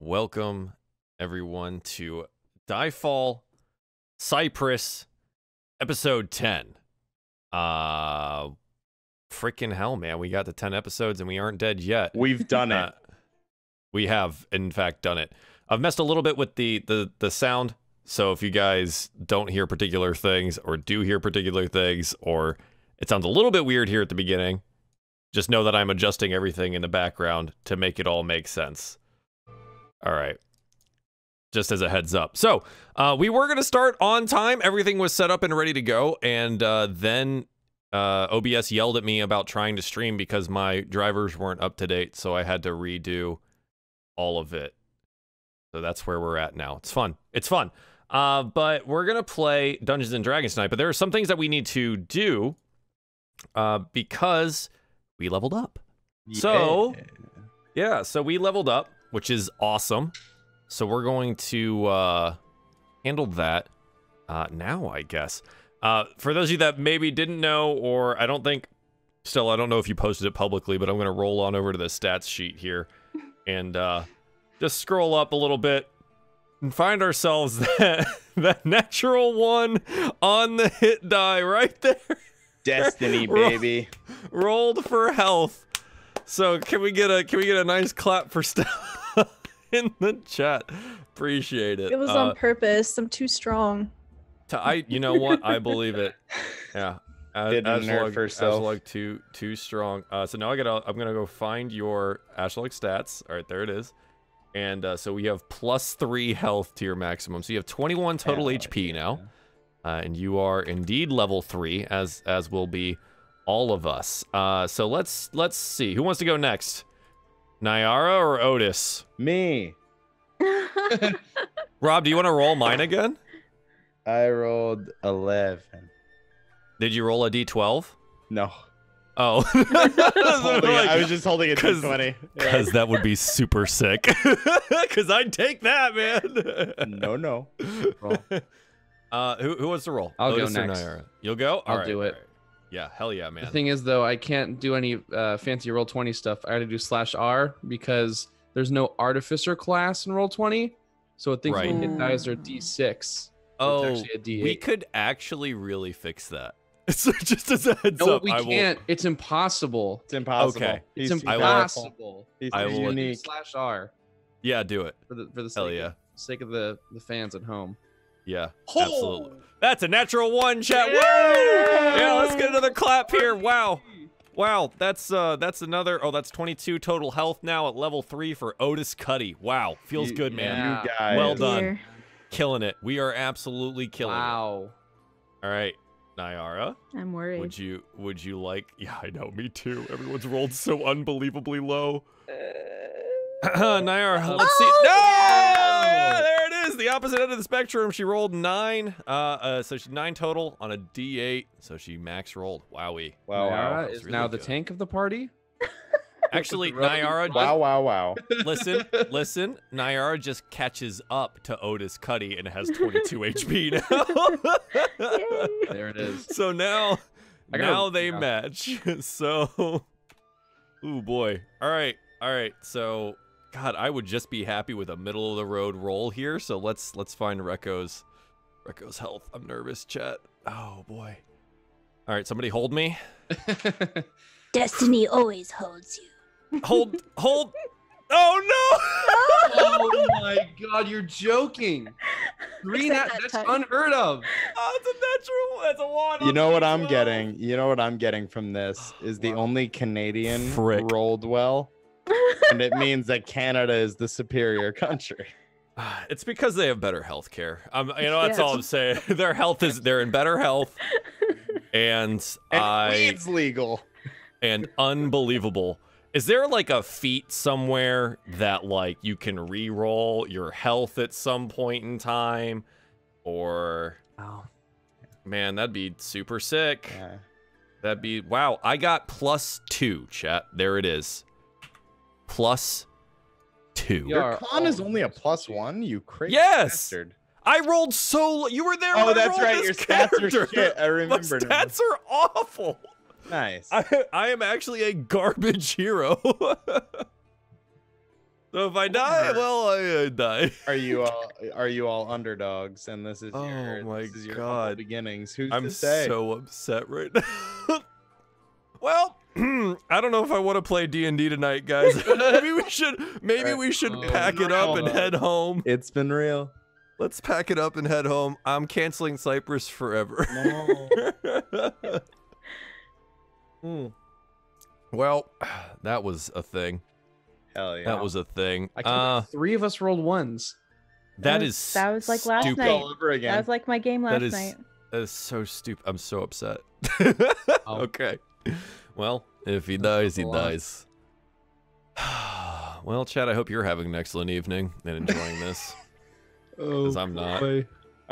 Welcome, everyone, to DieFall Cypress, episode 10. Freaking hell, man. We got to 10 episodes and we aren't dead yet. We've done it. We have, in fact, done it. I've messed a little bit with the sound, so if you guys don't hear particular things, or do hear particular things, or it sounds a little bit weird here at the beginning, just know that I'm adjusting everything in the background to make it all make sense. All right. Just as a heads up. So, we were going to start on time. Everything was set up and ready to go. And then OBS yelled at me about trying to stream because my drivers weren't up to date. So I had to redo all of it. So that's where we're at now. It's fun. It's fun. But we're going to play Dungeons and Dragons tonight. But there are some things that we need to do because we leveled up. Yeah. So, yeah. So we leveled up, which is awesome. So we're going to handle that now, I guess. For those of you that maybe didn't know, or I don't know if you posted it publicly, but I'm going to roll on over to the stats sheet here and just scroll up a little bit and find ourselves that natural one on the hit die right there. Destiny, baby. Rolled for health. So can we get a nice clap for stuff in the chat? Appreciate it. It was on purpose. I'm too strong. You know what? I believe it. Yeah. Aslug too strong. So now I'm gonna go find your Aslug stats. All right, there it is. And so we have +3 health to your maximum. So you have 21 total HP now. And you are indeed level 3, as will be all of us. So let's see. Who wants to go next? Nyara or Otis? Me. Rob, do you want to roll mine again? I rolled 11. Did you roll a d12? No. Oh. I was just holding a d20. Because that would be super sick. Because I'd take that, man. No. Who wants to roll? I'll Otis go or next. Nyara? You'll go? I'll do it. Right. Yeah, hell yeah, man. The thing is, though, I can't do any fancy Roll20 stuff. I had to do /R because there's no Artificer class in Roll20, so it thinks Right. hit dice are D6. Oh, it's actually a D8. we could actually really fix that. So just as a heads No, up, we can't. It's impossible. It's impossible. Okay. It's He's impossible. He's I too will- unique. /R Yeah, do it. for the Hell yeah. sake of the fans at home. Yeah, absolutely. That's a natural one, chat. Woo! Yeah, let's get another clap here. Wow. Wow, that's another. Oh, that's 22 total health now at level 3 for Otis Cuddy. Wow, feels good, man. Yeah. You guys. Well done. Dear. Killing it. We are absolutely killing it. Wow. All right, Nyara, I'm worried. would you like? Yeah, I know, me too. Everyone's rolled so unbelievably low. Nyara, let's see. No! Yeah, there it is. The opposite end of the spectrum. She rolled 9. So she's 9 total on a D8. So she max rolled. Wowie. Wow. Nyara That's is really now the good. tank of the party. Actually, With the rubbing- Nyara. Wow. Listen. Nyara just catches up to Otis Cuddy and has 22 HP now. Yay. There it is. So now they yeah. match. So, ooh boy. All right. So, God, I would just be happy with a middle of the road roll here. So let's find Rekko's health. I'm nervous, chat. Oh boy. All right, somebody hold me. Destiny always holds you. Hold. Oh no! Oh my God, you're joking. Except that That's time. unheard of. Oh, it's a natural. That's a 1. You know what I'm 12. getting? You know what I'm getting from this is the only Canadian Frick. rolled well, and it means that Canada is the superior country. It's because they have better health care. That's Yeah. all I'm saying. They're in better health, and weed's legal. and unbelievable. Is there like a feat somewhere that like you can re-roll your health at some point in time, or man, that'd be super sick. Yeah. That'd be wow. I got +2, chat. There it is. +2. Yeah. Your con is only a +1, you crazy Yes! bastard. I rolled so. You were there. Oh, when I that's rolled right. this Your stats character. are shit. I My remember. now. stats are awful. Nice. I am actually a garbage hero. So if I die, well, I die. Are you all underdogs? And this is Oh your my this is your God. humble beginnings. Who's I'm to say? so upset right now. Well, I don't know if I want to play D&D tonight, guys. Maybe we should pack it up and head home. It's been real. Let's pack it up and head home. I'm canceling Cypress forever. No. Well, that was a thing. Hell yeah. That was a thing. I can't believe 3 of us rolled 1s. That was like last stupid. night. all over again. That was like my game last night. That is so stupid. I'm so upset. Oh. Okay. Well, if he dies, he a lot. dies. Well, Chad, I hope you're having an excellent evening and enjoying this. Because I'm not. I'm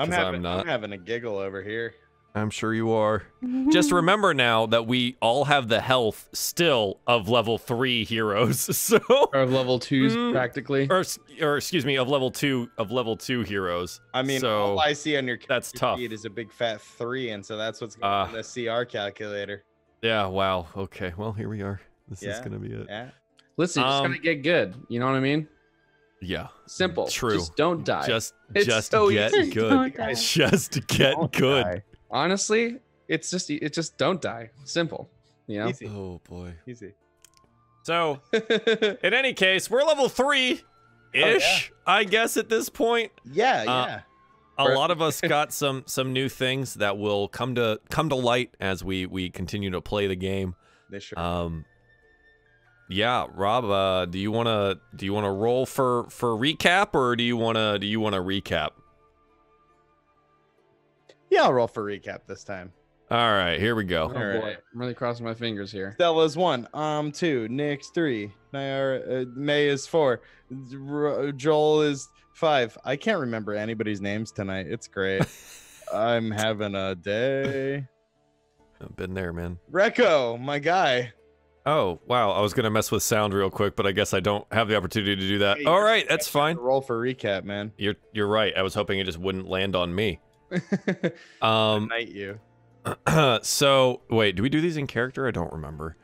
'Cause I'm not. having a giggle over here. I'm sure you are. Just remember now that we all have the health still of level 3 heroes. So Or level 2s, practically. or excuse me, of level 2 heroes. I mean, so all I see on your that's character tough. sheet is a big fat 3, and so that's what's going on the CR calculator. Yeah, wow. Okay. Well, here we are. This is Yeah, going to be it. Yeah. Listen, you just gotta get good. You know what I mean? Yeah. Simple. True. Just don't die. Just so get easy. good. Don't die. Just get Don't good. die. Honestly, it's just don't die. Simple. You know? Easy. Oh boy. Easy. So, in any case, we're level 3 ish, I guess at this point. Yeah, yeah. A lot of us got some new things that will come to light as we continue to play the game. They sure. Yeah, Rob, do you wanna roll for recap, or do you wanna recap? Yeah, I'll roll for recap this time. All right, here we go. Oh boy, Alright. I'm really crossing my fingers here. Stella's 1, 2, Nick's 3, Nyara, May is 4, Joel is 5. I can't remember anybody's names tonight. It's great. I'm having a day. I've been there, man. Recco, my guy. Oh, wow. I was going to mess with sound real quick, but I guess I don't have the opportunity to do that. Hey, All right, that's fine. Roll for recap, man. You're right. I was hoping it just wouldn't land on me. Night you. So, wait, do we do these in character? I don't remember.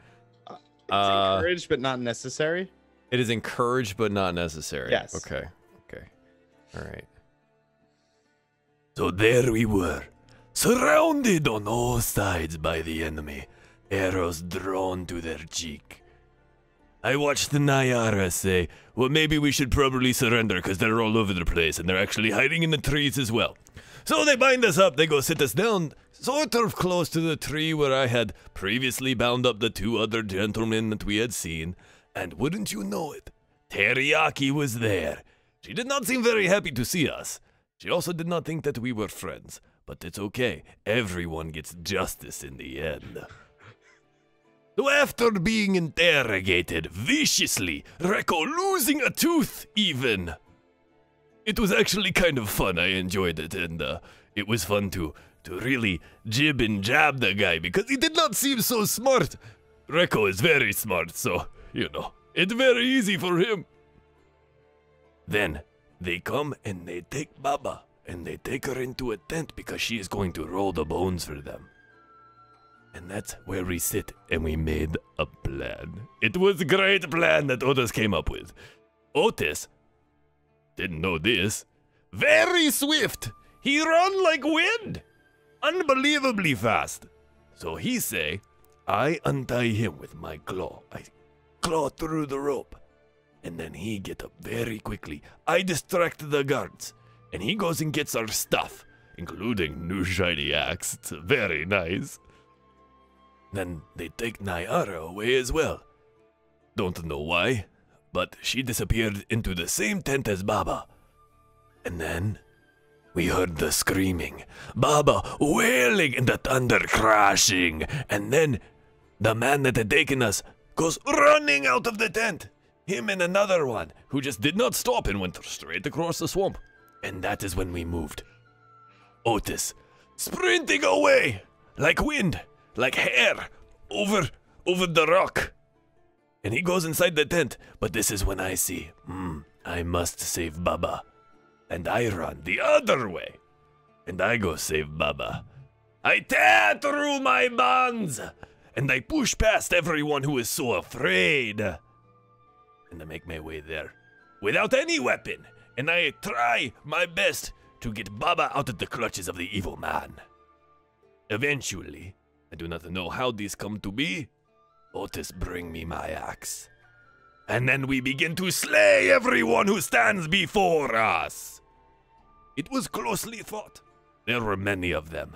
It's encouraged, but not necessary. It is encouraged, but not necessary. Yes. Okay. Okay. All right. So there we were, surrounded on all sides by the enemy, arrows drawn to their cheek. I watched the Nyara say, well, maybe we should probably surrender because they're all over the place and they're actually hiding in the trees as well. So they bind us up, they go sit us down, sort of close to the tree where I had previously bound up the 2 other gentlemen that we had seen, and wouldn't you know it, Teriyaki was there. She did not seem very happy to see us. She also did not think that we were friends, but it's okay, everyone gets justice in the end. So after being interrogated viciously, Rekko losing a tooth even, it was actually kind of fun. I enjoyed it, and it was fun to really jib and jab the guy because he did not seem so smart. Rekko is very smart, so, you know, it's very easy for him. Then they come and they take Baba and they take her into a tent because she is going to roll the bones for them. And that's where we sit and we made a plan. It was a great plan that Otis came up with. Otis didn't know this. Very swift. He run like wind. Unbelievably fast. So he say, I untie him with my claw. I claw through the rope. And then he get up very quickly. I distract the guards. And he goes and gets our stuff, including new shiny axe. It's very nice. Then they take Nyara away as well. Don't know why, but she disappeared into the same tent as Baba. And then we heard the screaming, Baba wailing and the thunder crashing. And then the man that had taken us goes running out of the tent. Him and another one who just did not stop and went straight across the swamp. And that is when we moved. Otis sprinting away like wind. Like hair, over the rock. And he goes inside the tent, but this is when I see, I must save Baba. And I run the other way. And I go save Baba. I tear through my bonds. And I push past everyone who is so afraid. And I make my way there. without any weapon, and I try my best to get Baba out of the clutches of the evil man. Eventually, I do not know how this come to be, Otis bring me my axe. And then we begin to slay everyone who stands before us. It was closely fought. There were many of them.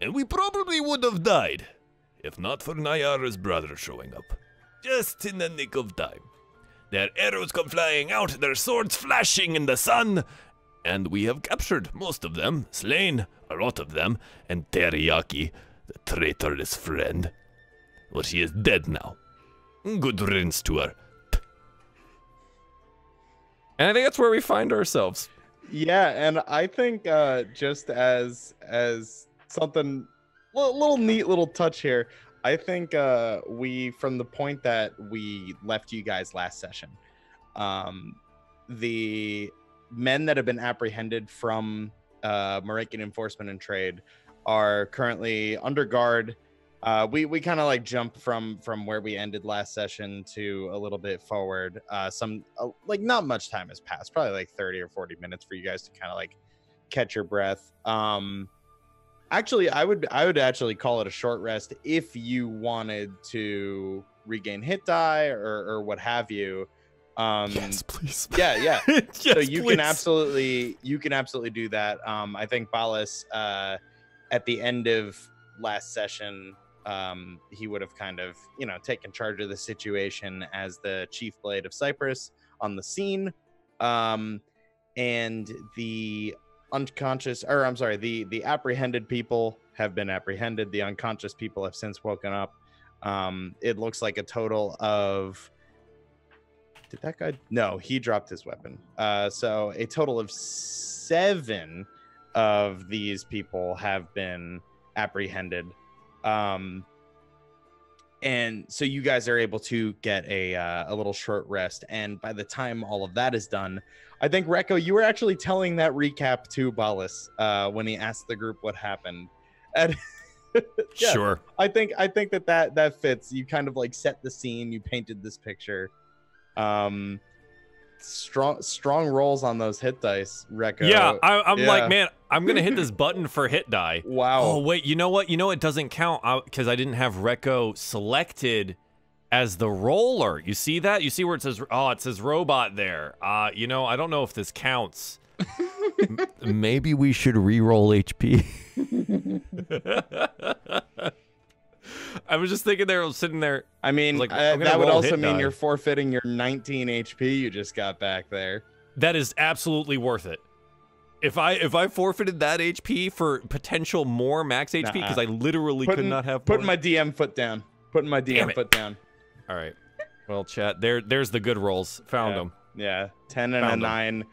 And we probably would have died, if not for Nayara's brother showing up. Just in the nick of time. Their arrows come flying out, their swords flashing in the sun. And we have captured most of them, slain a lot of them, and Teriyaki, the traitorous friend. Well, she is dead now. Good riddance to her. And I think that's where we find ourselves. Yeah, and I think just as something little neat little touch here, I think we, from the point that we left you guys last session, the men that have been apprehended from Morakian Enforcement and Trade are currently under guard. We kind of like jump from where we ended last session to a little bit forward. Like not much time has passed, probably like 30 or 40 minutes for you guys to kind of like catch your breath. Actually, I would actually call it a short rest if you wanted to regain hit die or what have you. Yes, please. Yeah. Yes, So you please. can absolutely do that. I think Ballas at the end of last session, he would have kind of, taken charge of the situation as the chief blade of Cypress on the scene. And the the apprehended people have been apprehended. The unconscious people have since woken up. It looks like a total of, did that guy? No, he dropped his weapon. So a total of 7 of these people have been apprehended. And so you guys are able to get a little short rest. And by the time all of that is done, I think, Rekko, you were actually telling that recap to Ballas when he asked the group what happened. And yeah, Sure. I think that fits. You kind of like set the scene. You painted this picture. Strong rolls on those hit dice, Rekko. Yeah, I'm like, man, I'm gonna hit this button for hit die. Wow. Oh wait, you know what? It doesn't count because I didn't have Rekko selected as the roller. You see that? You see where it says? Oh, it says robot there. I don't know if this counts. Maybe we should re-roll HP. I was just thinking there, I was sitting there. I mean, like, I'm gonna that would roll also hit mean die. you're forfeiting your 19 HP you just got back there. That is absolutely worth it. If I forfeited that HP for potential more max HP, because I literally could not have. Putting more. my DM foot down. Putting my DM foot down. All right. Well, chat. There's the good rolls. Found them. Yeah, 10 and Found a 9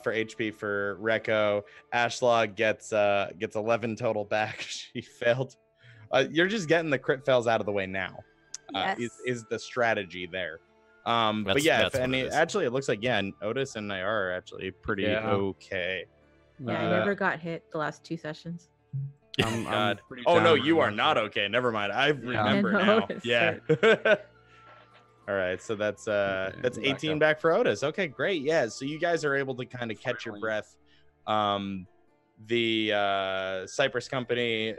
for HP for Rekko. Ashlog gets 11 total back. She failed. You're just getting the crit fails out of the way now. Yes. Is the strategy there? But yeah, that's what it is. actually, it looks like Otis and Nayar are actually pretty okay. Yeah, I never got hit the last 2 sessions. God. pretty Oh no, down you on are that. not okay. Never mind. I remember Yeah, now. Otis Yeah. All right, so that's I'm back 18 up. back for Otis. Okay, great. Yeah, so you guys are able to kind of catch your breath. The Cypress company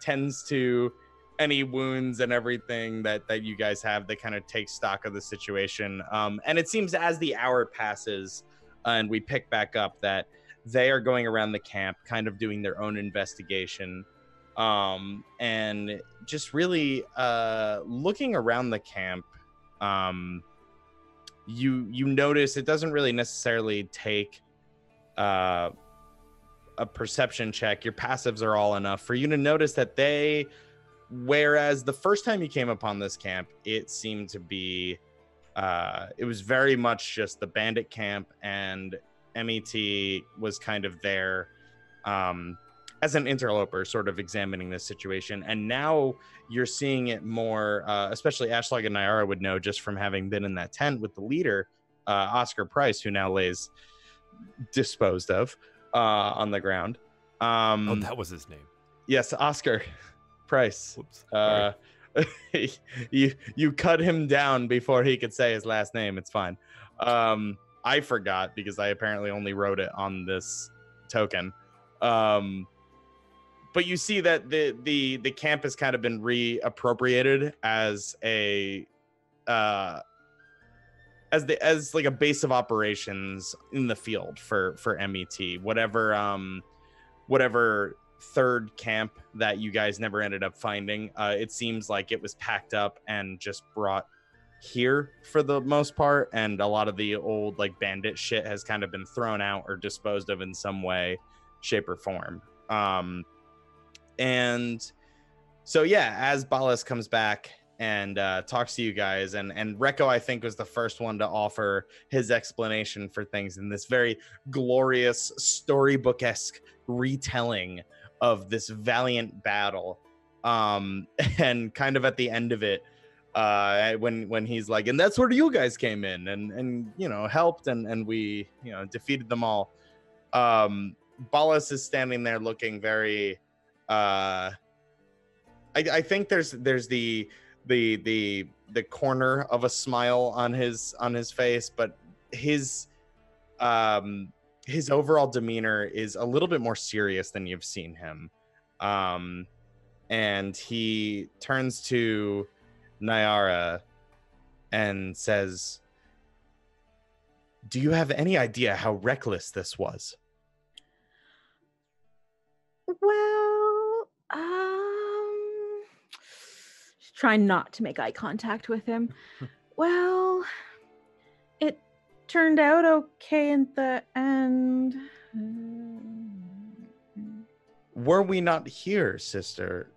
tends to any wounds and everything that you guys have. They kind of take stock of the situation. And it seems as the hour passes and we pick back up that they are going around the camp, kind of doing their own investigation, and just really looking around the camp. You notice it doesn't really necessarily take a perception check. Your passives are all enough for you to notice that whereas the first time you came upon this camp, it seemed to be it was very much just the bandit camp, and MET was kind of there as an interloper, sort of examining this situation. And now you're seeing it more, especially Ashlag and Nyara would know just from having been in that tent with the leader, Oscar Price, who now lays disposed of on the ground. Oh, that was his name. Yes, Oscar Price. Whoops. Sorry. You cut him down before he could say his last name. It's fine. I forgot because I apparently only wrote it on this token. But you see that the camp has kind of been reappropriated as a as like a base of operations in the field for MET. Whatever third camp that you guys never ended up finding, it seems like it was packed up and just brought here for the most part, and a lot of the old like bandit shit has kind of been thrown out or disposed of in some way, shape, or form. And so yeah, as Balas comes back and talks to you guys, and Rekko, I think, was the first one to offer his explanation for things in this very glorious storybook-esque retelling of this valiant battle. And kind of at the end of it, when he's like, and that's where you guys came in and you know, helped and we, you know, defeated them all. Balas is standing there looking very I think there's the corner of a smile on his face, but his overall demeanor is a little bit more serious than you've seen him. And he turns to Nyara and says, "Do you have any idea how reckless this was?" Well, just trying not to make eye contact with him. Well, it turned out okay in the end. Were we not here, sister,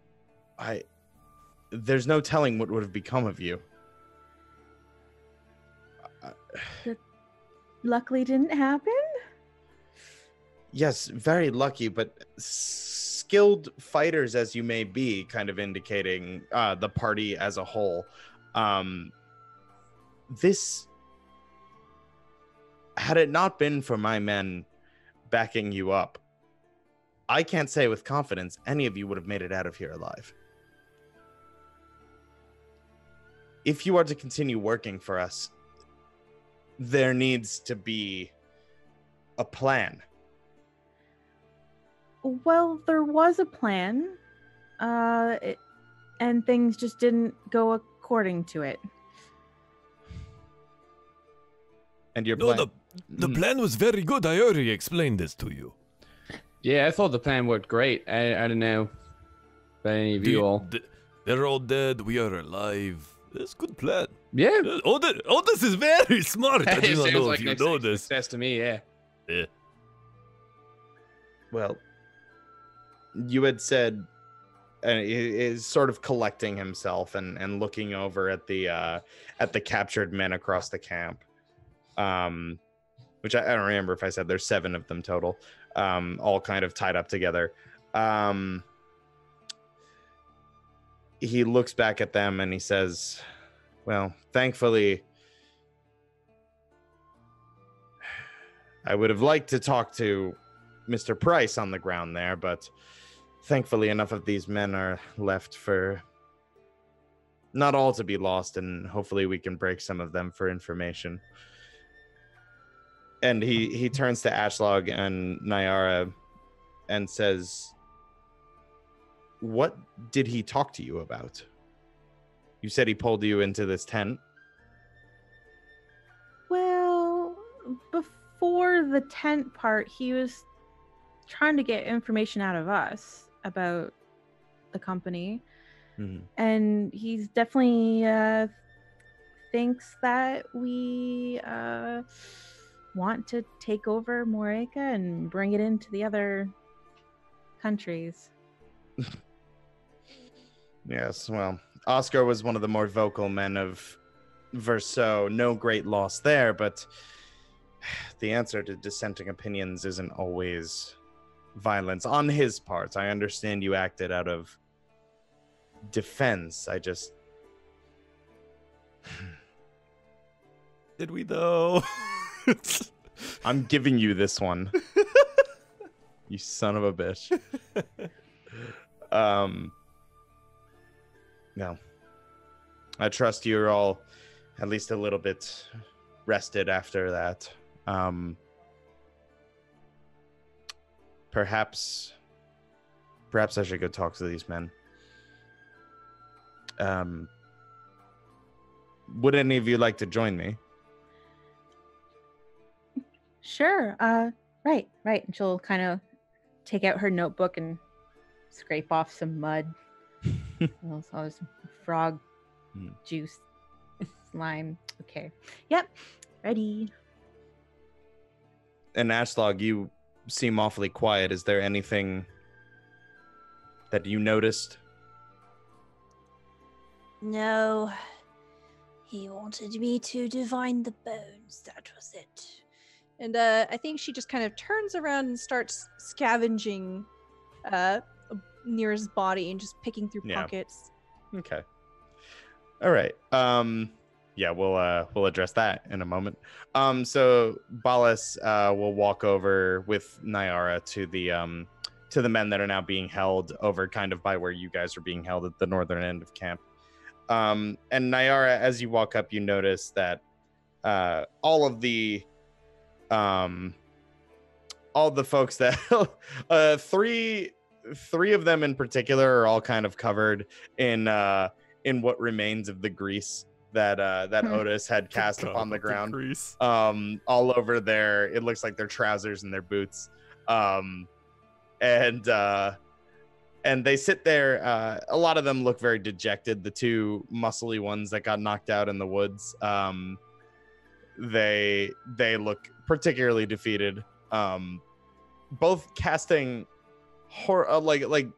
there's no telling what would have become of you. That luckily didn't happen. Yes, very lucky, but skilled fighters as you may be, kind of indicating the party as a whole. This, had it not been for my men backing you up, I can't say with confidence any of you would have made it out of here alive. If you are to continue working for us, there needs to be a plan. Well, there was a plan, and things just didn't go according to it. And your No, plan? the plan was very good. I already explained this to you. Yeah, I thought the plan worked great. I don't know about any of you all. They're all dead. We are alive. That's a good plan. Yeah. This is very smart. I do not Sounds know like if you next know thing's this. success to me, yeah. Yeah. Well, you had said, and he is sort of collecting himself and looking over at the captured men across the camp, which I don't remember if I said there's 7 of them total, all kind of tied up together. He looks back at them and he says, "Well, thankfully, I would have liked to talk to Mr. Price on the ground there, but thankfully enough of these men are left for not all to be lost, and hopefully we can break some of them for information." And he turns to Ashlog and Nyara and says, "What did he talk to you about? You said he pulled you into this tent." Well, before the tent part, he was trying to get information out of us about the company. Mm-hmm. And he's definitely thinks that we want to take over Moreka and bring it into the other countries. Yes, well, Oscar was one of the more vocal men of Verso. No great loss there, but the answer to dissenting opinions isn't always violence on his part. I understand you acted out of defense. I just... Did we though? I'm giving you this one. You son of a bitch. No. I trust you're all at least a little bit rested after that. Perhaps I should go talk to these men. Would any of you like to join me? Sure. Right. And she'll kind of take out her notebook and scrape off some mud. Also, some frog juice, slime. Okay. Yep. Ready. And Ashlog, you seem awfully quiet. Is there anything that you noticed? No. He wanted me to divine the bones. That was it. And I think she just kind of turns around and starts scavenging near his body and just picking through pockets. Okay. All right. Yeah, we'll address that in a moment. So Balas will walk over with Nyara to the men that are now being held over kind of by where you guys are being held at the northern end of camp. And Nyara, as you walk up, you notice that all the folks that three of them in particular are all kind of covered in what remains of the grease that Otis had cast upon the ground. All over their, it looks like their trousers and their boots. And they sit there. A lot of them look very dejected. The two muscly ones that got knocked out in the woods, they look particularly defeated. Both casting like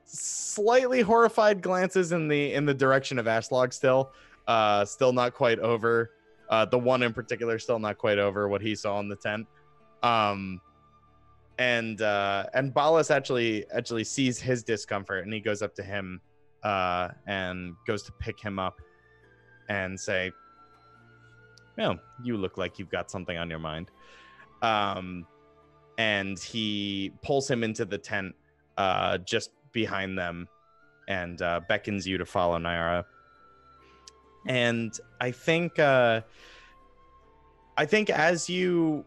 slightly horrified glances in the direction of Ashlog. Still not quite over. The one in particular still not quite over what he saw in the tent. And Balas actually sees his discomfort, and he goes up to him and goes to pick him up and say, "Well, you look like you've got something on your mind." And he pulls him into the tent just behind them and beckons you to follow Nyara. And I think as you've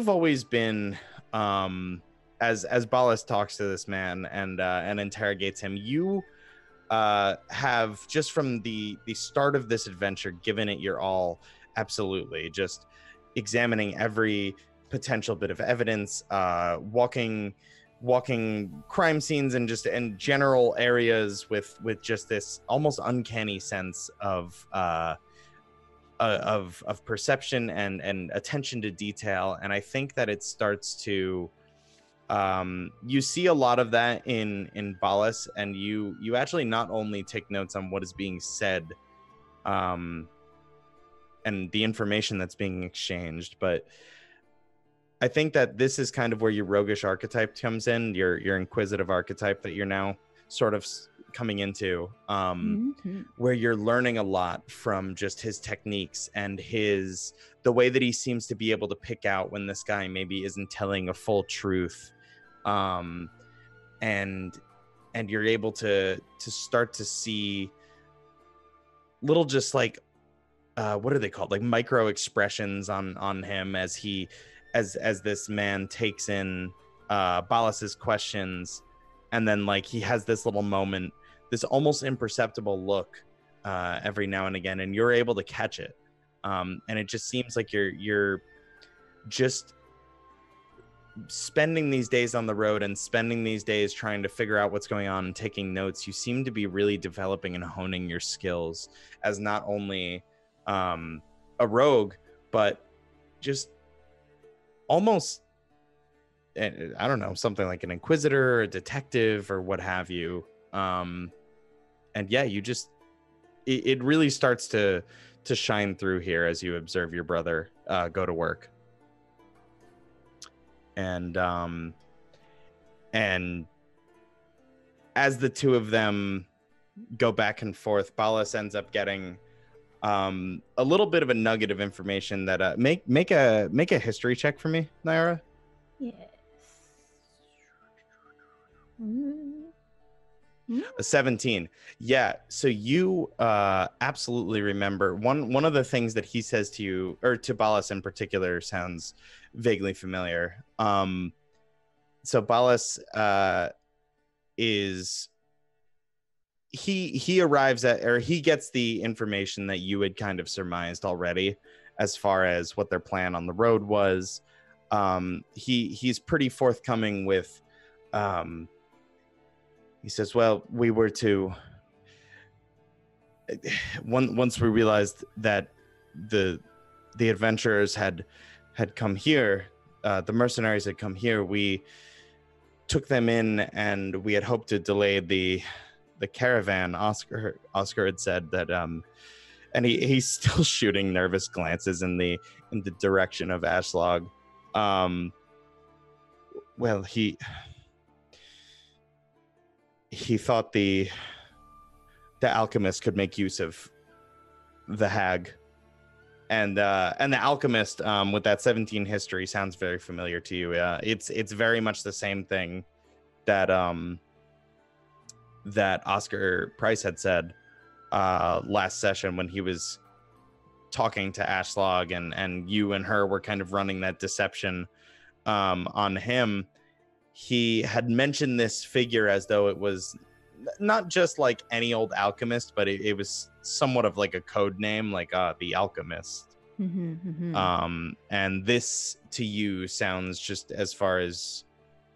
always been, as Balas talks to this man and interrogates him, you have, just from the start of this adventure, given it your all, absolutely, just examining every potential bit of evidence, walking crime scenes and general areas with just this almost uncanny sense of perception and attention to detail. And I think that it starts to you see a lot of that in Balas, and you actually not only take notes on what is being said and the information that's being exchanged, but I think that this is kind of where your roguish archetype comes in, your inquisitive archetype that you're now sort of coming into, where you're learning a lot from just his techniques and the way that he seems to be able to pick out when this guy maybe isn't telling a full truth, and you're able to start to see little, just like what are they called, like micro expressions on him as this man takes in Balas's questions, and then like he has this little moment, this almost imperceptible look every now and again, and you're able to catch it, and it just seems like you're just spending these days on the road and spending these days trying to figure out what's going on and taking notes. You seem to be really developing and honing your skills as not only a rogue, but just almost, I don't know, something like an inquisitor or a detective or what have you. And yeah, you just, it really starts to shine through here as you observe your brother go to work. And as the two of them go back and forth, Balas ends up getting a little bit of a nugget of information that make a history check for me, Nyara. Yes. A 17. Yeah. So you absolutely remember one of the things that he says to you, or to Balas in particular, sounds vaguely familiar. So Balas is he arrives at, or he gets the information that you had kind of surmised already as far as what their plan on the road was. He's pretty forthcoming with he says, well, we were to once we realized that the adventurers had come here, the mercenaries had come here, we took them in, and we had hoped to delay the caravan. Oscar had said that and he's still shooting nervous glances in the direction of Ashlog. Well, he thought the alchemist could make use of the hag, and the alchemist with that 17 history sounds very familiar to you. It's very much the same thing that that Oscar Price had said last session when he was talking to Ashlog, and you and her were kind of running that deception on him. He had mentioned this figure as though it was not just like any old alchemist, but it was somewhat of like a code name, like the alchemist. And this to you sounds, just as far as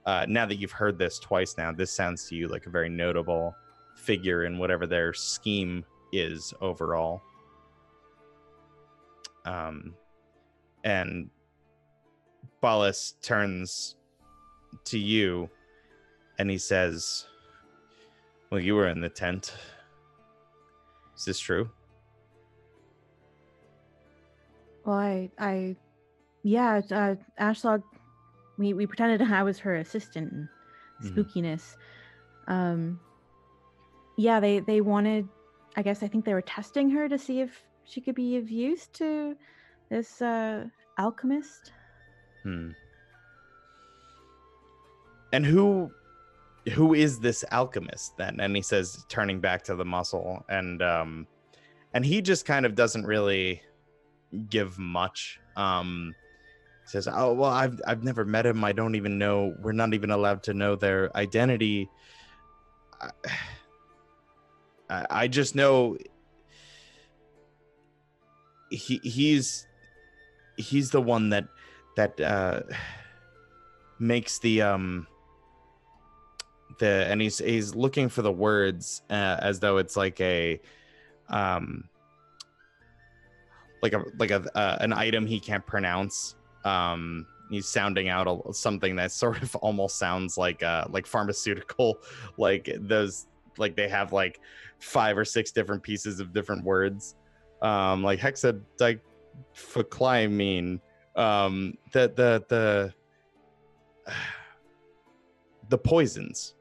now that you've heard this twice now, this sounds to you like a very notable figure in whatever their scheme is overall. And Balas turns to you and he says, well, you were in the tent. Is this true? Well, yeah, Ashlog, we pretended I was her assistant in spookiness. Yeah, they wanted, I think they were testing her to see if she could be of use to this alchemist. And who is this alchemist then? And he says, turning back to the muscle, and he just kind of doesn't really give much. He says, oh, well, I've never met him. I don't even know. We're not even allowed to know their identity. I just know he's the one that makes the and he's looking for the words as though it's like a an item he can't pronounce. He's sounding out something that sort of almost sounds like pharmaceutical, like those, like they have like 5 or 6 different pieces of different words, like hexadiclymene, the poisons.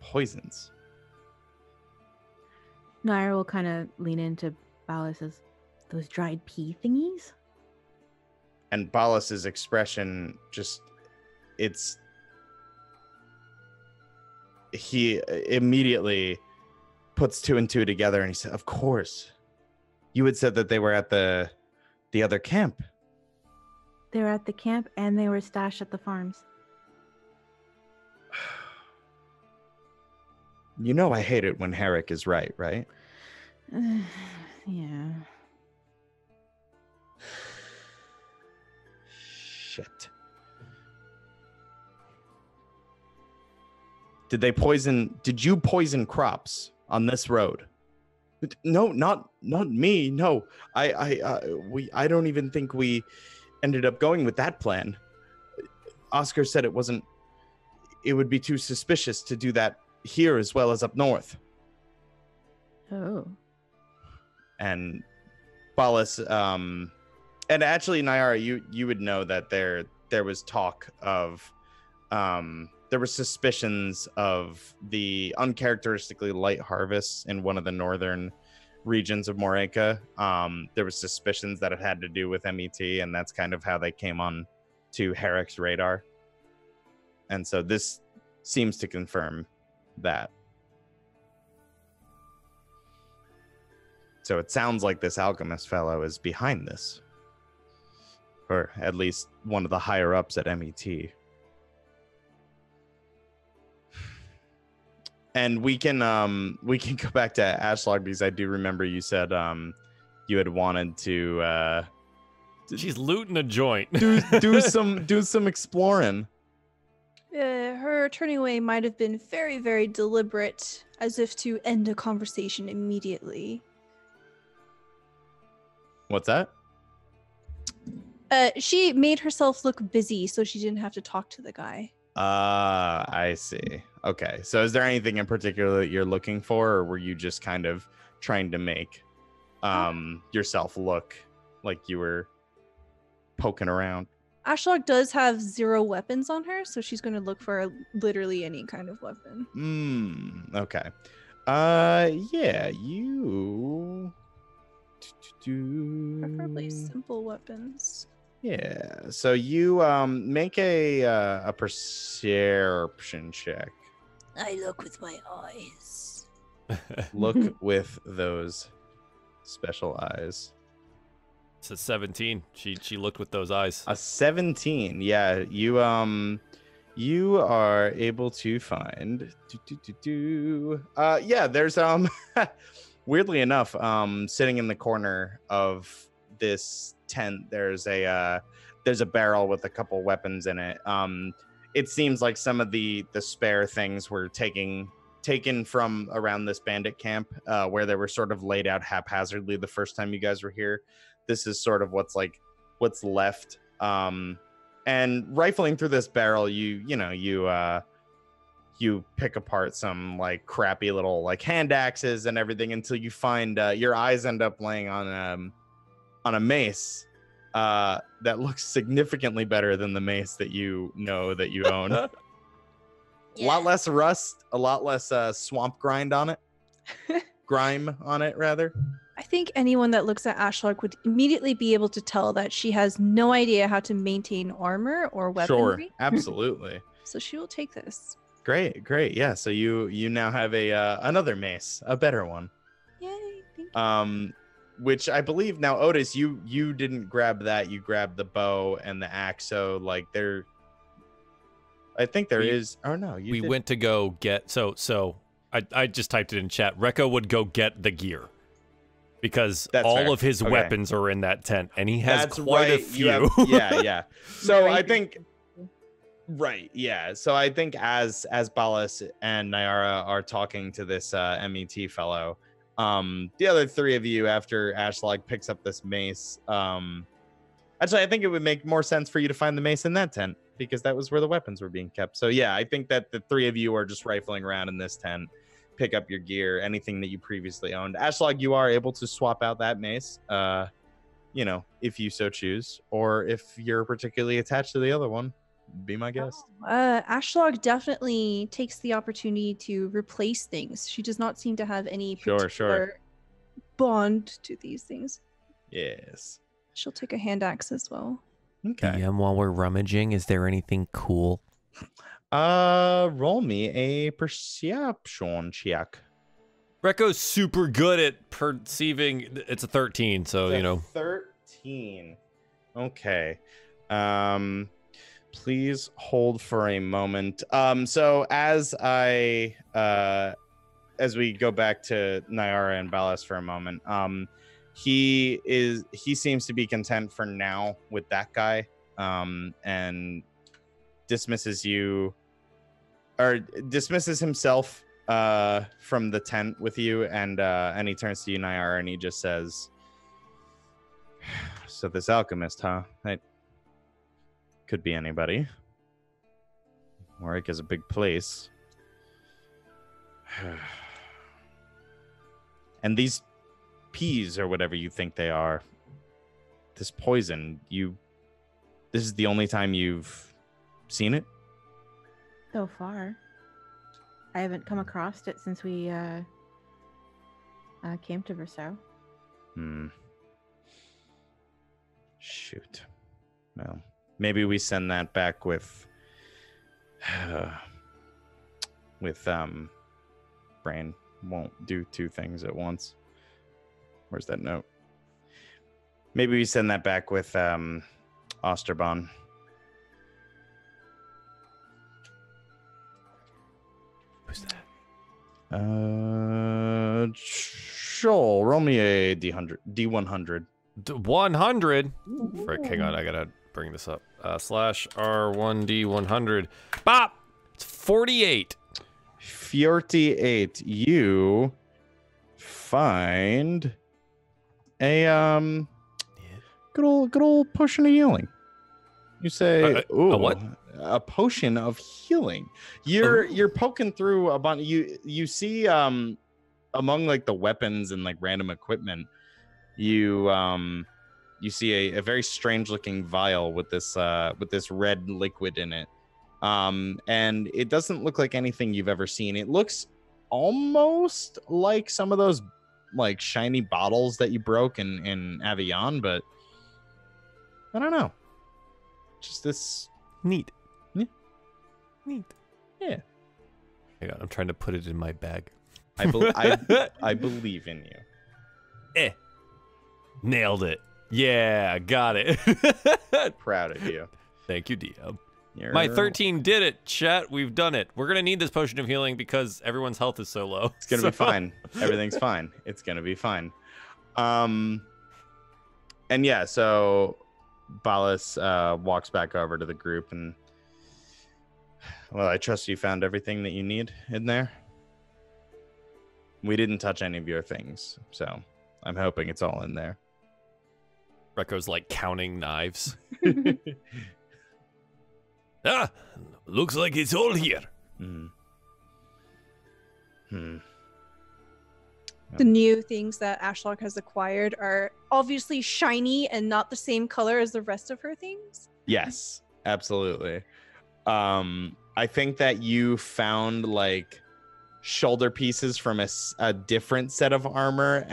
Poisons. Naira will kind of lean into Balas as those dried pea thingies. And Balas's expression he immediately puts 2 and 2 together, and he said, of course. You had said that they were at the other camp. They were at the camp, and they were stashed at the farms. You know I hate it when Herrick is right? Yeah. Shit. Did you poison crops on this road? No, not me. No. I don't even think we ended up going with that plan. Oscar said it would be too suspicious to do that here as well as up north. Oh. And Balas, and actually, Nyara, you would know that there was talk of, there were suspicions of the uncharacteristically light harvests in one of the northern regions of Moreca. There were suspicions that it had to do with MET, and that's kind of how they came on to Herrick's radar. And so this seems to confirm that. So it sounds like this alchemist fellow is behind this. Or at least one of the higher ups at MET. And we can go back to Ashlog, because I do remember you said you had wanted to She's looting a joint. do some exploring. Her turning away might have been very, very deliberate, as if to end a conversation immediately. What's that? She made herself look busy so she didn't have to talk to the guy. I see. Okay. So is there anything in particular that you're looking for, or were you just kind of trying to make yourself look like you were poking around? Ashlog does have 0 weapons on her, so she's going to look for literally any kind of weapon. Okay. Yeah, you Preferably simple weapons. Yeah. So you make a perception check. I look with my eyes. Look with those special eyes. It's a 17. She looked with those eyes. A 17. Yeah, you are able to find yeah, there's weirdly enough, sitting in the corner of this tent, there's a barrel with a couple weapons in it. It seems like some of the spare things were taken from around this bandit camp, where they were sort of laid out haphazardly the first time you guys were here. This is sort of what's left. And rifling through this barrel, you pick apart some like crappy little like hand axes and everything until you find your eyes end up laying on a mace that looks significantly better than the mace that you know that you own. A lot less rust, a lot less swamp grime on it, rather. I think anyone that looks at Ashlog would immediately be able to tell that she has no idea how to maintain armor or weaponry. Sure, absolutely. So she will take this. Great. Yeah, so you now have another mace, a better one. Yay, thank you. Which I believe now, Otis, you didn't grab that. You grabbed the bow and the axe. So like I think there is. Oh no, we went to go get. So I just typed it in chat. Rekko would go get the gear because all fair. of his weapons are in that tent, and he has quite a few. Yeah. So I think. Right, yeah. So I think as Balas and Nyara are talking to this MET fellow, the other three of you, after Ashlog picks up this mace, actually I think it would make more sense for you to find the mace in that tent, because that was where the weapons were being kept. So yeah, I think that the three of you are just rifling around in this tent, pick up your gear, anything that you previously owned. Ashlog, you are able to swap out that mace, if you so choose, or if you're particularly attached to the other one. Be my guest. Ashlog definitely takes the opportunity to replace things. She does not seem to have any particular bond to these things. Yes. She'll take a hand axe as well. Okay. DM, while we're rummaging, is there anything cool? Roll me a perception check. Rekko's super good at perceiving. It's a 13, so It's a 13. Okay. Please hold for a moment. So as we go back to Nyara and Balas for a moment, he seems to be content for now with that guy, and dismisses himself from the tent with you, and he turns to you, Nyara, and he just says, "So this alchemist, huh? Could be anybody. Warwick is a big place. And these peas, or whatever you think they are, this poison, this is the only time you've seen it?" So far, I haven't come across it since we came to Versailles. Shoot. Well, maybe we send that back with Brain won't do two things at once. Where's that note? Maybe we send that back with Osterbahn. Who's that? Joel, roll me a D100. 100. Frick, hang on, I gotta bring this up. /R1D100. Bop! It's 48. 48. You find a good old potion of healing. You say, "Ooh, a what? A potion of healing." You're poking through a bunch. You see among like the weapons and like random equipment, you see a very strange looking vial with this red liquid in it. And it doesn't look like anything you've ever seen. It looks almost like some of those like shiny bottles that you broke in Avion, but I don't know. Just this Neat. Yeah. Neat. Yeah. Hang on, I'm trying to put it in my bag. I believe in you. Nailed it. Yeah, got it. Proud of you. Thank you, DM. You're... My 13 did it, chat. We've done it. We're going to need this potion of healing because everyone's health is so low. It's going to be fine. Everything's fine. It's going to be fine. And yeah, so Balas walks back over to the group and, well, I trust you found everything that you need in there. We didn't touch any of your things, so I'm hoping it's all in there. Rekko's like counting knives. Looks like it's all here. The new things that Ashlock has acquired are obviously shiny and not the same color as the rest of her things. Yes, absolutely. I think that you found like shoulder pieces from a different set of armor,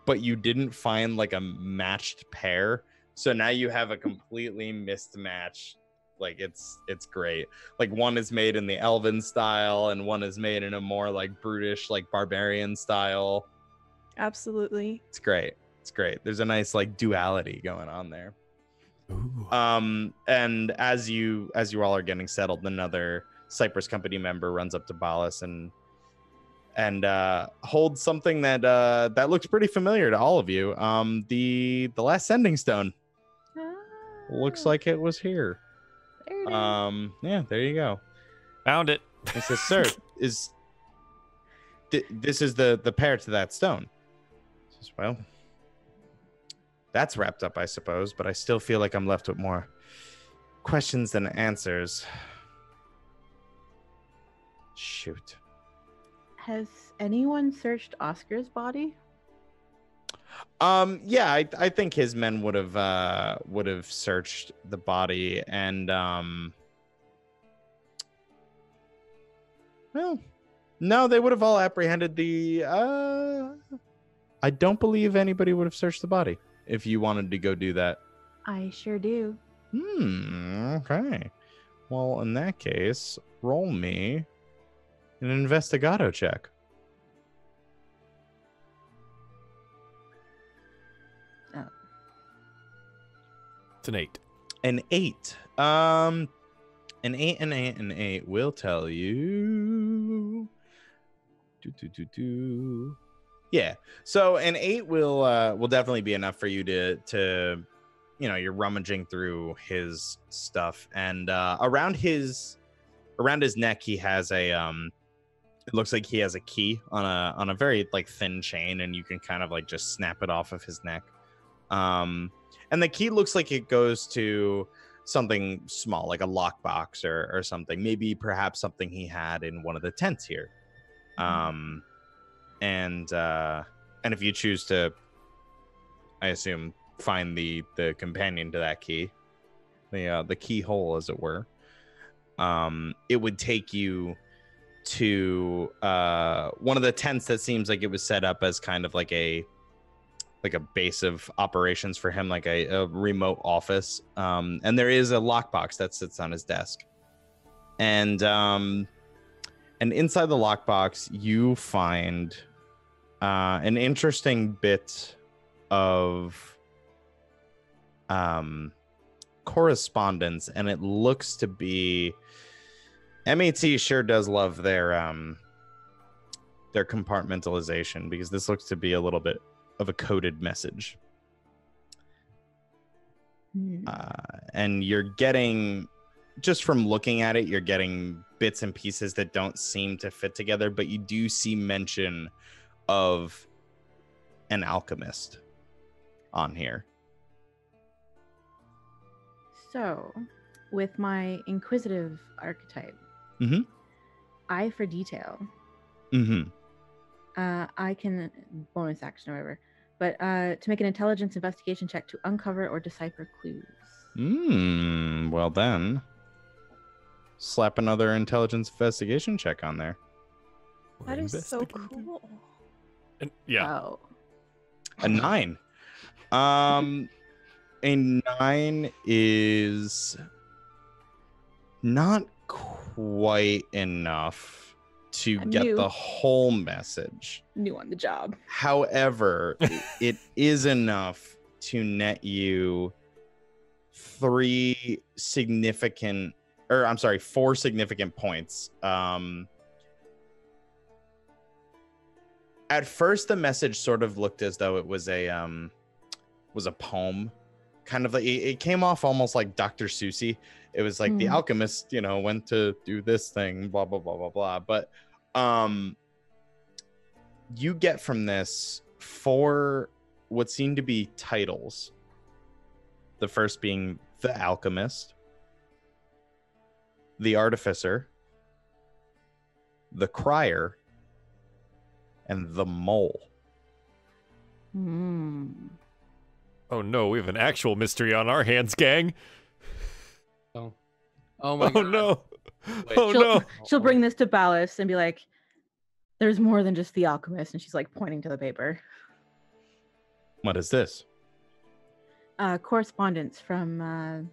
but you didn't find like a matched pair. So now you have a completely mismatched. Like it's great. Like one is made in the elven style and one is made in a more like brutish, like barbarian style. Absolutely. It's great. It's great. There's a nice like duality going on there. Ooh. And as you all are getting settled, another Cypress company member runs up to Balas and holds something that looks pretty familiar to all of you. The last sending stone. Looks like it was here. There it is. Yeah, there you go. Found it. He says, "Sir, this is the pair to that stone." He says, "Well, that's wrapped up, I suppose, but I still feel like I'm left with more questions than answers." Shoot. Has anyone searched Oscar's body? Yeah, I think his men would have searched the body, and well, no, they would have all apprehended the I don't believe anybody would have searched the body if you wanted to go do that. I sure do. Okay. Well, in that case, roll me an investigado check. It's an 8. An 8. An 8 and 8 and 8 will tell you. Yeah. So an 8 will definitely be enough for you to you're rummaging through his stuff, and around his neck he has a it looks like he has a key on a very like thin chain, and you can kind of like just snap it off of his neck. And the key looks like it goes to something small, like a lockbox or something. Maybe perhaps something he had in one of the tents here. And if you choose to, I assume, find the companion to that key, the keyhole, as it were, it would take you to one of the tents that seems like it was set up as kind of like a base of operations for him, like a remote office. And there is a lockbox that sits on his desk. And inside the lockbox, you find an interesting bit of correspondence, and it looks to be MAT sure does love their compartmentalization, because this looks to be a little bit of a coded message. And you're getting, just from looking at it, you're getting bits and pieces that don't seem to fit together, but you do see mention of an alchemist on here. So, with my inquisitive archetype, eye for detail, I can bonus action or whatever, but to make an intelligence investigation check to uncover or decipher clues. Well then, slap another intelligence investigation check on there. That is so cool. And, yeah. Oh. A 9. A 9 is not quite enough to I'm get new. the whole message. New on the job. However, it is enough to net you 4 significant points. At first, the message sort of looked as though it was a poem, kind of like it came off almost like Dr. Seussy. It was like the alchemist, went to do this thing, blah blah blah blah blah. But you get from this 4 what seem to be titles. The first being the alchemist, the artificer, the crier, and the mole. Oh no, we have an actual mystery on our hands, gang. Oh my god. No. Wait. Oh no. She'll bring this to Ballas and be like, there's more than just the alchemist. And she's like pointing to the paper. What is this? Correspondence from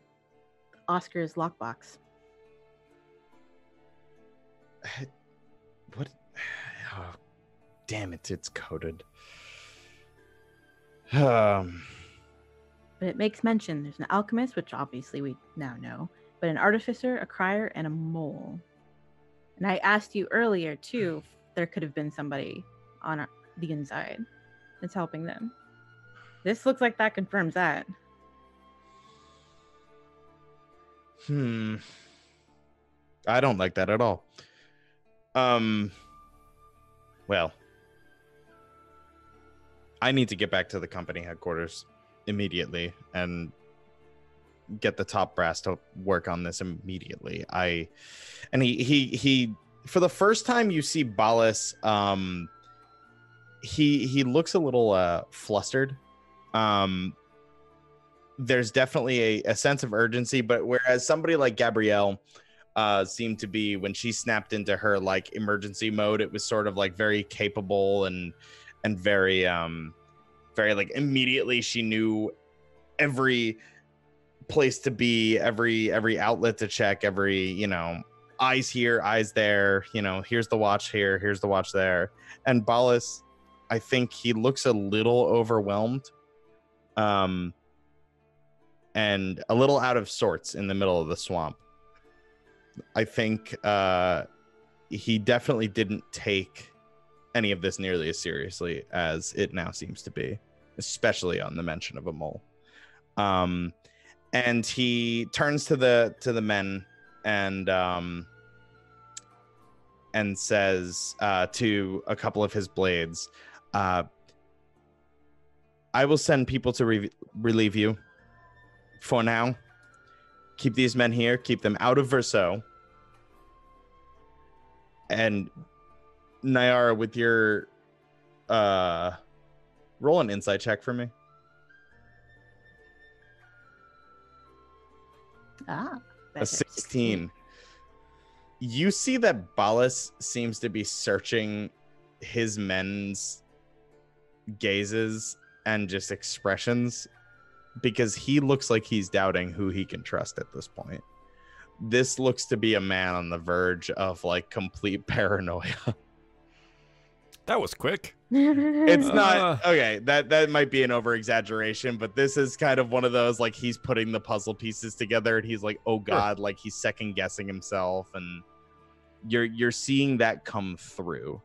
Oscar's lockbox. What? Oh, damn it, it's coded. But it makes mention there's an alchemist, which obviously we now know, but an artificer, a crier, and a mole. And I asked you earlier, too, if there could have been somebody on the inside that's helping them. This looks like that confirms that. I don't like that at all. Well, I need to get back to the company headquarters immediately and get the top brass to work on this immediately. He for the first time you see Ballas, he looks a little flustered. There's definitely a sense of urgency, but whereas somebody like Gabrielle seemed to be, when she snapped into her like emergency mode, it was sort of like very capable and very like immediately she knew every place to be, every outlet to check, every eyes here, eyes there, here's the watch here, here's the watch there. And Ballas, I think he looks a little overwhelmed and a little out of sorts in the middle of the swamp. I think he definitely didn't take any of this nearly as seriously as it now seems to be, especially on the mention of a mole. And he turns to the men and says to a couple of his blades, I will send people to relieve you. For now, keep these men here, keep them out of Verso. And Nyara, with your roll an insight check for me. A A 16. You see that Ballas seems to be searching his men's gazes and just expressions because he looks like he's doubting who he can trust at this point. This looks to be a man on the verge of like complete paranoia. That was quick. It's not okay. That might be an over exaggeration, but this is kind of one of those like he's putting the puzzle pieces together and he's like, oh God, like he's second guessing himself, and you're seeing that come through.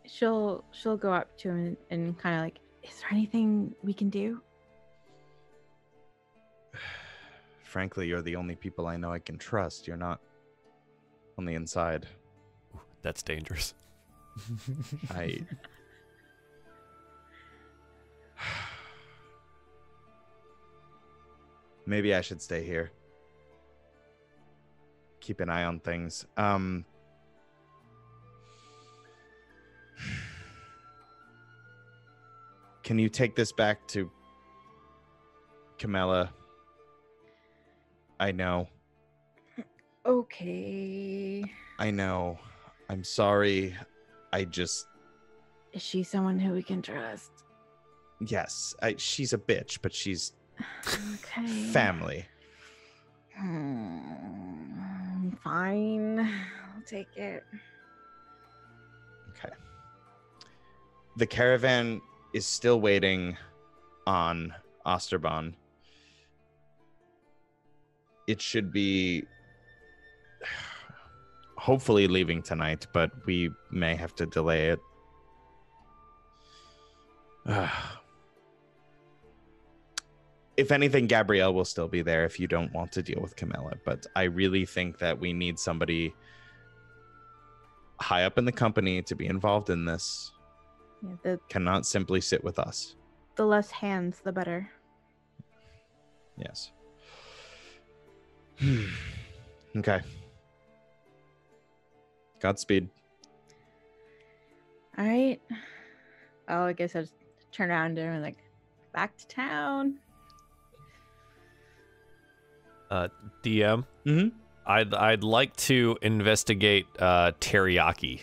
She'll go up to him and kind of like, is there anything we can do? Frankly, you're the only people I know I can trust. You're not on the inside. That's dangerous. Maybe I should stay here. Keep an eye on things. Can you take this back to Camilla? I know. Okay. I know. I'm sorry. Is she someone who we can trust? Yes, she's a bitch, but she's Okay. family. Fine. I'll take it. Okay. The caravan is still waiting on Osterbahn. It should be hopefully leaving tonight, but we may have to delay it. If anything, Gabrielle will still be there if you don't want to deal with Camilla, but I really think that we need somebody high up in the company to be involved in this. Yeah, Cannot simply sit with us. the less hands, the better. Yes. Okay. Godspeed. All right. Oh, I guess I'll just turn around and like, back to town. DM. Mm-hmm. I'd like to investigate teriyaki.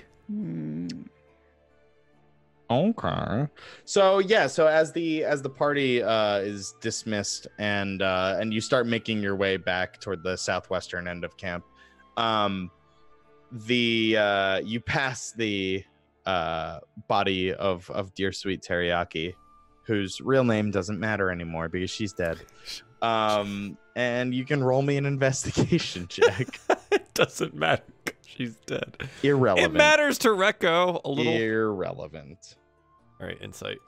Okay. So yeah, so as the party is dismissed and you start making your way back toward the southwestern end of camp, you pass the body of dear sweet Teriyaki, whose real name doesn't matter anymore because she's dead. And you can roll me an investigation check. It doesn't matter. She's dead. Irrelevant. It matters to Rekko a little. Irrelevant. All right, insight.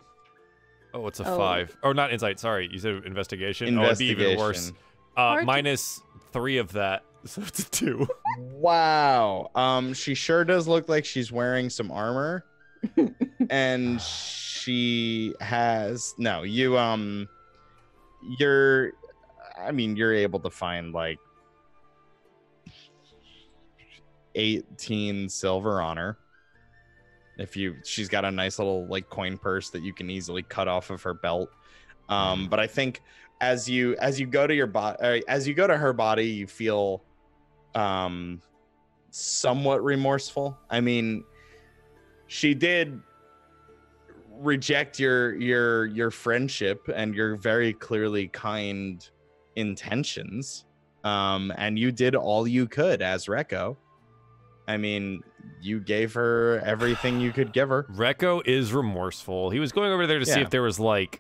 Oh, it's a Oh. 5. Oh, not insight. Sorry, you said investigation. Oh, it'd be even worse. Hard to- -3 of that, so it's a 2. Wow. She sure does look like she's wearing some armor. And she has you're able to find like 18 silver on her. She's got a nice little like coin purse that you can easily cut off of her belt. But I think as you go to her body, you feel somewhat remorseful. I mean, she did reject your friendship and your very clearly kind intentions. And you did all you could as Rekko. I mean, you gave her everything you could give her. Rekko is remorseful. He was going over there to see Yeah. if there was like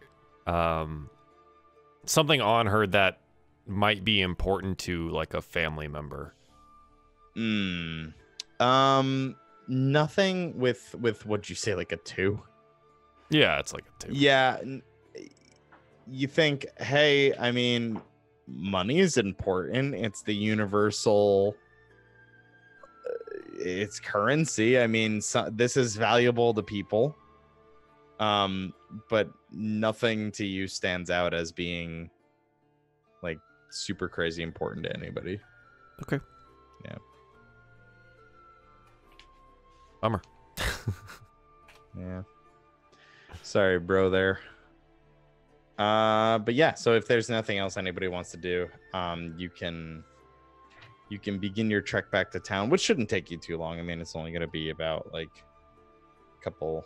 something on her that might be important to like a family member. Nothing with what'd you say, like a 2? Yeah, it's like a 2. Yeah. You think, hey, I mean, money is important. It's the universal, it's currency. I mean, this is valuable to people. But nothing to you stands out as being like super crazy important to anybody. Okay. Yeah. Bummer. Yeah. Sorry, bro, there. But yeah, so if there's nothing else anybody wants to do, you can you can begin your trek back to town, which shouldn't take you too long. I mean, it's only going to be about like a couple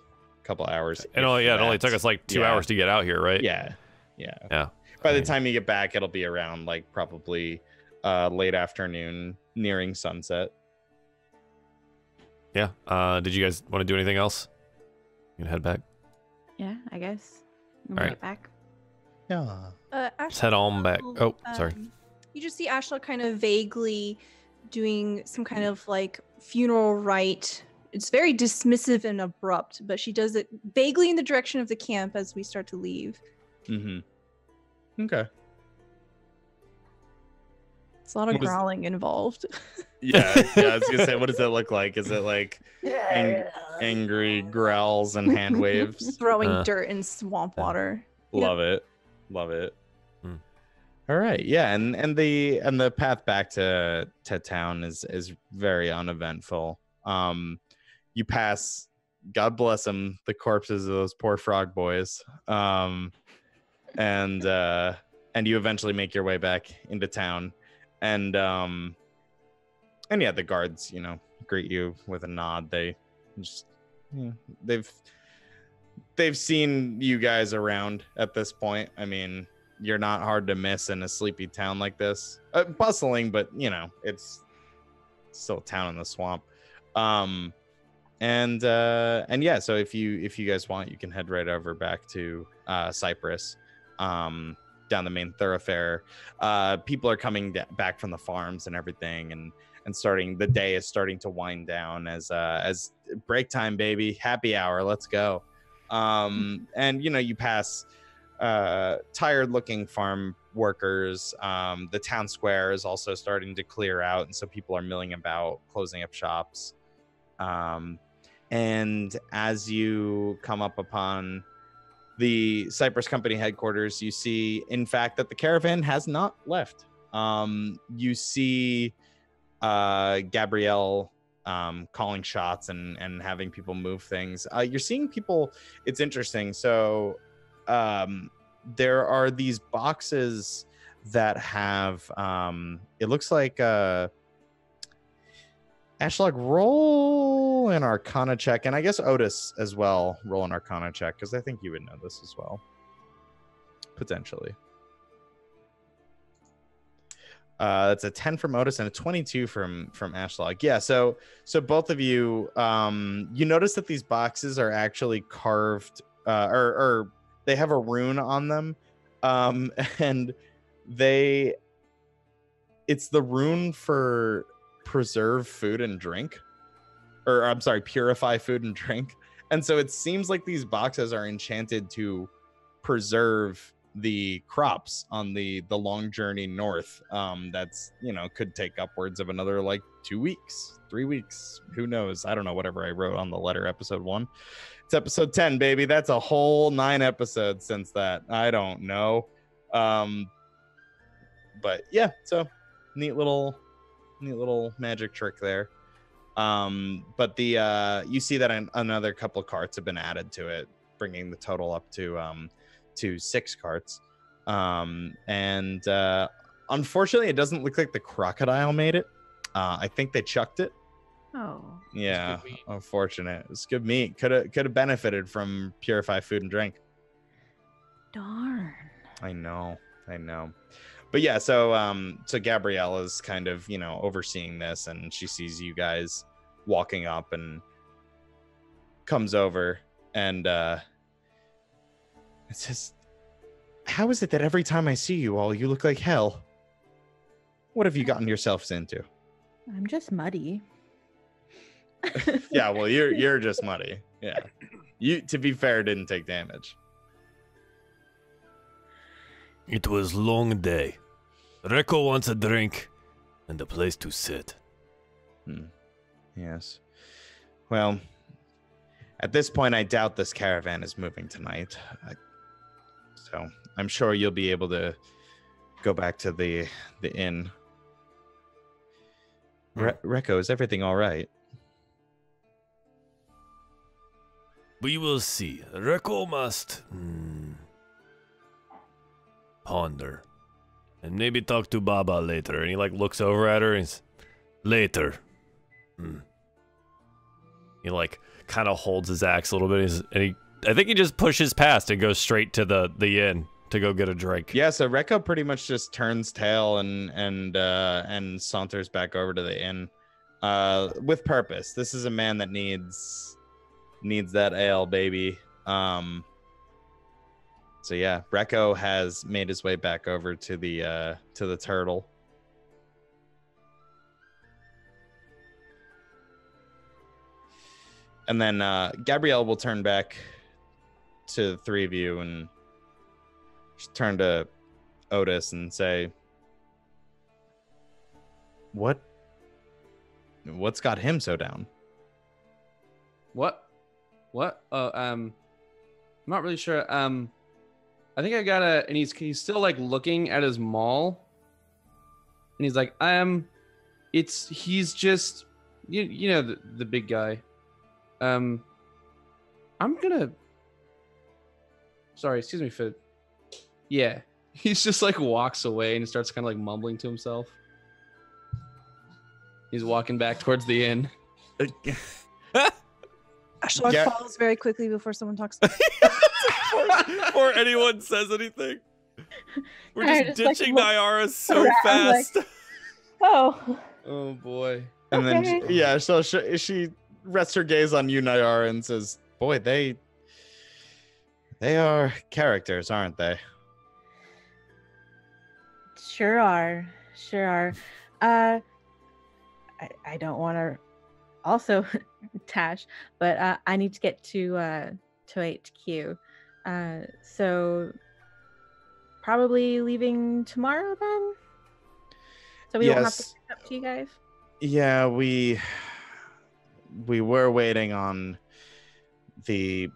hours. It only took us like 2 hours to get out here, right? Yeah. Yeah. By the time you get back, it'll be around like probably late afternoon, nearing sunset. Yeah. Did you guys want to do anything else? You can head back. Yeah, I guess. All right. Get back. Yeah. Let's head on back. Oh, sorry. You just see Ashla kind of vaguely doing some kind of like funeral rite. It's very dismissive and abrupt, but she does it vaguely in the direction of the camp as we start to leave. Mm-hmm. Okay. It's a lot of growling involved. Yeah, I was gonna say, what does it look like? Is it like angry growls and hand waves? Throwing dirt and swamp water. Love it. All right, yeah, and the path back to town is very uneventful. You pass, God bless them, the corpses of those poor frog boys, and you eventually make your way back into town, and yeah, the guards, greet you with a nod. They just, they've seen you guys around at this point. I mean, you're not hard to miss in a sleepy town like this. Bustling, but it's still a town in the swamp. And yeah, so if you guys want, you can head right over back to Cypress, down the main thoroughfare. People are coming back from the farms and everything, and the day is starting to wind down as break time, baby, happy hour, let's go. And you pass tired looking farm workers. The town square is also starting to clear out, and so people are milling about, closing up shops. And as you come up upon the Cypress Company headquarters, you see, in fact, that the caravan has not left. You see Gabrielle calling shots and having people move things. You're seeing people. It's interesting. So there are these boxes that have it looks like Ashlock, roll an Arcana check, and I guess Otis as well, roll an Arcana check, because I think you would know this as well, potentially. That's a 10 from Otis and a 22 from Ashlock. Yeah, so both of you, you notice that these boxes are actually carved, or they have a rune on them, and it's the rune for preserve food and drink, or I'm sorry, purify food and drink. And so it seems like these boxes are enchanted to preserve the crops on the long journey north. That's could take upwards of another like 2 weeks, 3 weeks, who knows. I don't know, whatever I wrote on the letter, episode 1. It's episode 10, baby. That's a whole 9 episodes since that. I don't know. But yeah, so neat little magic trick there. But you see that another couple of carts have been added to it, bringing the total up to 6 carts. And unfortunately, it doesn't look like the crocodile made it. I think they chucked it. Oh. Yeah, unfortunate. It's good meat. Could have benefited from purify food and drink. Darn. I know. But yeah, so Gabrielle is kind of, overseeing this, and she sees you guys walking up and comes over, and it says, "How is it that every time I see you all, you look like hell? What have you gotten yourselves into?" I'm just muddy. Yeah, well, you're just muddy. Yeah. You, to be fair, didn't take damage. It was long day. Reko wants a drink and a place to sit. Yes. Well, at this point, I doubt this caravan is moving tonight. So I'm sure you'll be able to go back to the inn. Reko, is everything all right? We will see. Reko must ponder. And maybe talk to Baba later. And he like looks over at her and he's, later. He like kind of holds his axe a little bit, and I think he just pushes past and goes straight to the inn to go get a drink. Yeah, so Rekko pretty much just turns tail and saunters back over to the inn, with purpose. This is a man that needs that ale, baby. So yeah, Rekko has made his way back over to the turtle. And then Gabrielle will turn back to the three of you and just turn to Otis and say, what's got him so down? What? I'm not really sure. I think I gotta, and he's still like looking at his maul, and he's like, he's just, you know, the big guy. I'm gonna, sorry, excuse me for, yeah. He's just like walks away and starts kind of like mumbling to himself. He's walking back towards the inn. Ashlag falls very quickly before someone talks. Before anyone says anything. We're just ditching like, Nyara so around, fast. like, oh. Oh boy. And Okay. then, yeah, so she rests her gaze on you, Nyara, and says, boy, they are characters, aren't they? Sure are. I don't want to also Tash, but I need to get to HQ. So probably leaving tomorrow then. So we won't have to Yes. catch up to you guys. Yeah, we were waiting on the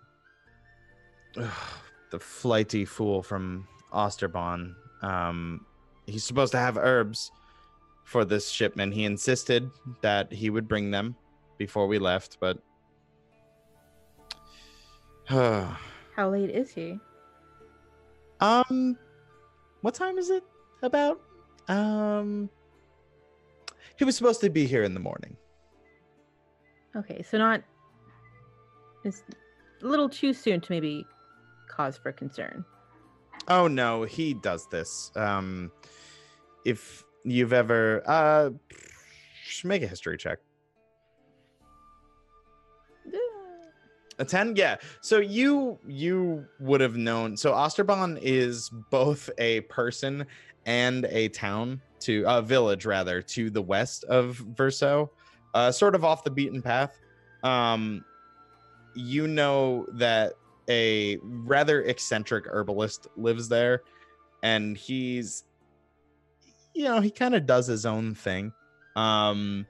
flighty fool from Osterbahn. He's supposed to have herbs for this shipment. He insisted that he would bring them before we left, but How late is he? what time is it about? He was supposed to be here in the morning. Okay, so not. It's a little too soon to maybe cause for concern. Oh no, he does this. If you've ever just make a history check. A 10? Yeah. So you would have known. So Osterbahn is both a person and a town, to a village rather, to the west of Verso, sort of off the beaten path. You know that a rather eccentric herbalist lives there, and he's, you know, he kind of does his own thing. And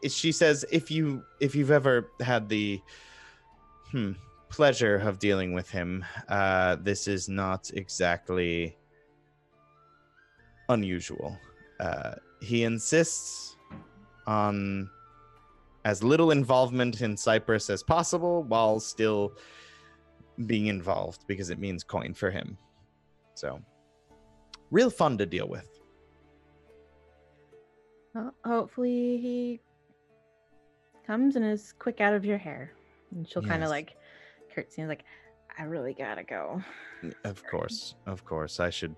she says, if you've ever had the pleasure of dealing with him, this is not exactly unusual. He insists on as little involvement in Cypress as possible while still being involved, because it means coin for him. So real fun to deal with. Well, hopefully he comes and is quick out of your hair. And she'll kind Yes. of like curtsy and like, I really gotta go. Of course. I should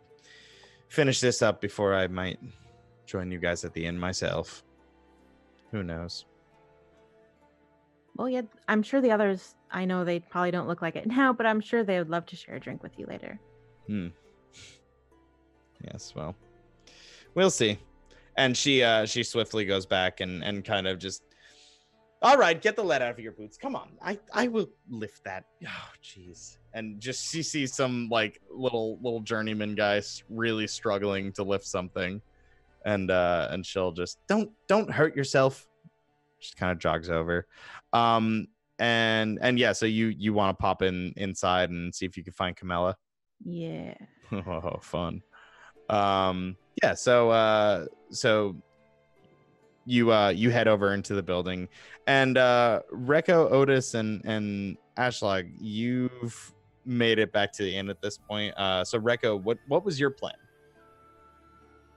finish this up before I might join you guys at the inn myself. Who knows? Well, yeah, I'm sure the others, I know they probably don't look like it now, but I'm sure they would love to share a drink with you later. Yes, well, we'll see. And she swiftly goes back and kind of just, all right, get the lead out of your boots. Come on, I will lift that. Oh, jeez. And just she sees some like little journeyman guys really struggling to lift something, and she'll just don't hurt yourself. Just kind of jogs over, and yeah. So you want to pop inside and see if you can find Camilla. Yeah. Oh, fun. Yeah, so you head over into the building, and Rekko, Otis, and Ashlag, you've made it back to the inn at this point. So Rekko, what was your plan?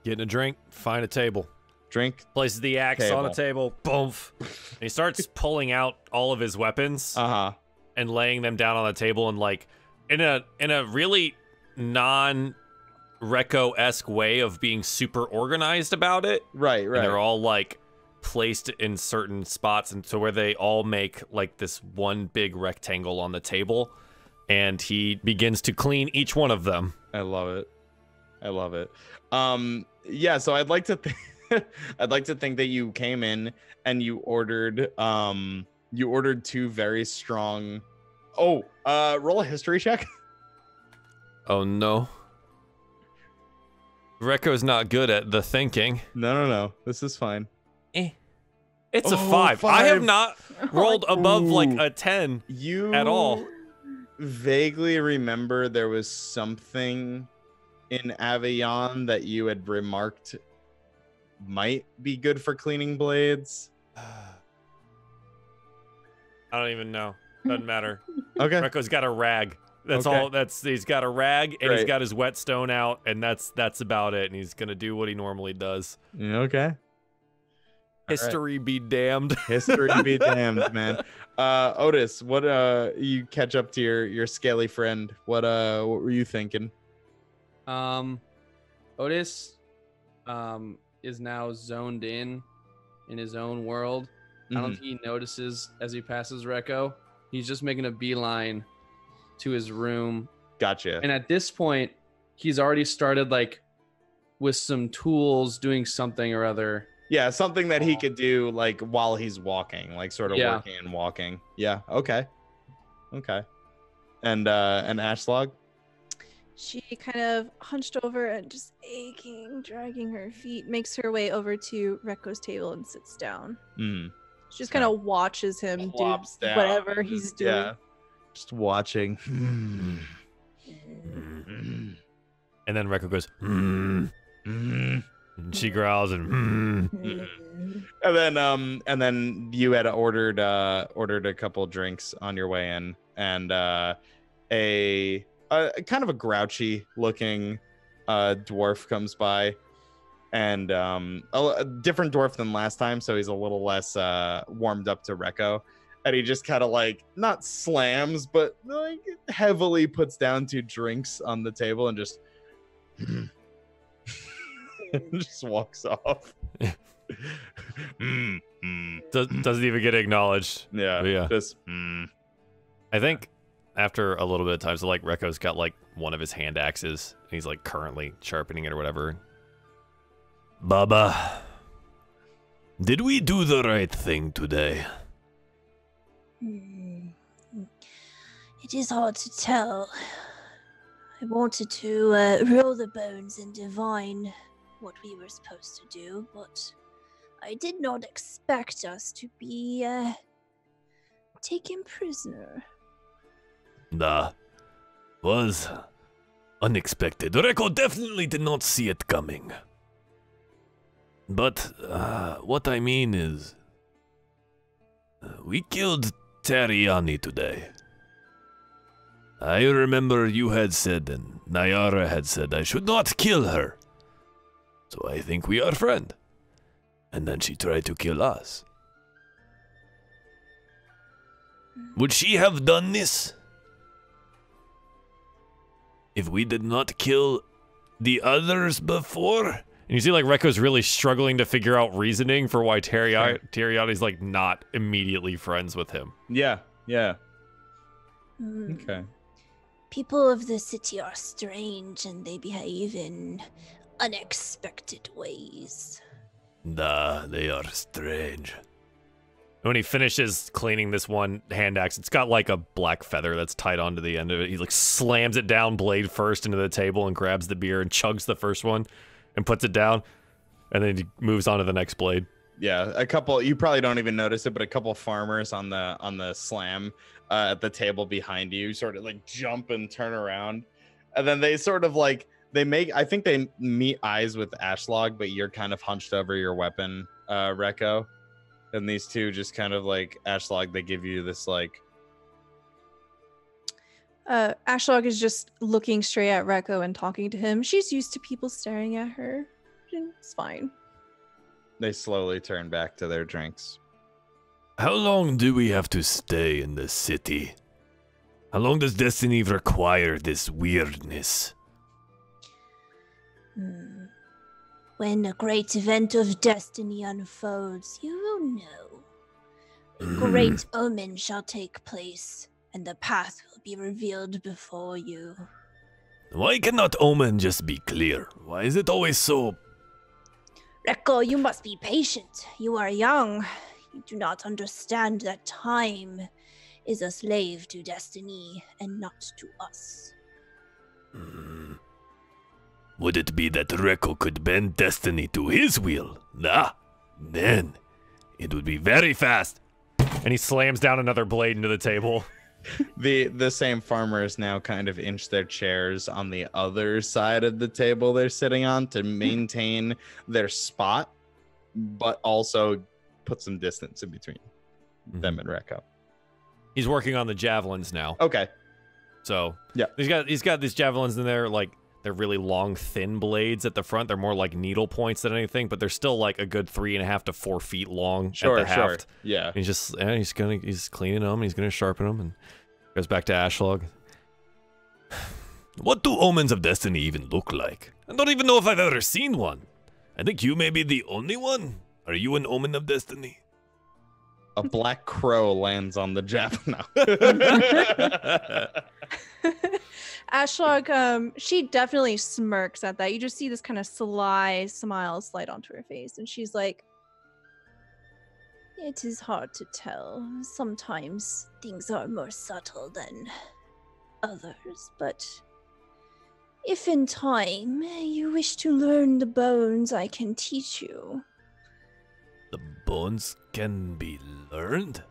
Getting a drink, find a table. Drink. Places the axe on a table, boom. And he starts pulling out all of his weapons and laying them down on the table, and like in a really non-Rekko-esque way of being super organized about it. Right. And they're all like placed in certain spots, and so where they all make like this one big rectangle on the table, and he begins to clean each one of them. I love it. Yeah, so I'd like to think that you came in and you ordered two very strong. Roll a history check. Oh no. Rekko's not good at the thinking. No. This is fine. It's a 5. I have not rolled above like a 10 at all. Vaguely remember there was something in Avignon that you had remarked might be good for cleaning blades. I don't even know. Doesn't matter. Okay. Rekko's got a rag. That's Okay. all. He's got a rag, and he's Great. got his whetstone out, and that's about it. And he's gonna do what he normally does. Okay. History be damned. History be damned, man. Otis, what you catch up to your scaly friend? What were you thinking? Otis is now zoned in his own world. I don't think he notices as he passes Rekko. He's just making a beeline to his room. Gotcha. And at this point, he's already started like with some tools doing something or other. Yeah, something that he could do like while he's walking, like sort of working and walking. Yeah, okay. And Ashlog? She kind of hunched over and just aching, dragging her feet, makes her way over to Rekko's table and sits down. She just kind of watches him do Plops down. whatever he's doing. Yeah. Just watching. And then Rekko goes, and she growls and And then you had ordered a couple drinks on your way in, and a kind of a grouchy looking dwarf comes by, and a different dwarf than last time, so he's a little less warmed up to Rekko, and he just kind of like not slams but like heavily puts down 2 drinks on the table and just just walks off. doesn't even get acknowledged. Yeah. Just I think after a little bit of time, so like Rekko's got like one of his hand axes, and he's like currently sharpening it or whatever. Baba, did we do the right thing today? It is hard to tell. I wanted to roll the bones and divine what we were supposed to do, but I did not expect us to be taken prisoner. That was unexpected. Rekko definitely did not see it coming. But what I mean is, we killed Terriani today. I remember you had said, and Nayara had said, I should not kill her. So I think we are friends. And then she tried to kill us. Would she have done this if we did not kill the others before? And you see like Rekko's really struggling to figure out reasoning for why Terriani's like not immediately friends with him. Yeah. Okay. People of the city are strange and they behave in unexpected ways. Nah, they are strange. When he finishes cleaning this one hand axe, it's got like a black feather that's tied onto the end of it. He like slams it down blade first into the table and grabs the beer and chugs the first one and puts it down, and then he moves on to the next blade. Yeah, a couple, you probably don't even notice it, but a couple farmers on the slam at the table behind you sort of like jump and turn around, and then they sort of like I think they meet eyes with Ashlog, but you're kind of hunched over your weapon, Rekko, and these two just kind of like Ashlog, they give you this like, Ashlog is just looking straight at Rekko and talking to him. She's used to people staring at her. It's fine. They slowly turn back to their drinks. How long do we have to stay in the city? How long does destiny require this weirdness? When a great event of destiny unfolds, you will know. A great omen shall take place, and the path will be revealed before you. Why cannot omen just be clear? Why is it always so... Rekko, you must be patient. You are young. You do not understand that time is a slave to destiny and not to us. Would it be that Rekko could bend destiny to his will? Ah, then it would be very fast. And he slams down another blade into the table. The same farmers now kind of inch their chairs on the other side of the table they're sitting on to maintain their spot, but also put some distance in between them and Rekko. He's working on the javelins now. Okay. So yeah, he's got these javelins in there, like they're really long, thin blades at the front. They're more like needle points than anything, but they're still like a good 3.5 to 4 feet long at the haft. Yeah. And he's cleaning them. And he's gonna sharpen them, and goes back to Ashlog. What do omens of destiny even look like? I don't even know if I've ever seen one. I think you may be the only one. Are you an omen of destiny? A black crow lands on the javelin. Ashlog, she definitely smirks at that. You just see this kind of sly smile slide onto her face, and she's like, it is hard to tell. Sometimes things are more subtle than others, but if in time you wish to learn the bones, I can teach you. The bones can be learned?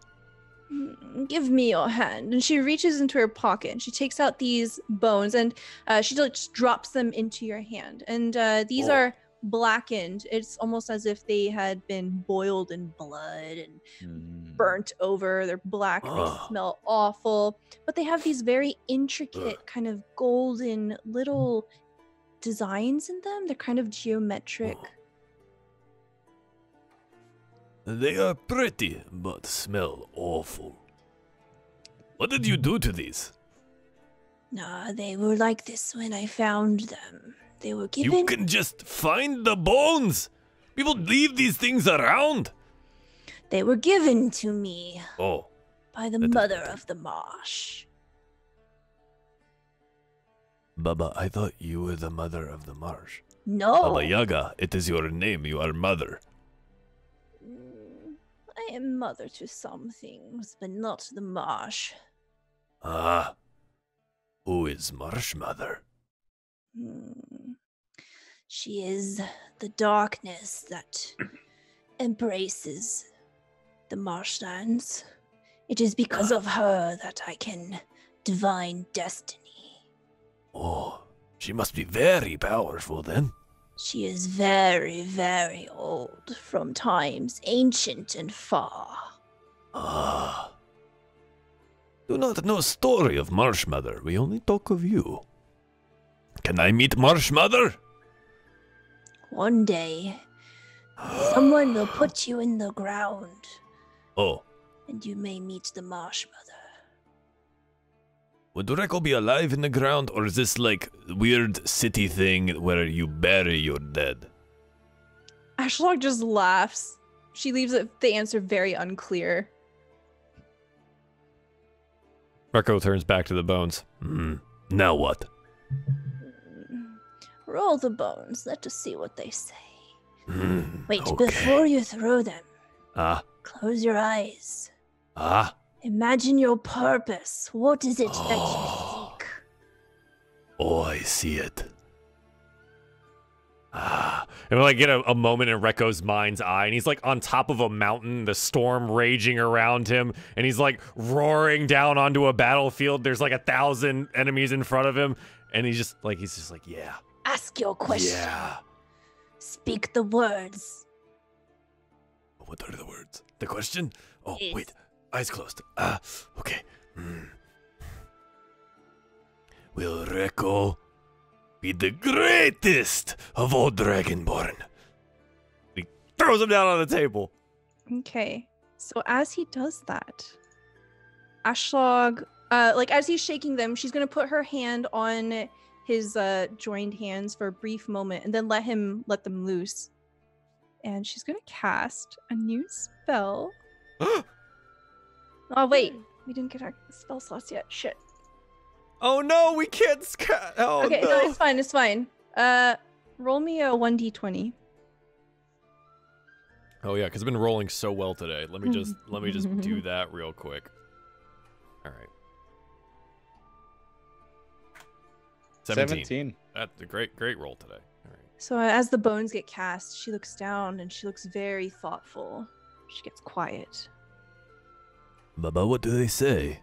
Give me your hand. And she reaches into her pocket and she takes out these bones, and she just drops them into your hand. And these are blackened. It's almost as if they had been boiled in blood and burnt over. They're black. They smell awful. But they have these very intricate kind of golden little designs in them. They're kind of geometric. They are pretty, but smell awful. What did you do to these? Nah, they were like this when I found them. They were given... You can just find the bones! People leave these things around! They were given to me. Oh. By the mother of the marsh. Baba, I thought you were the mother of the marsh. No. Baba Yaga, it is your name. You are mother. I am mother to some things, but not the marsh. Ah. Who is Marsh Mother? She is the darkness that embraces the marshlands. It is because of her that I can divine destiny. Oh, she must be very powerful then. She is very, very old, from times ancient and far. Ah. Do not know story of Marsh Mother. We only talk of you. Can I meet Marsh Mother? One day, someone will put you in the ground. Oh. And you may meet the Marsh Mother. Would Rekko be alive in the ground, or is this like weird city thing where you bury your dead? Ashlog just laughs. She leaves the answer very unclear. Rekko turns back to the bones. Now what? Roll the bones. Let us see what they say. Wait, okay. Before you throw them, close your eyes. Imagine your purpose. What is it that you seek? Oh, I see it. And we like get a moment in Rekko's mind's eye, and he's like on top of a mountain, the storm raging around him, and he's like roaring down onto a battlefield. There's like 1,000 enemies in front of him, and he's just like, yeah. Ask your question. Yeah. Speak the words. What are the words? The question? Oh, Yes. wait. Eyes closed. Okay. will Reko be the greatest of all Dragonborn. He throws him down on the table. Okay. So as he does that, Ashlog, like as he's shaking them, she's gonna put her hand on his joined hands for a brief moment and then let them loose. And she's gonna cast a new spell. Oh wait, we didn't get our spell slots yet. Shit. Oh no, we can't. Oh Okay, no. no, it's fine. It's fine. Roll me a 1d20. Oh yeah, because I've been rolling so well today. Let me just do that real quick. All right. 17. That's a great roll today. All right. So as the bones get cast, she looks down and she looks very thoughtful. She gets quiet. Baba, what do they say?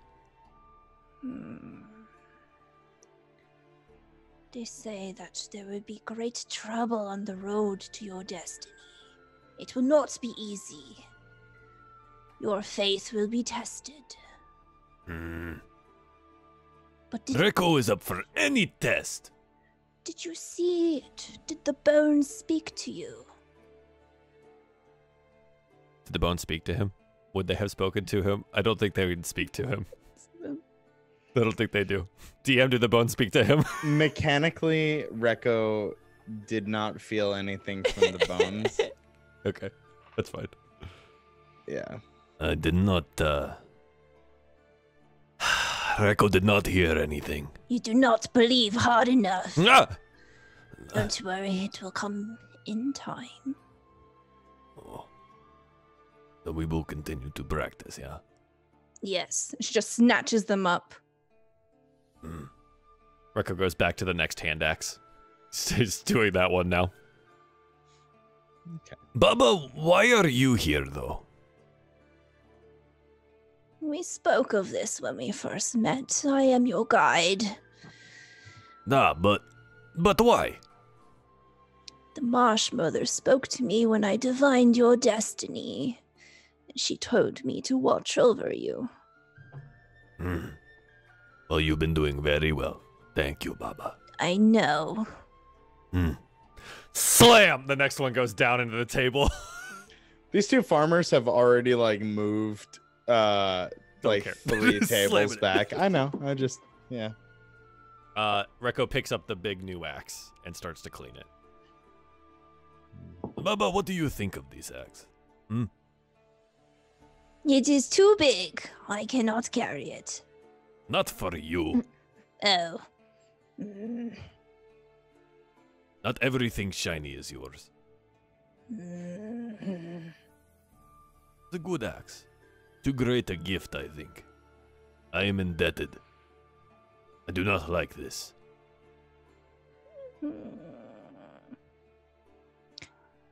They say that there will be great trouble on the road to your destiny. It will not be easy. Your faith will be tested. But Reko is up for any test. did you see it? Did the bones speak to you? Did the bones speak to him? Would they have spoken to him? I don't think they would speak to him. I don't think they do. DM, did the bones speak to him? Mechanically, Reko did not feel anything from the bones. Okay, that's fine. Yeah. I did not, Reko did not hear anything. You do not believe hard enough. Ah! Don't worry, it will come in time. Oh. So we will continue to practice, yeah? Yes. She just snatches them up. Reko goes back to the next hand axe. He's doing that one now. Okay. Baba, why are you here, though? We spoke of this when we first met. I am your guide. Nah, but why? The Marsh Mother spoke to me when I divined your destiny. She told me to watch over you. Well, you've been doing very well. Thank you, Baba. I know. Slam! The next one goes down into the table. These two farmers have already moved like care. 3 Slam tables it. back. I know. Yeah. Reko picks up the big new axe and starts to clean it. Baba, what do you think of this axe? It is too big. I cannot carry it. Not for you. Oh. Not everything shiny is yours. Mm. It's a good axe. Too great a gift, I think. I am indebted. I do not like this.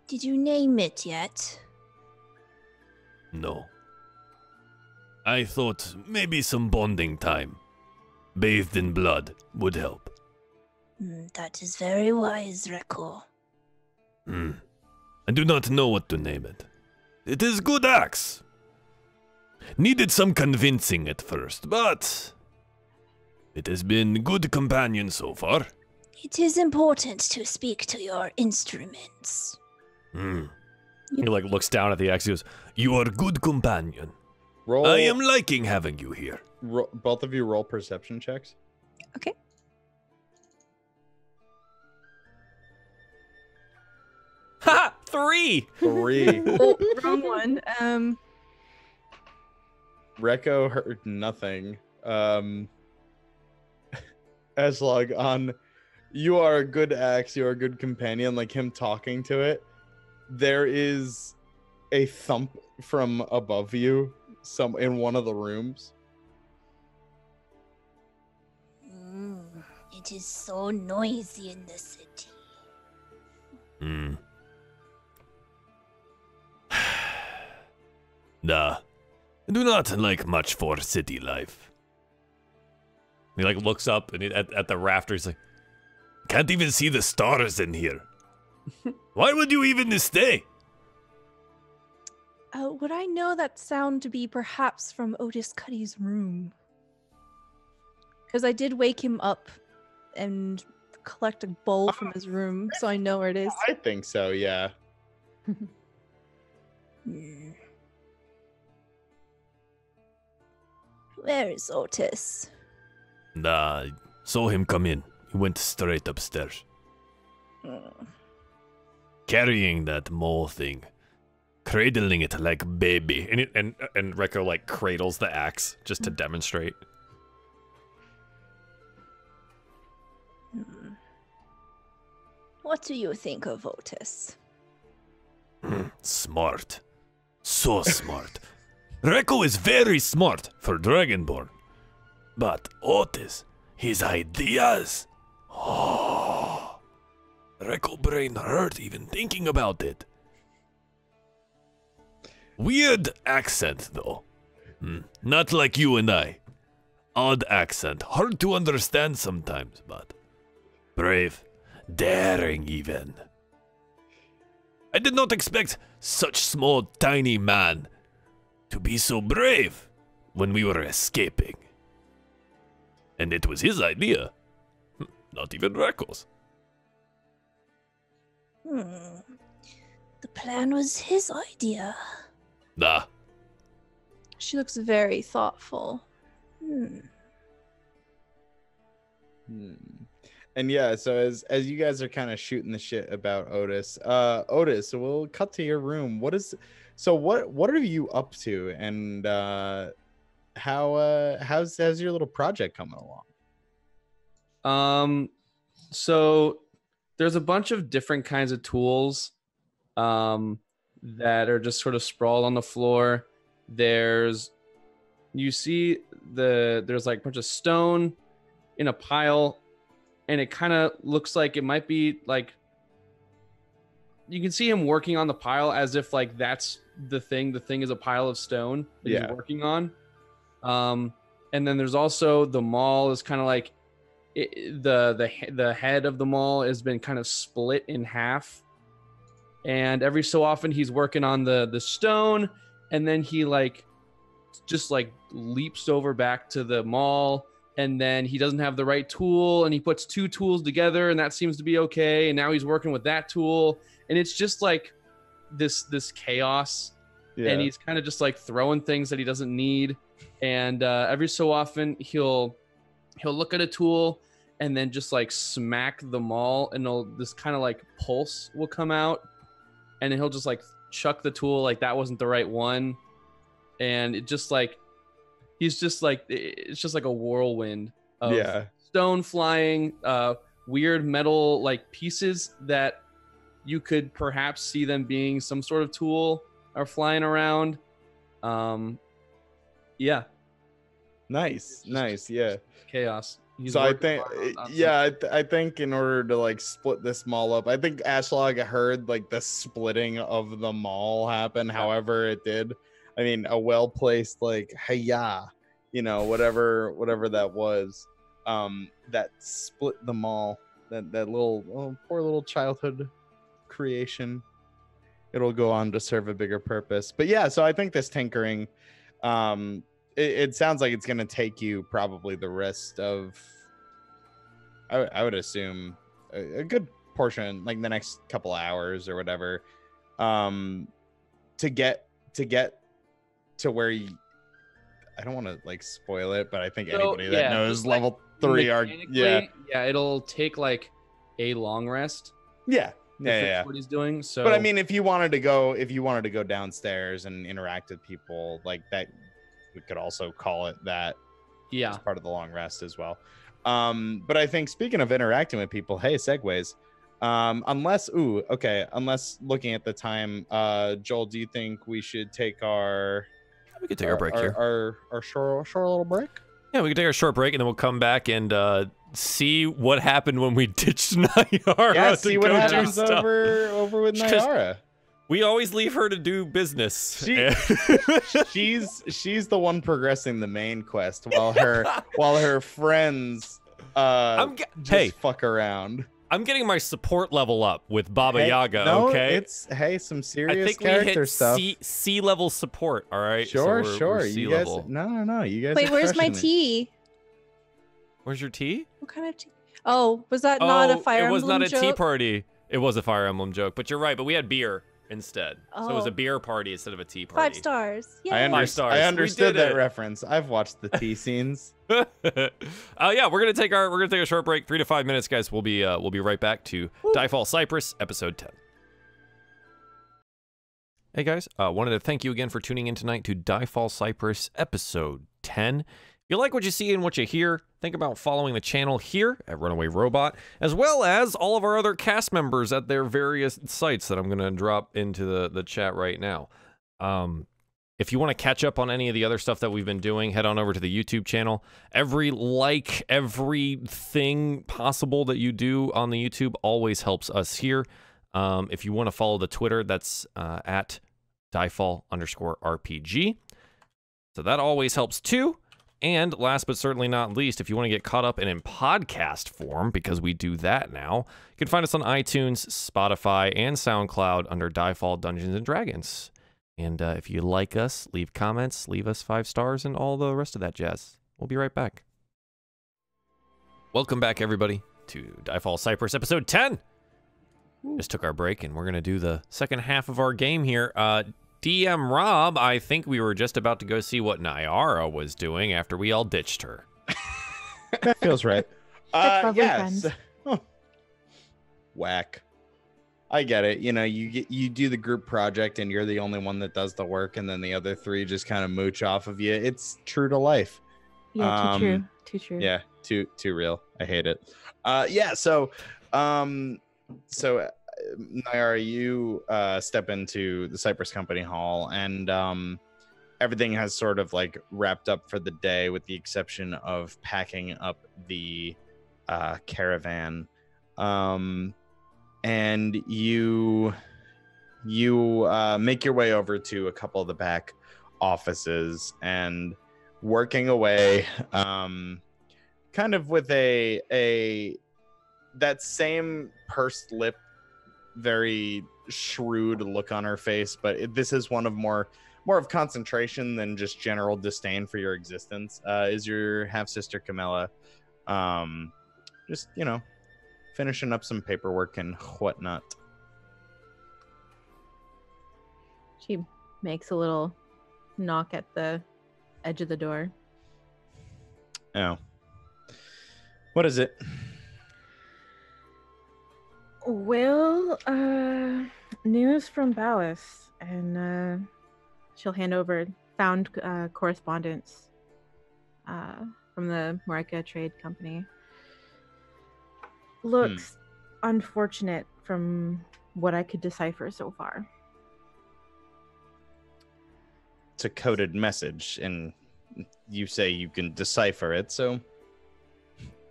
Did you name it yet? No. I thought maybe some bonding time, bathed in blood, would help. That is very wise, Reko. I do not know what to name it. It is good axe. Needed some convincing at first, but it has been good companion so far. It is important to speak to your instruments. He looks down at the axe. He goes, You are good companion. Roll. I am liking having you here. Both of you roll perception checks. Okay. ha! 3! 3. Oh, wrong one. Reko heard nothing. Eslog on, you are a good axe, you are a good companion, like him talking to it. There is a thump from above you, in one of the rooms. It is so noisy in the city. Nah, I do not like much for city life. He looks up and at the rafters, like, Can't even see the stars in here. Why would you even stay? Would I know that sound to be perhaps from Otis Cuddy's room? Because I did wake him up and collect a bowl from his room so I know where it is. I think so, yeah. Where is Otis? Nah, saw him come in. He went straight upstairs. Carrying that mole thing. Cradling it like baby. And Rekko like cradles the axe just to demonstrate. What do you think of Otis? Smart. So smart. Rekko is very smart for Dragonborn. But Otis, his ideas. Oh. Rekko brain hurt even thinking about it. Weird accent, though. Not like you and I. Odd accent, hard to understand sometimes, but brave, daring even. I did not expect such small, tiny man to be so brave when we were escaping. And it was his idea, not even Rekko's. The plan was his idea. Nah. She looks very thoughtful. And yeah, so as you guys are kind of shooting the shit about Otis, Otis, so we'll cut to your room. What are you up to, and how's your little project coming along? So there's a bunch of different kinds of tools that are just sort of sprawled on the floor. There's like a bunch of stone in a pile, and it kind of looks like it might be like, you can see him working on the pile as if like that's the thing is a pile of stone that he's working on. And then there's also the maul is kind of like the head of the maul has been kind of split in half, and every so often he's working on the stone, and then he like just like leaps over back to the maul, and then he doesn't have the right tool, and he puts two tools together, and that seems to be okay, and now he's working with that tool, and it's just like this chaos. And he's kind of just like throwing things that he doesn't need, and every so often he'll look at a tool and then just like smack the maul, and this kind of like pulse will come out, and then he'll just like chuck the tool like that wasn't the right one, and it just like it's just like a whirlwind of stone flying, weird metal like pieces that you could perhaps see them being some sort of tool are flying around. Nice, yeah. Chaos. So I think, I think in order to like split this maul up, I think Ashlog heard like the splitting of the maul happen. However it did, I mean, a well-placed like hey-ya, whatever that was, that split the maul, that little poor little childhood creation. It'll go on to serve a bigger purpose. But yeah, so I think this tinkering, it sounds like it's going to take you probably the rest of, I would assume, a good portion, like the next couple hours or whatever, to get to where you, I don't want to like spoil it, but I think anybody that knows level 3 are, it'll take like a long rest. What he's doing. So, but I mean, if you wanted to go downstairs and interact with people like that, we could also call it that. As part of the long rest as well. But I think speaking of interacting with people, hey, segues. Unless looking at the time, Joel, do you think we should take we could take our break here. Our short little break? Yeah, we can take our short break, and then we'll come back and see what happened when we ditched Nyara. Yeah, see what happens over with Nyara. We always leave her to do business. She's the one progressing the main quest while her friends fuck around. I'm getting my support level up with Baba Yaga. Okay, it's some serious character stuff. C level support. All right, sure. We're you guys, no. You guys. Wait, where's my tea? Where's your tea? What kind of tea? Oh, was that not a Fire it was Emblem not a tea joke? party. It was a Fire Emblem joke, but you're right. But we had beer instead, so it was a Oh. beer party instead of a tea party. 5 stars. I, Yeah. 5 stars. I We understood did that it. reference. I've watched the tea scenes. Yeah, we're gonna take a short break, 3 to 5 minutes, guys. We'll be right back to DieFall Cypress episode 10. Hey guys, wanted to thank you again for tuning in tonight to DieFall Cypress episode 10. If you like what you see and what you hear, think about following the channel here at Runaway Robot, as well as all of our other cast members at their various sites that I'm going to drop into the chat right now. If you want to catch up on any of the other stuff that we've been doing, head on over to the YouTube channel. Everything possible that you do on the YouTube always helps us here. If you want to follow the Twitter, that's at DieFall_RPG. So that always helps too. And last but certainly not least, if you want to get caught up in podcast form, because we do that now, you can find us on iTunes, Spotify, and SoundCloud under DieFall Dungeons & Dragons. And if you like us, leave comments, leave us 5 stars, and all the rest of that jazz. We'll be right back. Welcome back, everybody, to DieFall Cypress episode 10. Just took our break, and we're going to do the second half of our game here. DM Rob, I think we were just about to go see what Nyara was doing after we all ditched her. That feels right. That's lovely, Yes. friends. Whack. I get it. You know, you do the group project and you're the only one that does the work, and then the other 3 just kind of mooch off of you. It's true to life. Yeah, too true. Too true. Yeah, too real. I hate it. So Nyara, you step into the Cypress Company Hall, and everything has sort of like wrapped up for the day, with the exception of packing up the caravan. And you make your way over to a couple of the back offices and working away, kind of with that same pursed lip, very shrewd look on her face, but this is one of more of concentration than just general disdain for your existence. Is your half sister Camilla, just finishing up some paperwork and whatnot. She makes a little knock at the edge of the door. Oh, what is it? Well, news from Ballas, and she'll hand over found correspondence from the Marika Trade Company. Looks unfortunate from what I could decipher so far. It's a coded message, and you say you can decipher it, so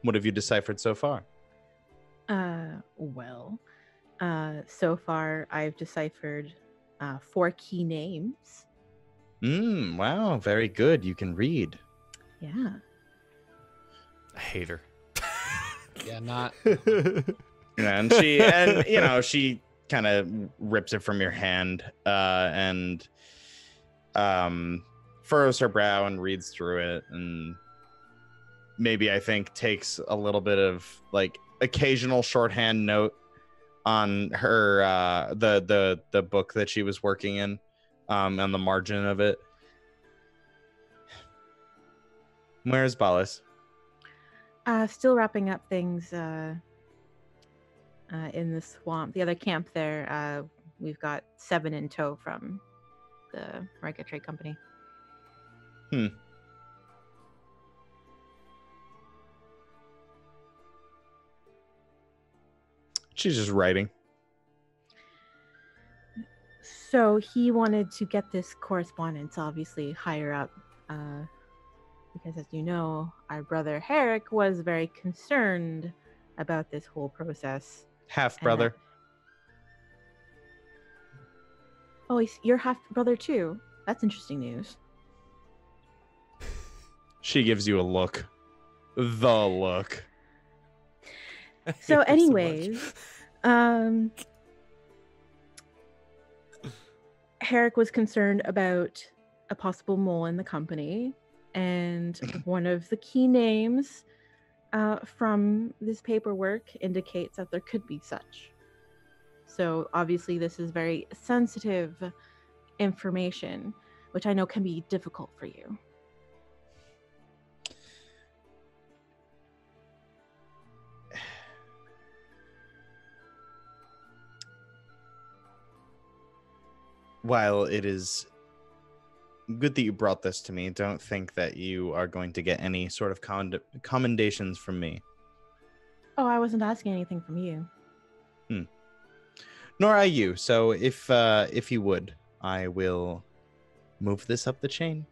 what have you deciphered so far? So far I've deciphered 4 key names. Wow, very good. You can read. Yeah. I hate her. Yeah, not. And she kind of rips it from your hand and furrows her brow and reads through it, and maybe I think takes a little bit of like occasional shorthand note on her the book that she was working in, on the margin of it. Where's Ballas? Still wrapping up things in the swamp. The other camp there, we've got 7 in tow from the Marika Trade Company. She's just writing. So he wanted to get this correspondence obviously higher up, because as you know, our brother Herrick was very concerned about this whole process. Half brother. Oh, you're half brother too. That's interesting news. She gives you a look. The look. So anyways, Herrick was concerned about a possible mole in the company, and one of the key names from this paperwork indicates that there could be such. So obviously this is very sensitive information, which I know can be difficult for you. While it is good that you brought this to me, don't think that you are going to get any sort of commendations from me. Oh, I wasn't asking anything from you. Nor are you. So if you would, I will move this up the chain.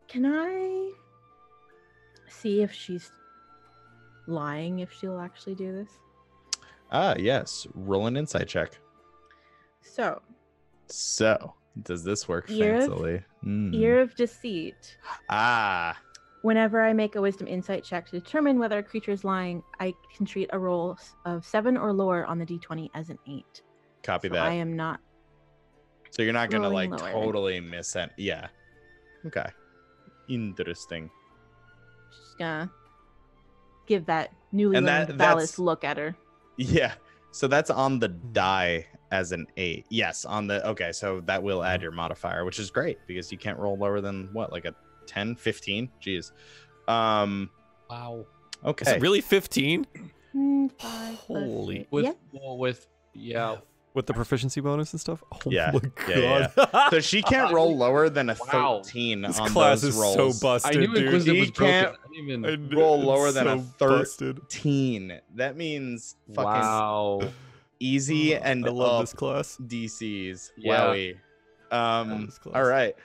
Can I see if she's lying, if she'll actually do this? Yes. Roll an insight check. So, does this work Ear of- fancily? Ear of Deceit. Whenever I make a wisdom insight check to determine whether a creature is lying, I can treat a roll of 7 or lower on the d20 as an 8. Copy So that. I am not. So you're not gonna rolling like lower. totally miss it. Yeah. Okay. Interesting. Just gonna give that newly And learned that's- Valis look at her. Yeah. So that's on the die as an 8. Yes, on the okay, so that will add your modifier, which is great because you can't roll lower than what, like a 10, 15? Jeez. Wow. Okay. Is it really 15? 5 Holy- With yeah. well, with yeah. With the proficiency bonus and stuff? Oh Yeah. my Yeah, god. So she can't roll lower than a Wow. 13 This on class those is rolls. so busted, I knew dude. Inquisitive He was broken. can't I didn't I even. knew- roll it's lower than a so busted. 13. That means fucking Wow. easy and I love up this class. DCs. Yeah. Wowie. this class. All right.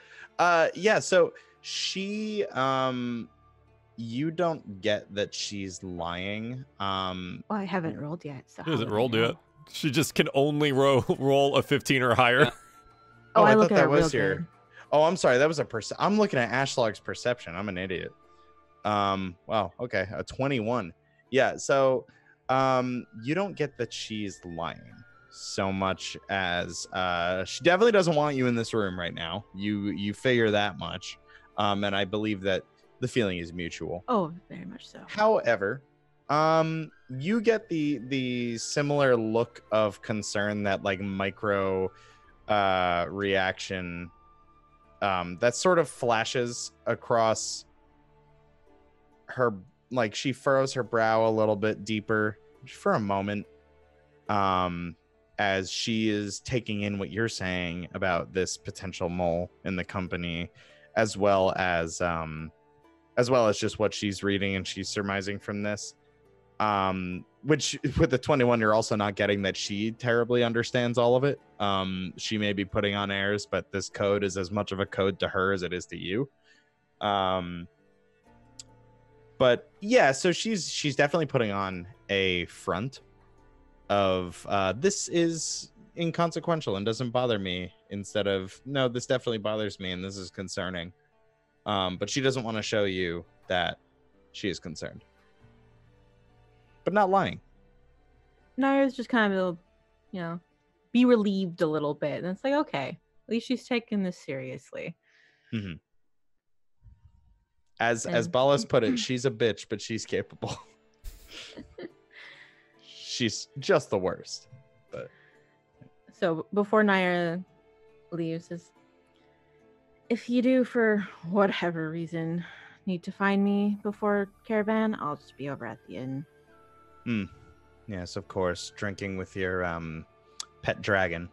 Yeah, so she you don't get that she's lying. Well, I haven't rolled yet. So She how hasn't would I rolled know? yet. She just can only roll a 15 or higher. Yeah. Oh, I I look thought at that it real was your good. Oh, I'm sorry. That was a I'm looking at Ashlog's perception. I'm an idiot. Wow. Okay. A 21. Yeah. So, you don't get that she's lying so much as she definitely doesn't want you in this room right now. You figure that much. And I believe that the feeling is mutual. Oh, very much so. However, you get the similar look of concern, that like micro reaction that sort of flashes across her, like she furrows her brow a little bit deeper for a moment as she is taking in what you're saying about this potential mole in the company, as well as just what she's reading and she's surmising from this. Which with the 21, you're also not getting that she terribly understands all of it. She may be putting on airs, but this code is as much of a code to her as it is to you. But yeah, so she's definitely putting on a front of this is inconsequential and doesn't bother me, instead of no, this definitely bothers me and this is concerning. But she doesn't want to show you that she is concerned, but not lying. Naira's just kind of, be relieved a little bit. And it's like, okay, at least she's taking this seriously. Mm-hmm. As And- Ballas put it, she's a bitch, but she's capable. She's just the worst. But So before Naira leaves, if you do, for whatever reason, need to find me before caravan, I'll just be over at the inn. yes, of course, drinking with your pet dragon.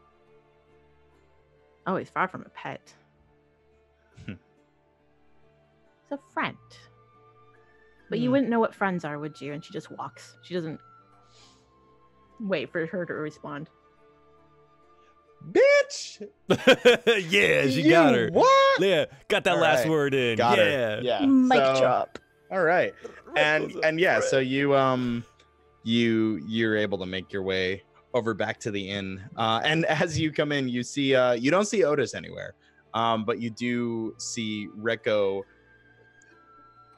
Oh, he's far from a pet. It's a friend. But you wouldn't know what friends are, would you? And she just walks. She doesn't wait for her to respond. Bitch! Yeah, she got her. What? Yeah, got that All last right. word in. Got yeah. her. Yeah. Mic so- drop. All right. And Rico's a yeah, so friend. you're able to make your way over back to the inn. And as you come in, you see you don't see Otis anywhere. But you do see Rico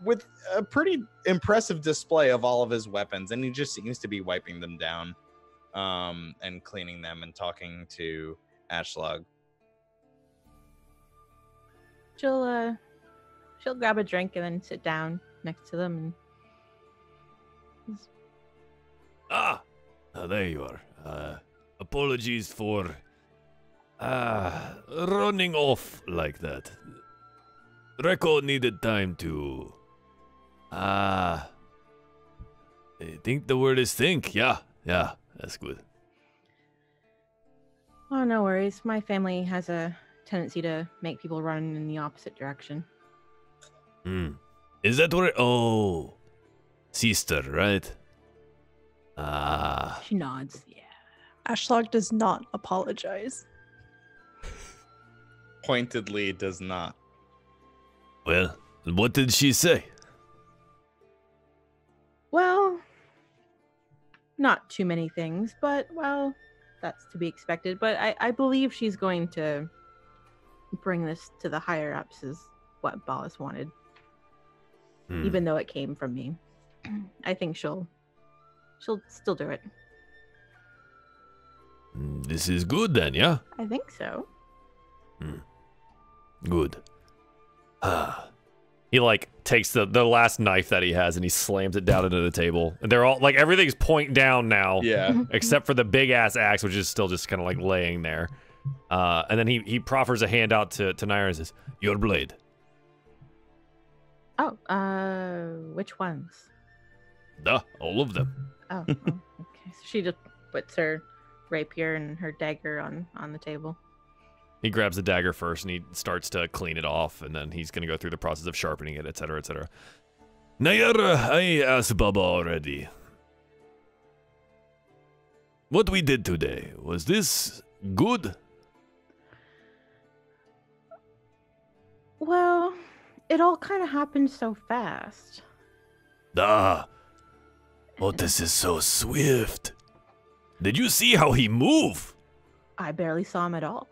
with a pretty impressive display of all of his weapons, and he just seems to be wiping them down and cleaning them and talking to Ashlog. She'll grab a drink and then sit down next to them. There you are. Apologies for running off like that. Reco needed time to I think the word is think. Yeah, that's good. Oh, no worries. My family has a tendency to make people run in the opposite direction. Is that where? Oh, sister, right? She nods. Yeah. Ashlog does not apologize. Pointedly does not. Well, what did she say? Well, not too many things, but, well, that's to be expected. But I believe she's going to bring this to the higher ups, is what Ballas wanted. Even though it came from me. I think she'll still do it. This is good then, yeah? I think so. Good. He like takes the last knife that he has and he slams it down into the table. And they're all like everything's point down now. Yeah. Except for the big ass axe, which is still just kind of like laying there. And then he proffers a hand out to Naira and says, "Your blade." Oh, which ones? All of them. Oh, okay. So she just puts her rapier and her dagger on the table. He grabs the dagger first and he starts to clean it off, and then he's going to go through the process of sharpening it, etc., etc. Naira, I asked Baba already. What we did today, was this good? Well, it all kind of happened so fast. Otis is so swift. Did you see how he move? I barely saw him at all.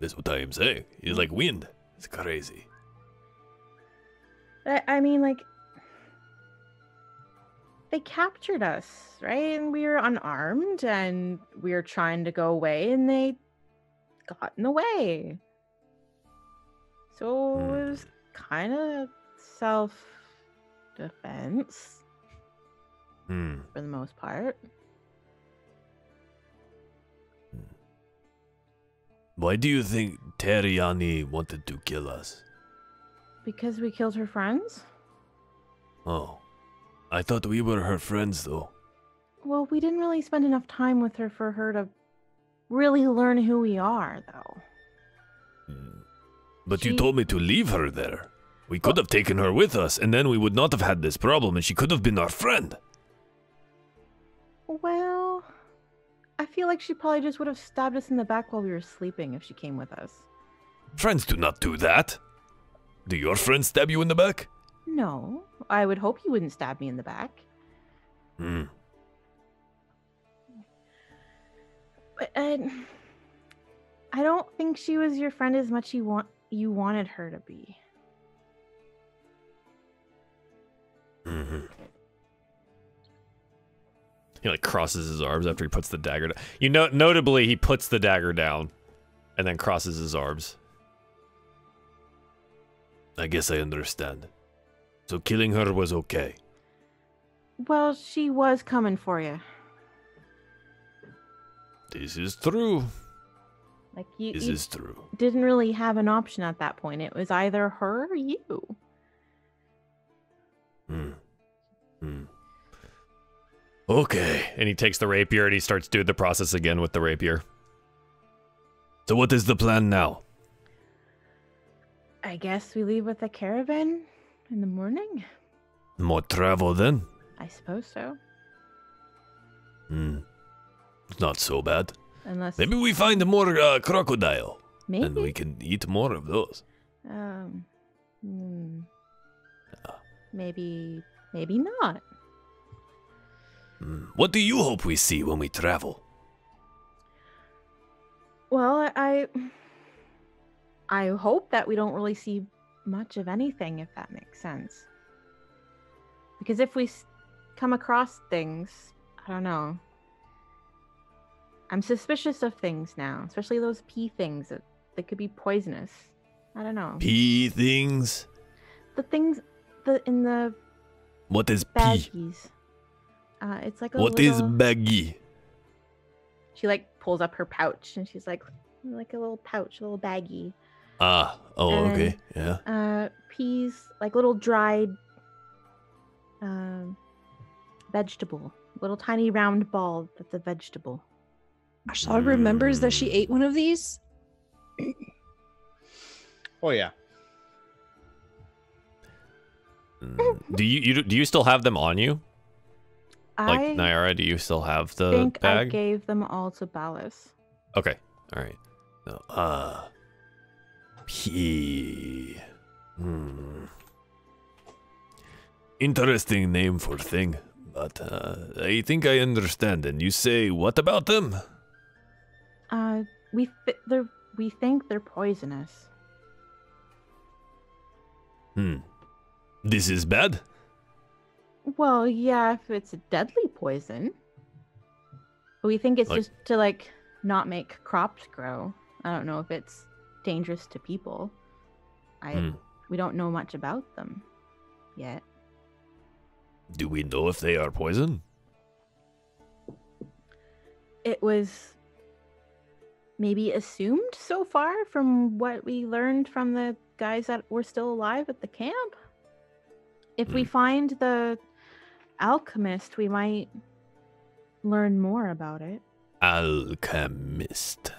That's what I am saying. He's like wind. It's crazy. I mean, like, they captured us, right? And we were unarmed, and we were trying to go away, and they got in the way. So it was kind of self-defense for the most part. Why do you think Teriani wanted to kill us? Because we killed her friends? Oh, I thought we were her friends, though. Well, we didn't really spend enough time with her for her to really learn who we are, though. But you told me to leave her there. We could have taken her with us, and then we would not have had this problem, and she could have been our friend. Well, I feel like she probably just would have stabbed us in the back while we were sleeping if she came with us. Friends do not do that. Do your friends stab you in the back? No, I would hope you wouldn't stab me in the back. But I don't think she was your friend as much you wanted her to be. He like crosses his arms after he puts the dagger down. You know, notably, he puts the dagger down and then crosses his arms. I guess I understand. So killing her was okay. Well, she was coming for you. This is true. Like This is true. didn't really have an option at that point. It was either her or you. Okay. And he takes the rapier and he starts doing the process again with the rapier. So what is the plan now? I guess we leave with the caravan in the morning. More travel then? I suppose so. Not so bad. Unless Maybe we find more crocodile. maybe. And we can eat more of those. Maybe not. What do you hope we see when we travel? Well, I hope that we don't really see much of anything, if that makes sense. Because if we come across things, I don't know. I'm suspicious of things now, especially those pea things that could be poisonous. I don't know. Pea things? The in the What is pee? baggies. It's like a What little... is baggy? She like pulls up her pouch and she's like a little pouch, a little baggie. Ah, oh, And okay, yeah. Peas, like little dried vegetable. Little tiny round ball that's a vegetable. Ashlag remembers that she ate one of these. Oh yeah. Do you still have them on you? Like I Nyara, do you still have the think I bag? gave them all to Ballas. Okay, all right. No, pee. Interesting name for thing, but I think I understand. And you say what about them? We think they're poisonous. This is bad? Well, yeah, if it's a deadly poison. But we think it's Like- just to like not make crops grow. I don't know if it's dangerous to people. We don't know much about them yet. Do we know if they are poison? It was maybe assumed so far from what we learned from the guys that were still alive at the camp. If we find the alchemist, we might learn more about it. Alchemist.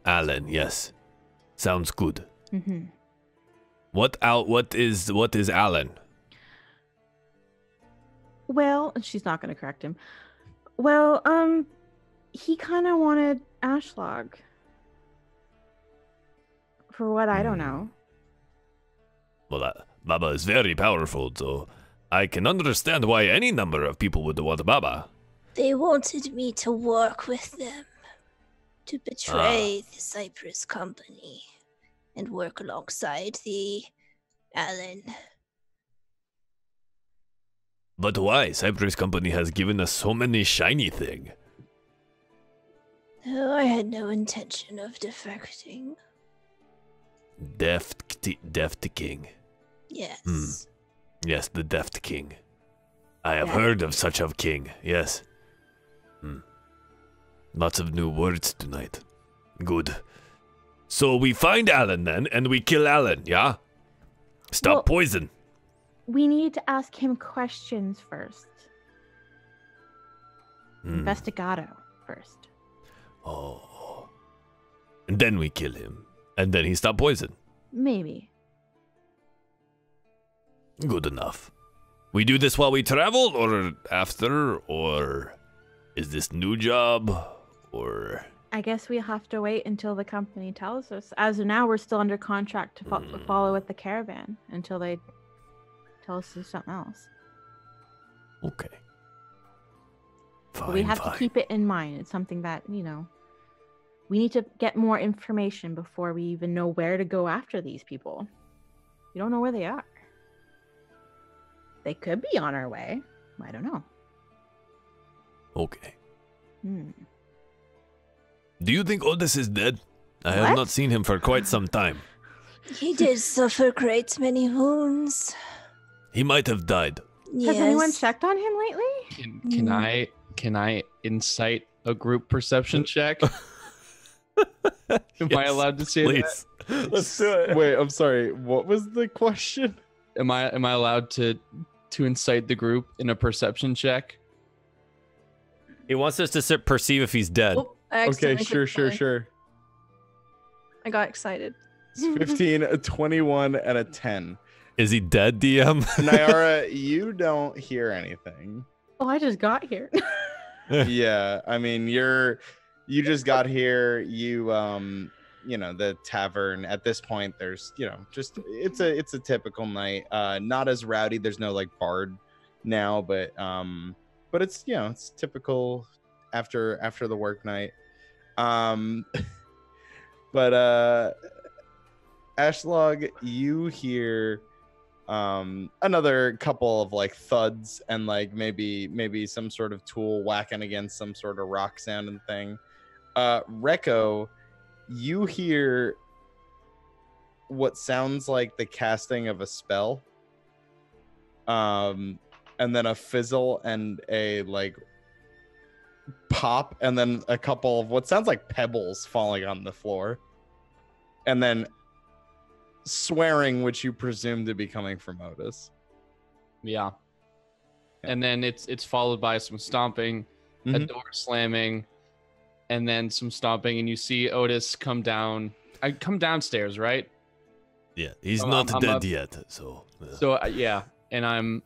Alan, yes. Sounds good. Mm-hmm. What is Alan? Well, she's not going to correct him. Well, he kind of wanted Ashlag. For what I don't know. Well, Baba is very powerful, so I can understand why any number of people would want Baba. They wanted me to work with them, to betray the Cypress company, and work alongside the Alan. But why? Cypress Company has given us so many shiny thing. Oh, I had no intention of defecting. Deft King. Yes. Yes, the Deft King. I have Yeah. heard of such a king, yes. Lots of new words tonight. Good. So we find Alan then, and we kill Alan, yeah? Stop Well- poison. We need to ask him questions first. Investigado first. Oh. And then we kill him. And then he stop poison. Maybe. Good enough. We do this while we travel, or after, or is this new job, or... I guess we have to wait until the company tells us. As of now, we're still under contract to follow with the caravan until they tell us to do something else. Okay. Fine, But we have fine. to keep it in mind. It's something that, we need to get more information before we even know where to go after these people. We don't know where they are. They could be on our way. I don't know. Okay. Hmm. Do you think Otis is dead? I have What? not seen him for quite some time. He did suffer great many wounds. He might have died. Yes. Has anyone checked on him lately? Can I incite a group perception check? Am I allowed to say Please. Let's do it. Wait, I'm sorry. What was the question? that? Am I allowed to incite the group in a perception check? He wants us to perceive if he's dead. Oh, I Okay, accidentally clicked play. sure. I got excited. It's 15, a 21, and a 10. Is he dead, DM? Nyara, you don't hear anything. Oh, I just got here. Yeah, I mean, you just got here. The tavern at this point, there's, just it's a typical night. Not as rowdy. There's no like bard now, but it's it's typical after the work night. But Ashlog, you hear another couple of like thuds and like maybe some sort of tool whacking against some sort of rock sounding thing. Reko, you hear what sounds like the casting of a spell. and then a fizzle and a like pop, and then a couple of what sounds like pebbles falling on the floor, and then swearing, which you presume to be coming from Otis. Yeah. And then it's followed by some stomping, a door slamming, and then some stomping, and you see Otis come downstairs, right? Yeah, he's I'm not dead up. yet, so... So yeah, and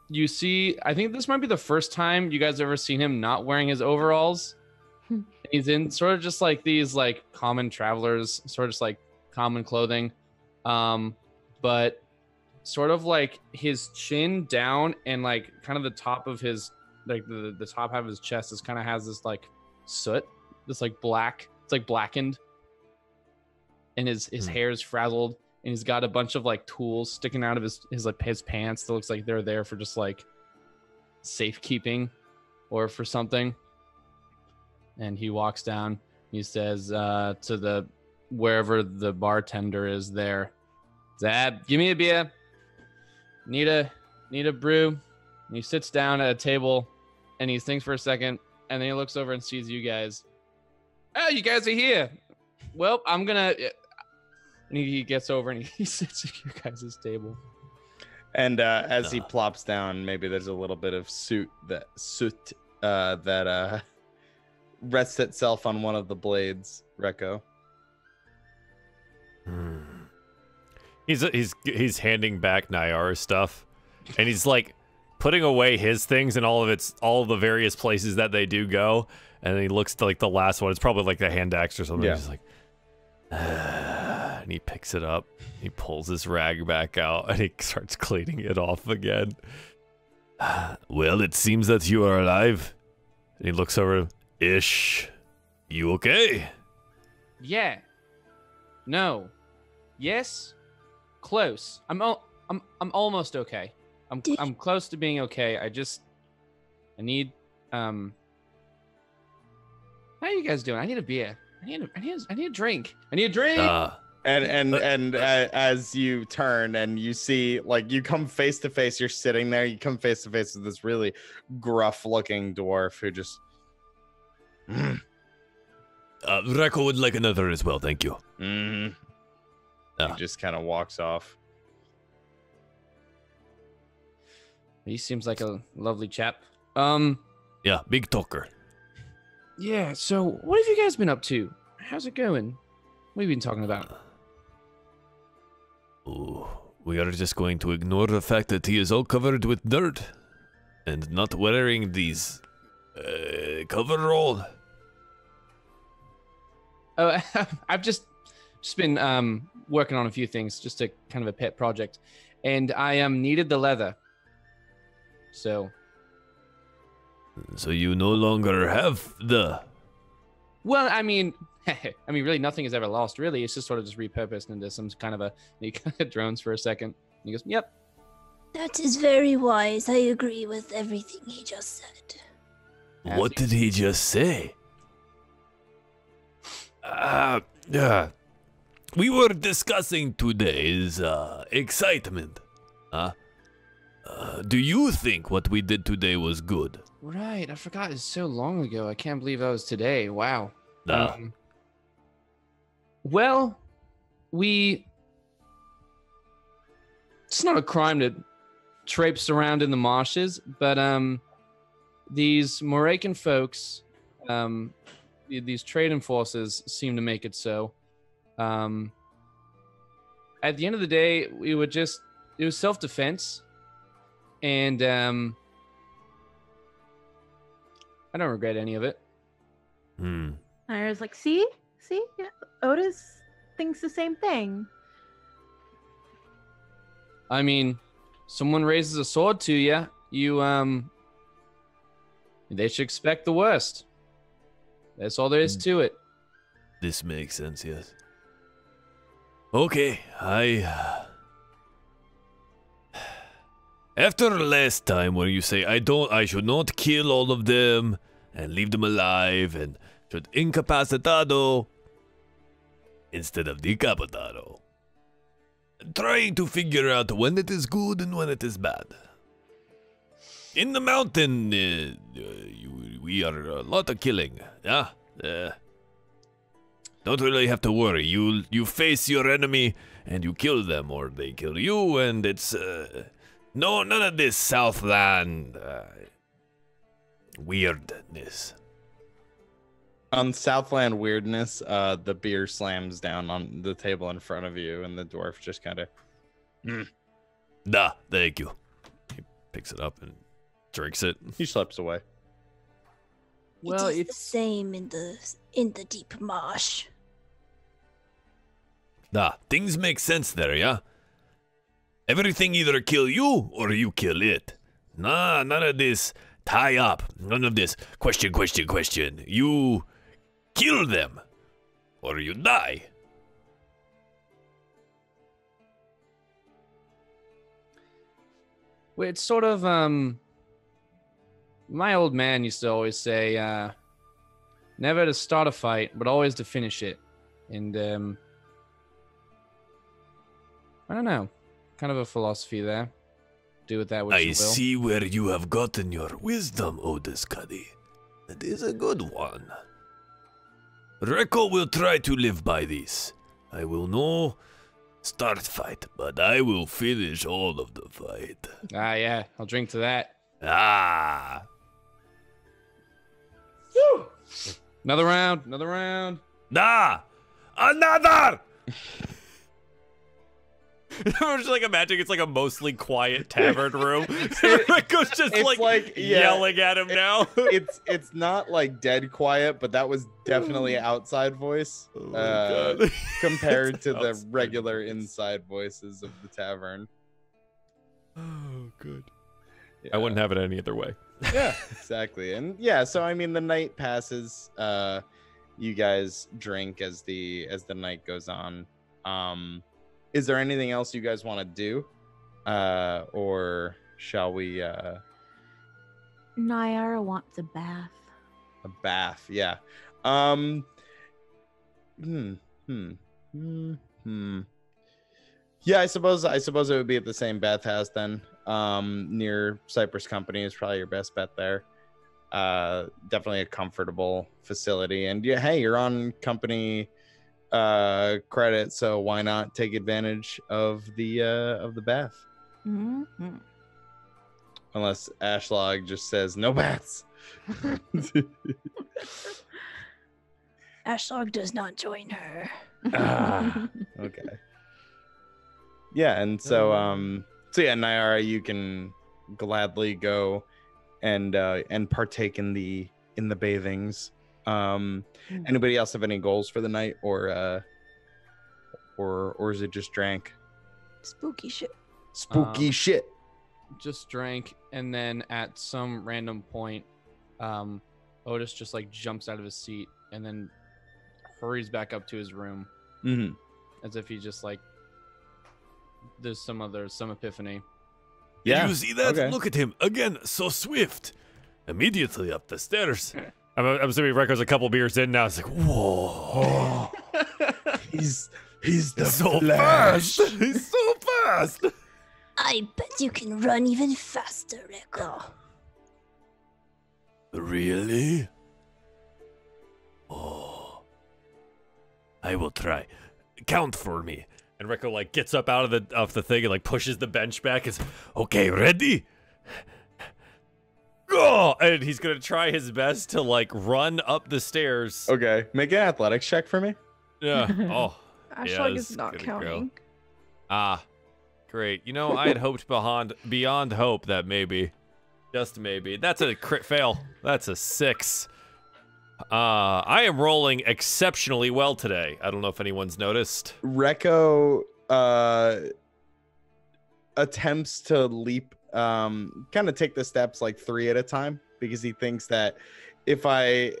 you see, I think this might be the first time you guys ever seen him not wearing his overalls. He's in sort of just like these like common travelers, sort of just like common clothing. But sort of like his chin down and like kind of the top of his, like the top half of his chest is kind of has this like soot, this like black, it's like blackened. And his hair is frazzled, and he's got a bunch of like tools sticking out of his pants that looks like they're there for just like safekeeping or for something. And he walks down, he says to the wherever the bartender is there, Zab, give me a beer. Need a brew. And he sits down at a table and he thinks for a second, and then he looks over and sees you guys. Oh, you guys are here. Well, I'm gonna. And he gets over and he sits at your guys' table. And as he plops down, maybe there's a little bit of soot that rests itself on one of the blades. Recco. He's handing back Nyara's stuff, and he's like putting away his things and all of the various places that they do go. And then he looks to like the last one. It's probably like the hand axe or something. Yeah. He's like, and he picks it up. He pulls his rag back out and he starts cleaning it off again. Well, it seems that you are alive. And he looks over. Ish. You okay? Yeah. No. Yes. Close. I'm almost okay. I'm close to being okay. I need how are you guys doing? I need a beer. I need a drink. I need a drink. And as you turn and you see, like, you come face to face, you're sitting there, you come face to face with this really gruff looking dwarf who just Recco would like another as well, thank you. he just kind of walks off. He seems like a lovely chap. Yeah, big talker. Yeah, so what have you guys been up to? How's it going? What have you been talking about? Oh, we are just going to ignore the fact that he is all covered with dirt and not wearing these coverall. Oh, I've just been working on a few things, just a kind of a pet project, and I needed the leather. So you no longer have the... Well, I mean, really, nothing is ever lost, really. It's just sort of just repurposed into some kind of a... He kind of drones for a second. And he goes, yep. That is very wise. I agree with everything he just said. What did he just say? We were discussing today's excitement. Do you think what we did today was good? Right, I forgot. It's so long ago. I can't believe that was today. Wow. Well, it's not a crime to traipse around in the marshes, but these Morakan folks, these trading forces seem to make it so. At the end of the day, it was self-defense, and I don't regret any of it. I was like, see, yeah, Otis thinks the same thing. I mean, someone raises a sword to you, they should expect the worst. That's all there is to it. This makes sense, yes. Okay, after last time where you say I should not kill all of them and leave them alive and should incapacitado instead of decapitado. Trying to figure out when it is good and when it is bad. In the mountain, we are a lot of killing. Yeah. Don't really have to worry. You face your enemy and you kill them, or they kill you, and it's none of this Southland weirdness. On Southland weirdness, the beer slams down on the table in front of you, and the dwarf just kind of. Thank you. He picks it up and drinks it. He slips away. Well, it is the it's same in the deep marsh. Things make sense there, yeah? Everything either kill you or you kill it. None of this tie up. None of this question. You kill them or you die. well, it's sort of my old man used to always say, never to start a fight, but always to finish it. And I don't know, kind of a philosophy there. Do with that what you I will. see where you have gotten your wisdom, Otis Cuddy. It is a good one. Rekko will try to live by this. I will no start fight, but I will finish all of the fight. Ah, yeah, I'll drink to that. Ah! Another round. Another! I'm just like imagining it's like a mostly quiet tavern room. Rico's just It's like, yeah, yelling at him now. It's not like dead quiet, but that was definitely outside voice Oh my God. compared to the Outside regular voice. inside voices of the tavern. Oh, good. Yeah. I wouldn't have it any other way. Yeah, exactly. And yeah, so I mean the night passes. You guys drink as the night goes on. Is there anything else you guys want to do? Or shall we Nyara wants a bath. a bath? Yeah. Yeah, I suppose it would be at the same bathhouse then. Near Cypress Company is probably your best bet there. Definitely a comfortable facility, and yeah, hey, you're on company credit, so why not take advantage of the bath? Mm-hmm. Unless Ashlog just says no baths. Ashlog does not join her. Ah, okay. Yeah, and so yeah, Nyara, you can gladly go and partake in the bathings. Anybody else have any goals for the night, or is it just drank? Spooky shit. Spooky shit. Just drank, and then at some random point, Otis just like jumps out of his seat and then hurries back up to his room, Mm-hmm. as if he just like there's some epiphany. Yeah. You see that? okay. Look at him again, so swift. Immediately up the stairs. I'm assuming Rico's a couple beers in now. It's like, whoa. He's the So Flash. fast. He's so fast. I bet you can run even faster, Rico. Really? Oh. I will try. Count for me. And Rico like gets up out of the thing and like pushes the bench back. It's Okay, ready? oh, and he's gonna try his best to like run up the stairs. Okay, make an athletics check for me. Yeah. Oh. Ashlog this is not gonna go. counting. Ah. Great. You know, I had hoped beyond hope that maybe, just maybe. That's a crit fail. That's a 6. I am rolling exceptionally well today. I don't know if anyone's noticed. Rekko attempts to leap, kind of take the steps like 3 at a time, because he thinks that if I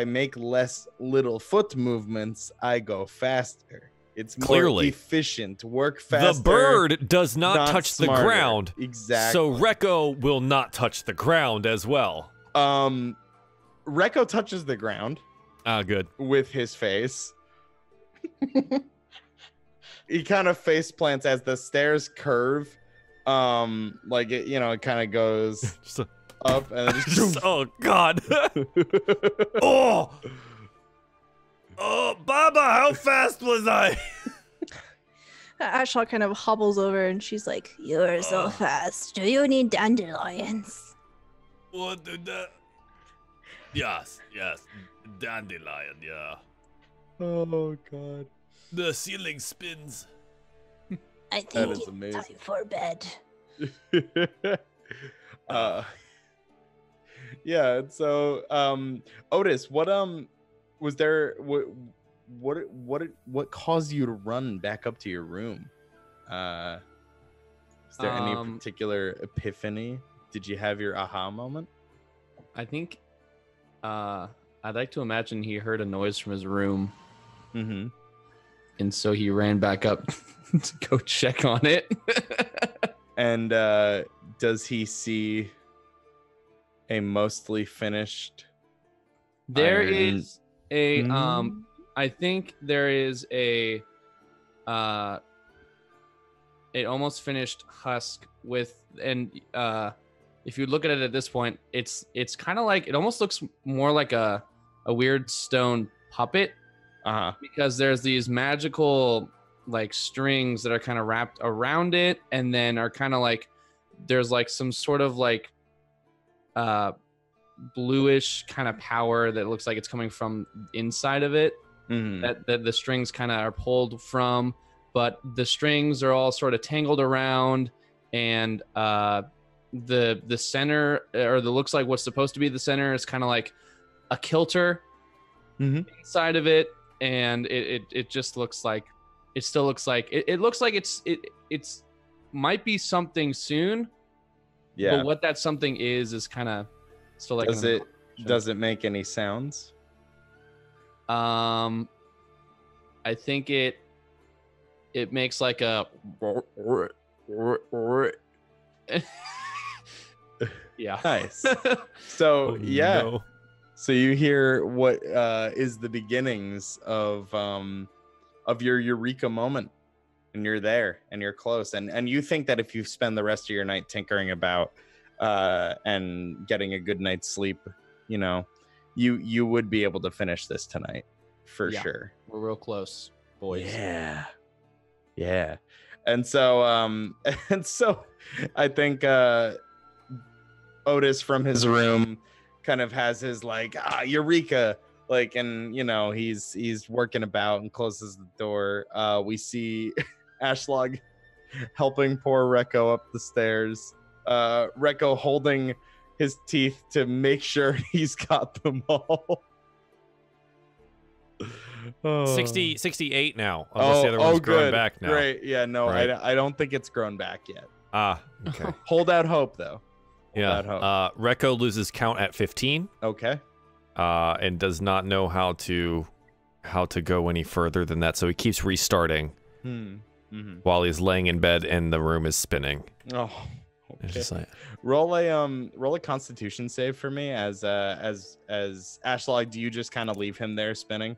make less little foot movements, I go faster. It's more Clearly. efficient, work faster. The bird does not touch smarter. the ground. Exactly. So Rekko will not touch the ground as well. Rekko touches the ground Ah, good. with his face. He kind of face plants as the stairs curve. Like it, it kind of goes. Just a up, and then just Oh God. Oh. Oh, Baba, how fast was I? Ashla kind of hobbles over and she's like, You're so fast. Do you need dandelions? What do that? Yes, dandelion, yeah. oh god. The ceiling spins. I That think is it's amazing. time for bed. Yeah, and so Otis, what was there what caused you to run back up to your room? Is there any particular epiphany? Did you have your aha moment? I think I'd like to imagine he heard a noise from his room, Mm-hmm. and so he ran back up to go check on it. And does he see a mostly finished There iron- is a Mm. I think there is a almost finished husk with, and if you look at it at this point, it's kind of like, it almost looks more like a weird stone puppet, Uh-huh. because there's these magical like strings that are kind of wrapped around it, and then are kind of like, there's like some sort of like bluish kind of power that looks like it's coming from inside of it, Mhm. that the strings kind of are pulled from, but the strings are all sort of tangled around, and the center, or the looks like what's supposed to be the center, is kind of like a kilter Mhm. inside of it, and it just looks like, it still looks like it looks like it's might be something soon, Yeah. but what that something is kind of still like Does it make any sounds? I think it makes like a yeah. Nice. So Oh, yeah. no. So you hear what is the beginnings of your eureka moment, and you're there and you're close, and you think that if you spend the rest of your night tinkering about and getting a good night's sleep, you know, you would be able to finish this tonight for Yeah. sure. We're real close, boys. Yeah. And so I think Otis from his room kind of has his like eureka, like, and you know, he's working about and closes the door. We see Ashlog helping poor Rekko up the stairs. Rekko holding his teeth to make sure he's got them all. 68 now. Unless the other one's growing good. back now. Great. Yeah, no, Right. I don't think it's grown back yet. Okay. Hold out hope, though. Yeah. Hold out hope. Rekko loses count at 15. Okay. And does not know how to go any further than that, so he keeps restarting Mm-hmm. while he's laying in bed and the room is spinning. Oh. It's Okay. just like, Roll a Constitution save for me as Ashlog. Do you just kind of leave him there spinning?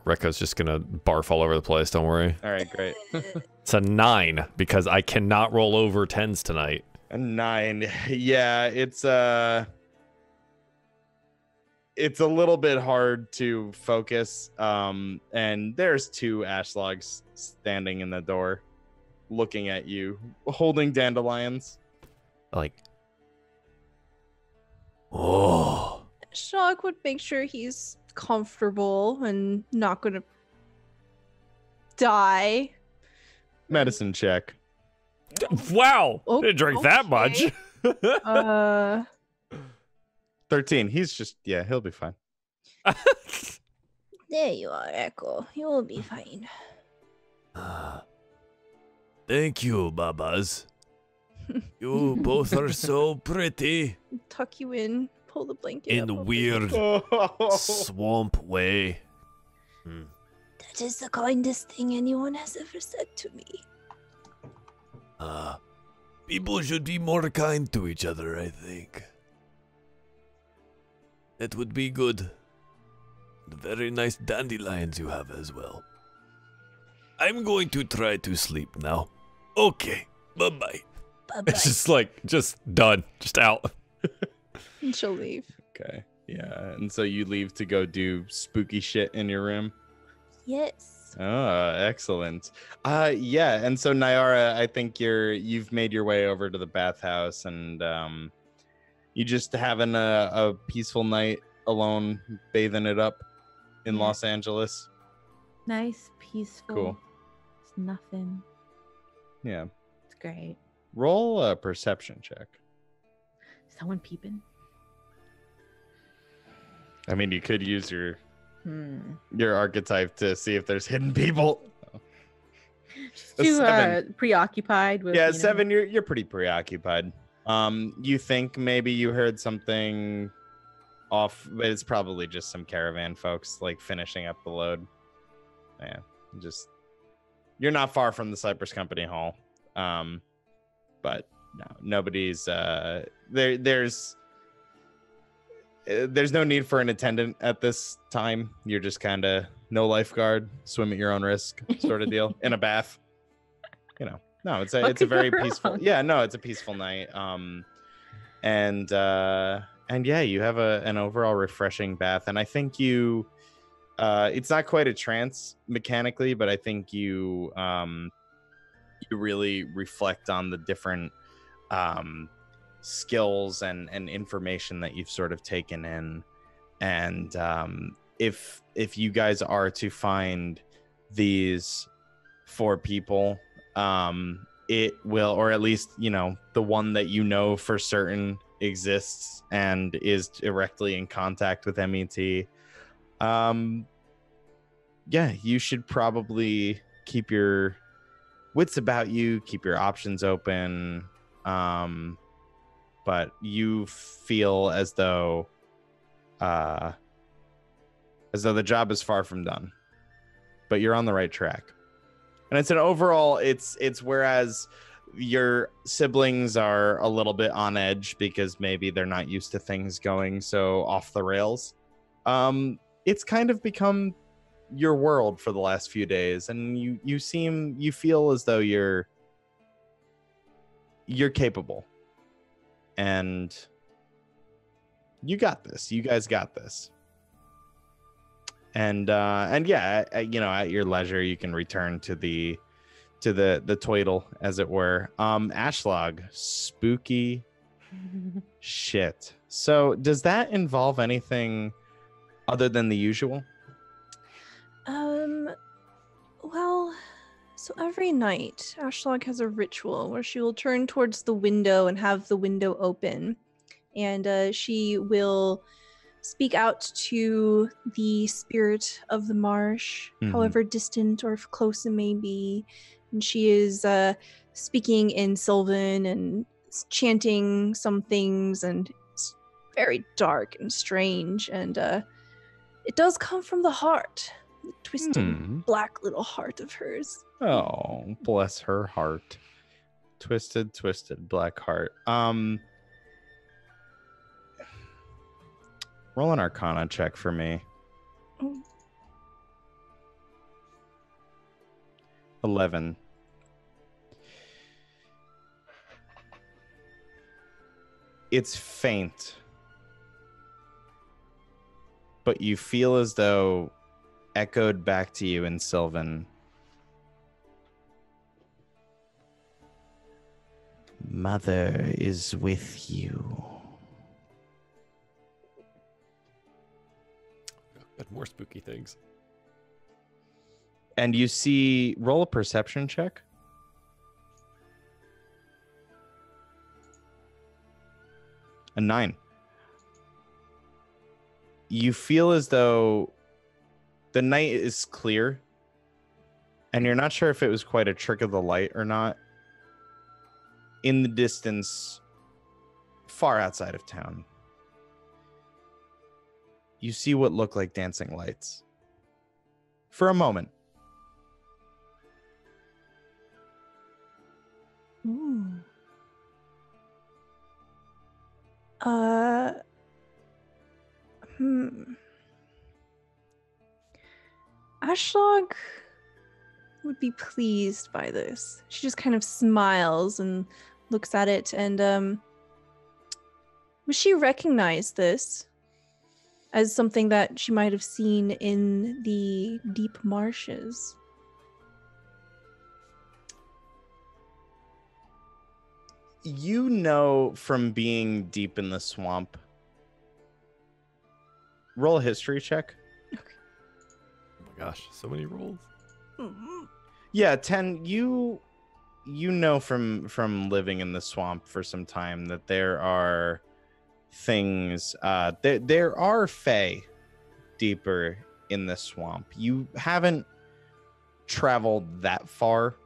Rekko's just gonna barf all over the place. Don't worry. All right, great. It's a 9 because I cannot roll over 10s tonight. A 9. Yeah, it's a little bit hard to focus. And there's 2 Ashlogs standing in the door, looking at you, holding dandelions. Like, Oh, Shock would make sure he's comfortable and not gonna die. Medicine check. wow, Oh, didn't drink that much. Okay. 13. He's just, yeah, he'll be fine. There you are, Echo. You'll be fine. thank you, Babas. You both are so pretty Tuck you in, pull the blanket in up a over weird Oh. swamp way. That is the kindest thing anyone has ever said to me. People should be more kind to each other, I think. That would be good. Very nice dandelions you have as well. I'm going to try to sleep now. Okay, bye-bye. Bye-bye. It's just like, just done, just out. And she'll leave. Okay. Yeah. And so you leave to go do spooky shit in your room? Yes. Oh, excellent. Yeah. And so Nyara, I think you've made your way over to the bathhouse, and you just having a peaceful night alone, bathing it up in Yeah. Los Angeles. Nice, peaceful. Cool. It's nothing. Yeah. It's great. Roll a perception check. Someone peeping. I mean, you could use your archetype to see if there's hidden people. A Too 7. preoccupied with. Yeah, 7. You're pretty preoccupied. You think maybe you heard something off, but it's probably just some caravan folks like finishing up the load. Yeah, just you're not far from the Cypress Company Hall, but no, nobody's there's no need for an attendant at this time. You're just kind of no lifeguard, swim at your own risk sort of deal in a bath. No, it's a very peaceful. wrong? Yeah, no, it's a peaceful night. And yeah, you have an overall refreshing bath, and I think you it's not quite a trance mechanically, but I think you really reflect on the different skills and information that you've sort of taken in, and if you guys are to find these 4 people, it will, or at least the one that for certain exists and is directly in contact with MET, yeah, you should probably keep your wits about you, keep your options open, but you feel as though the job is far from done, but you're on the right track. And it's an overall, it's whereas your siblings are a little bit on edge because maybe they're not used to things going so off the rails. It's kind of become your world for the last few days, and you feel as though you're capable, and you got this. You guys got this. And yeah, at your leisure, you can return to the toidle, as it were. Ashlog, spooky shit. So does that involve anything other than the usual? Well, so every night, Ashlog has a ritual where she will turn towards the window and have the window open, and she will speak out to the spirit of the marsh, however distant or close it may be. And she is speaking in Sylvan and chanting some things, and it's very dark and strange. And it does come from the heart, the twisted black little heart of hers. Oh, bless her heart. Twisted black heart. Roll an Arcana check for me. 11. It's faint, but you feel as though echoed back to you in Sylvan. Mother is with you. Got more spooky things. And you see, roll a perception check. A 9. You feel as though the night is clear, and you're not sure if it was quite a trick of the light or not. In the distance, far outside of town, you see what look like dancing lights. For a moment. Ooh. Ashlog would be pleased by this. She just kind of smiles and looks at it, and Would she recognize this as something that she might have seen in the deep marshes? You know from being deep in the swamp. Roll a history check. Oh my gosh, so many rolls. Yeah, 10. You know from living in the swamp for some time that there are things. There are fae deeper in the swamp. You haven't traveled that far.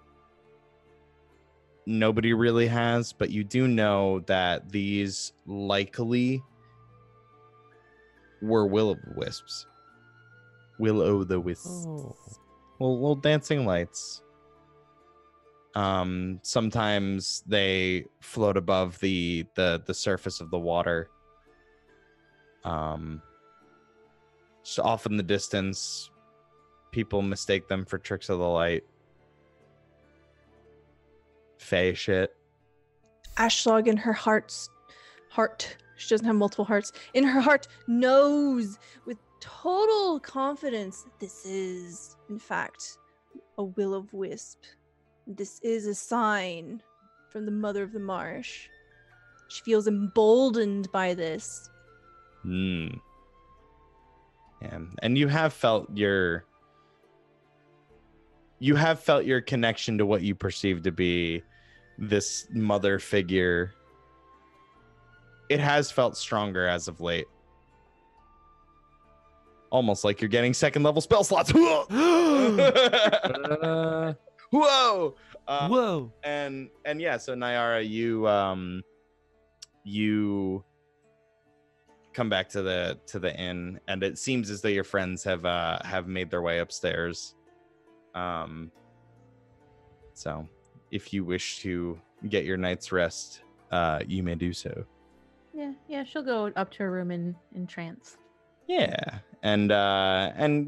Nobody really has, but you do know that these likely were will-o'-the-wisps. Will-o'-the-wisps. Oh. Little dancing lights. Sometimes they float above the surface of the water. So off in the distance, people mistake them for tricks of the light. Fae shit. Ashlog in her heart, she doesn't have multiple hearts, in her heart knows with total confidence this is, in fact, a will-o'-wisp. This is a sign from the mother of the marsh. She feels emboldened by this. Yeah. And you have felt your connection to what you perceive to be this mother figure. It has felt stronger as of late. Almost like you're getting second level spell slots. Whoa! Whoa. And yeah, so Nyara, you come back to the inn, and it seems as though your friends have made their way upstairs. So if you wish to get your night's rest, you may do so. Yeah, she'll go up to her room in trance. Yeah, and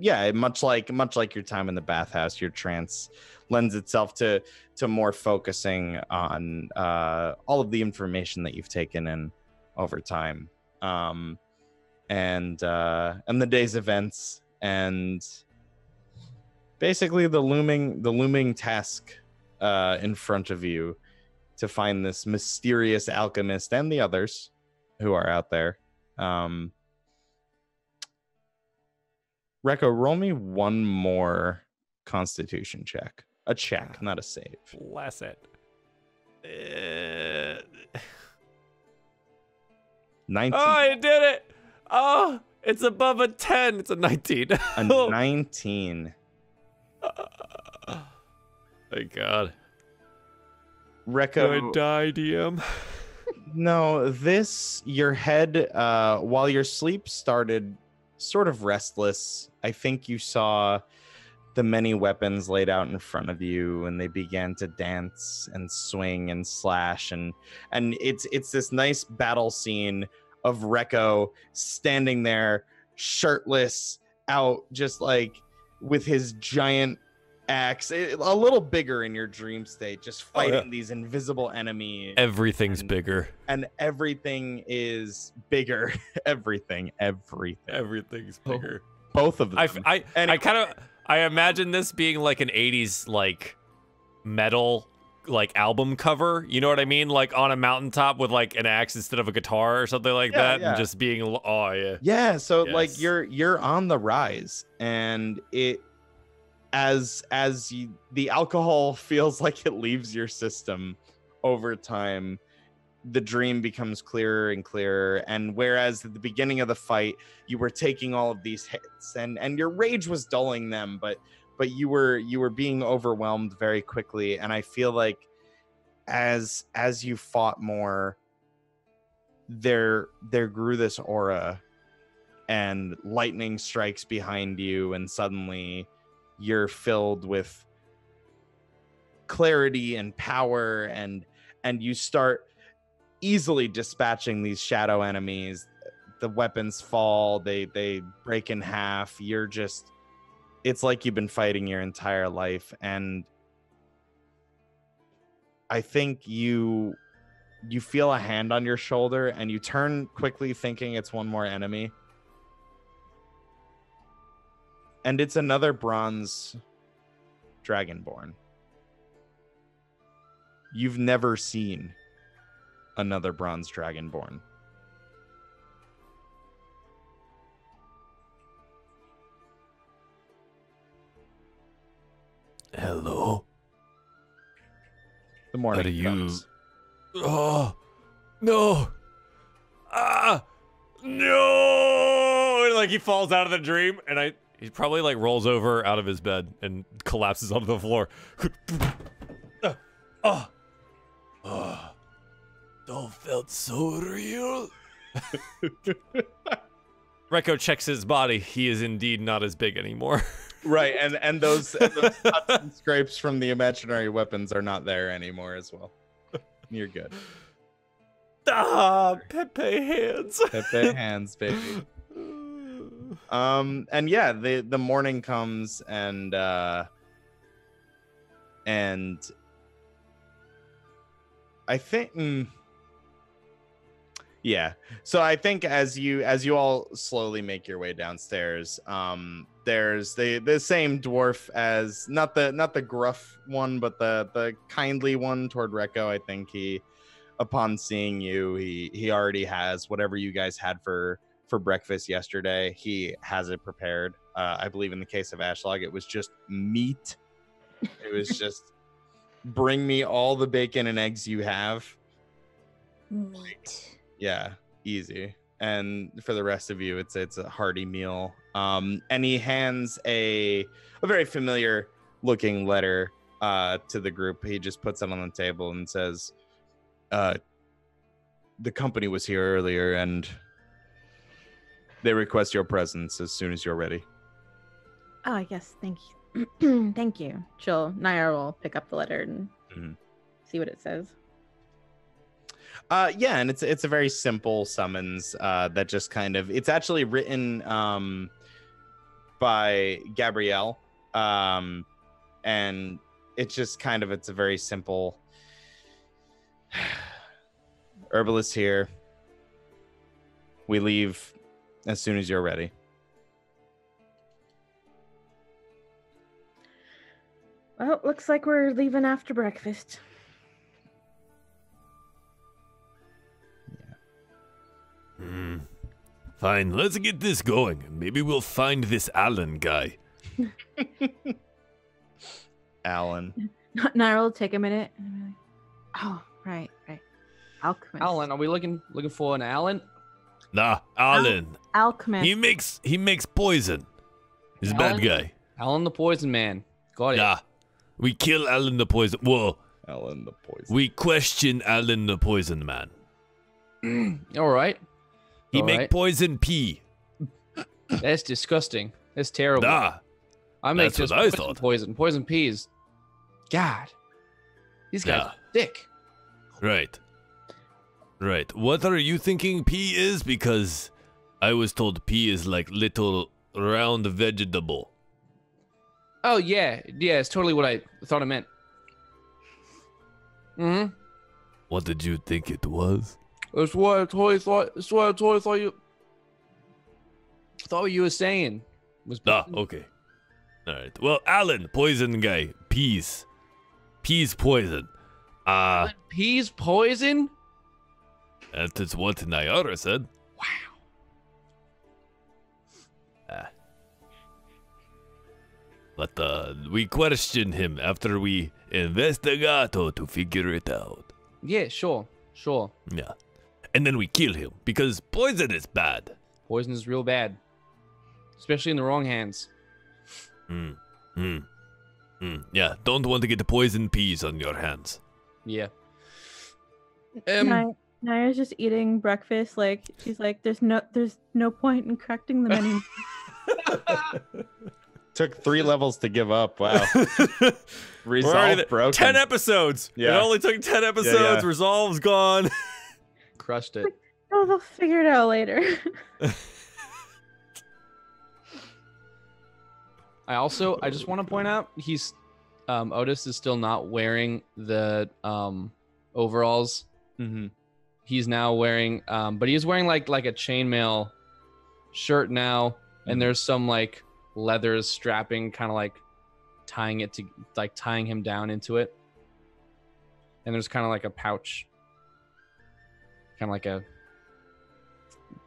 yeah, much like your time in the bathhouse, your trance lends itself to more focusing on all of the information that you've taken in over time, and the day's events, and basically the looming task in front of you to find this mysterious alchemist and the others who are out there. Rekko, roll me one more constitution check. A check, not a save. Bless it. 19. Oh, I did it. Oh, it's above a 10. It's a 19. A 19. Thank God. Rekko, I die, DM. no, your head, while your sleep started sort of restless, I think you saw the many weapons laid out in front of you, and they began to dance and swing and slash, and it's this nice battle scene of Rekko standing there shirtless, out, just like with his giant axe, a little bigger in your dream state, just fighting these invisible enemies. Everything's bigger. And everything is bigger. Everything's bigger. Both of them. I imagine this being like an 80s like metal like album cover, you know what I mean, like on a mountaintop with like an axe instead of a guitar or something like that. And just being so like you're on the rise, and it the alcohol feels like it leaves your system over time, the dream becomes clearer and clearer. And whereas at the beginning of the fight you were taking all of these hits and your rage was dulling them, but you were being overwhelmed very quickly. And I feel like as you fought more, there grew this aura, and lightning strikes behind you, and suddenly you're filled with clarity and power, and you start easily dispatching these shadow enemies. The weapons fall, they break in half. It's like you've been fighting your entire life. And I think you you feel a hand on your shoulder, and you turn quickly, thinking it's one more enemy. And it's another bronze dragonborn. You've never seen another bronze dragonborn. Hello? The morning Are you... comes. Oh, no. Ah, no! And like he falls out of the dream, and he probably like rolls over out of his bed and collapses onto the floor. Oh, all felt so real. Rekko checks his body. He is indeed not as big anymore. Right, and those cuts and scrapes from the imaginary weapons are not there anymore as well. You're good. Ah, Pepe hands. Pepe hands, baby. And yeah, the morning comes, and I think yeah. So I think as you all slowly make your way downstairs, there's the same dwarf as not the gruff one, but the kindly one toward Rekko. I think he, upon seeing you, he already has whatever you guys had for breakfast yesterday. He has it prepared. I believe in the case of Ashlog, it was just meat. It was just bring me all the bacon and eggs you have. Meat. Yeah, easy. And for the rest of you, it's a hearty meal. And he hands a very familiar looking letter to the group. He just puts it on the table and says, the company was here earlier and they request your presence as soon as you're ready. Oh, yes, thank you. Thank you. Nair will pick up the letter and see what it says. Yeah, and it's a very simple summons that just kind of, it's actually written by Gabrielle, and it's just kind of, it's a very simple herbalist here. We leave as soon as you're ready. Well, looks like we're leaving after breakfast. Fine, let's get this going. Maybe we'll find this Alan guy. Alan. Nair will take a minute. And be like, oh, right. Alchemist. Alan, are we looking for an Alan? Nah, Alan. Alchemist. He makes poison. He's a bad Alan? guy. Alan the Poison Man. Got it. Yeah. We kill Alan the Poison. Whoa. Alan the Poison. We question Alan the Poison Man. All right. He All make right. poison pea. That's disgusting. That's terrible. Nah. I make that's just what I poison, thought. poison peas. God, these guys Yeah. are thick. Right. What are you thinking pea is? Because I was told pea is like little round vegetable. Oh yeah, it's totally what I thought it meant. What did you think it was? That's what I totally thought. That's what I totally thought you. Thought what you were saying was. Ah, okay. All right. Well, Alan, poison guy. Peas poison. Peas poison. That is what Nayara said. Wow. But we question him after we investigato to figure it out. Yeah, sure. Yeah. And then we kill him because poison is bad. Poison is real bad, especially in the wrong hands. Yeah, don't want to get the poison peas on your hands. Yeah. Naira's just eating breakfast. Like she's like, there's no point in correcting them anymore. Took 3 levels to give up. Wow. Resolve broken. 10 episodes. Yeah. It only took 10 episodes. Yeah. Resolve's gone. Crushed it. Oh, they'll figure it out later. I just want to point out Otis is still not wearing the overalls Mm-hmm. He's now wearing, but he's wearing like a chainmail shirt now, and there's some like leather strapping, kind of like tying him down into it. And there's kind of like a pouch, kind of like a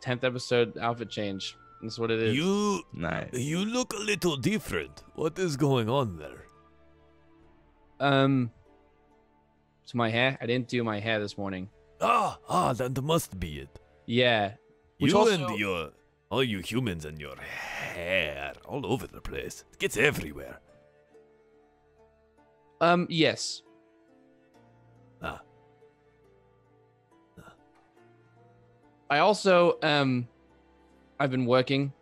10th episode outfit change. That's what it is. Nice. You look a little different. What is going on there? It's my hair. I didn't do my hair this morning. That must be it. Yeah. Which You also- and all you humans and your hair all over the place. It gets everywhere. Yes. I also, I've been working,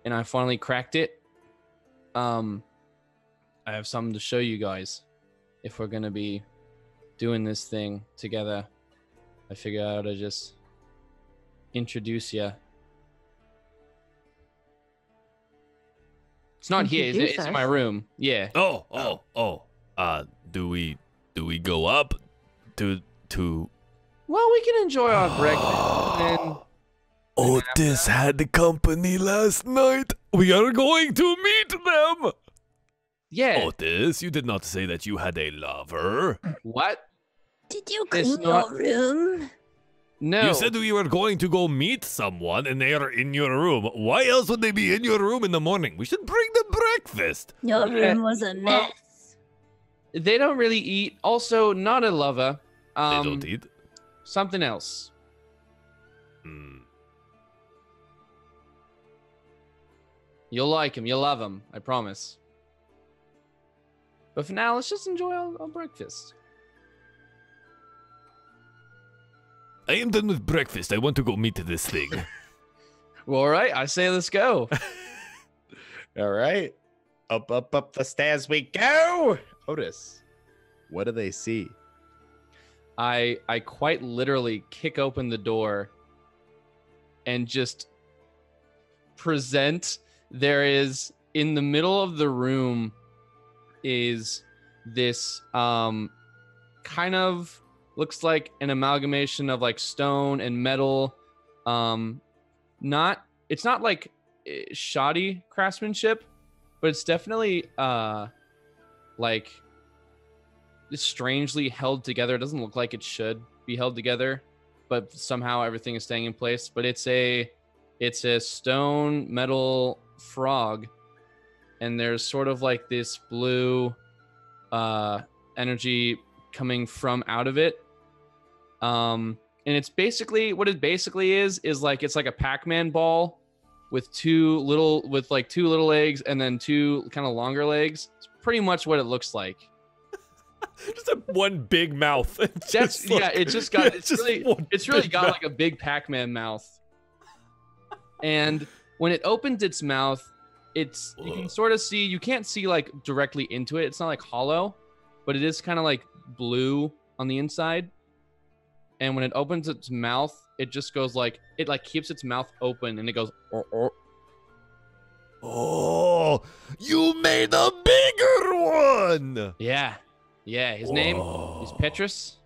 and I finally cracked it. I have something to show you guys. If we're gonna be doing this thing together, I figure I ought to just introduce you. It's not here. Introduce It's in us? my room. Yeah. Do we go up to Well, we can enjoy our breakfast. And Otis had company last night. We are going to meet them. yeah. Otis, you did not say that you had a lover. What? Did you It's clean not- your room? No. You said we were going to go meet someone and they are in your room. Why else would they be in your room in the morning? We should bring them breakfast. Your Yeah, room was a well, mess. they don't really eat. Also, not a lover. They don't eat. Something else. You'll like him. You'll love him. I promise. But for now, let's just enjoy our breakfast. I am done with breakfast. I want to go meet this thing. Well, all right. I say let's go. All right. Up the stairs we go. Otis, what do they see? I quite literally kick open the door and just present. There is in the middle of the room is this kind of looks like an amalgamation of like stone and metal. It's not like shoddy craftsmanship, but it's definitely like strangely held together. It doesn't look like it should be held together, but somehow everything is staying in place. But it's a stone metal frog, and there's sort of like this blue energy coming from out of it. And it's basically what it basically is like it's like a Pac-Man ball with two little legs and then two kind of longer legs. It's pretty much what it looks like. Just one big mouth. That's yeah. It just got. It's really got like a big Pac-Man mouth. And when it opens its mouth, you can sort of see. You can't see like directly into it. It's not like hollow, but it is kind of like blue on the inside. And when it opens its mouth, it just goes like it like keeps its mouth open and it goes. Oh, you made a bigger one. Yeah. His name is Petrus.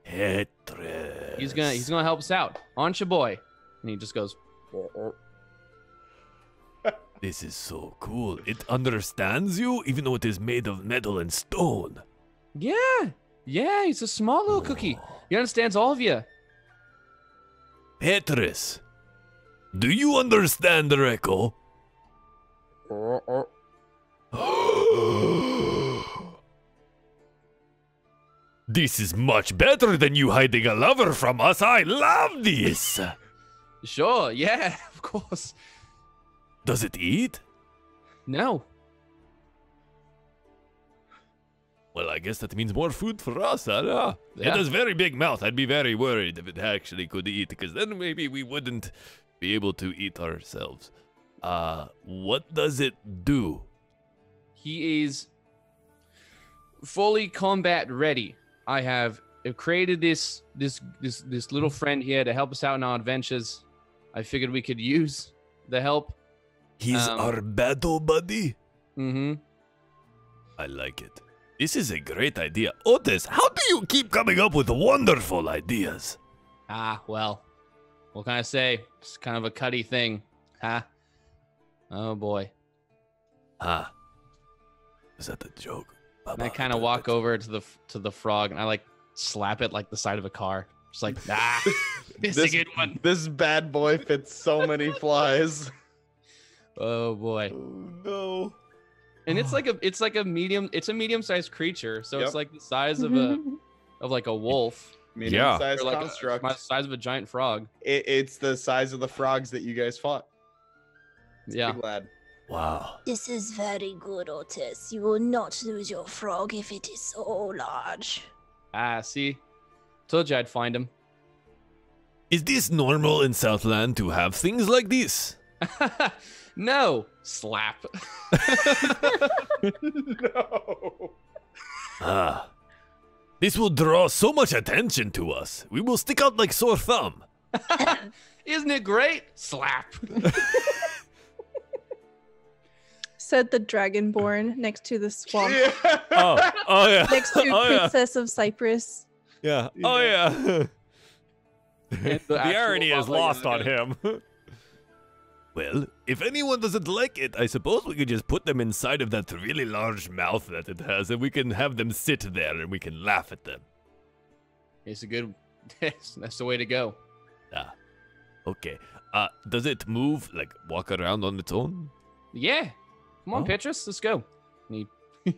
Petrus. He's gonna help us out, aren't you, boy? And he just goes. This is so cool. It understands you, even though it is made of metal and stone. Yeah. He's a small little cookie. He understands all of you. Petrus, do you understand, Reko? This is much better than you hiding a lover from us. I love this. Sure. Yeah. Of course. Does it eat? No. Well, I guess that means more food for us, huh? It Yeah. has very big mouth. I'd be very worried if it actually could eat, because then maybe we wouldn't be able to eat ourselves. What does it do? He is fully combat ready. I have created this little friend here to help us out in our adventures. I figured we could use the help. He's our battle buddy? Mm-hmm. I like it. This is a great idea. Otis, how do you keep coming up with wonderful ideas? Well, what can I say? It's kind of a cutty thing, huh? Oh boy. Is that the joke? And I kind of walk over to the frog and I like slap it like the side of a car. Just like, this is a good one. This bad boy fits so many flies. Oh boy. Oh, no. And it's like a medium-sized creature, so Yep. it's like the size of like a wolf, Medium-sized or like construct. the size of a giant frog. It's the size of the frogs that you guys fought. It's Yeah. big lad. Wow. This is very good, Otis. You will not lose your frog if it is so large. See, told you I'd find him. Is this normal in Southland to have things like this? No, slap. No. This will draw so much attention to us. We will stick out like sore thumb. Isn't it great? Slap. Said the dragonborn next to the swamp, Yeah. Oh yeah. next to Oh, yeah. Princess of Cypress. Yeah. Oh yeah. The The actual irony is frog leg lost on it. him. Well, if anyone doesn't like it, I suppose we could just put them inside of that really large mouth that it has, and we can have them sit there and we can laugh at them. It's a good. That's the way to go. Okay. Does it move, like walk around on its own? Yeah. Come on, Oh. Petrus, let's go. And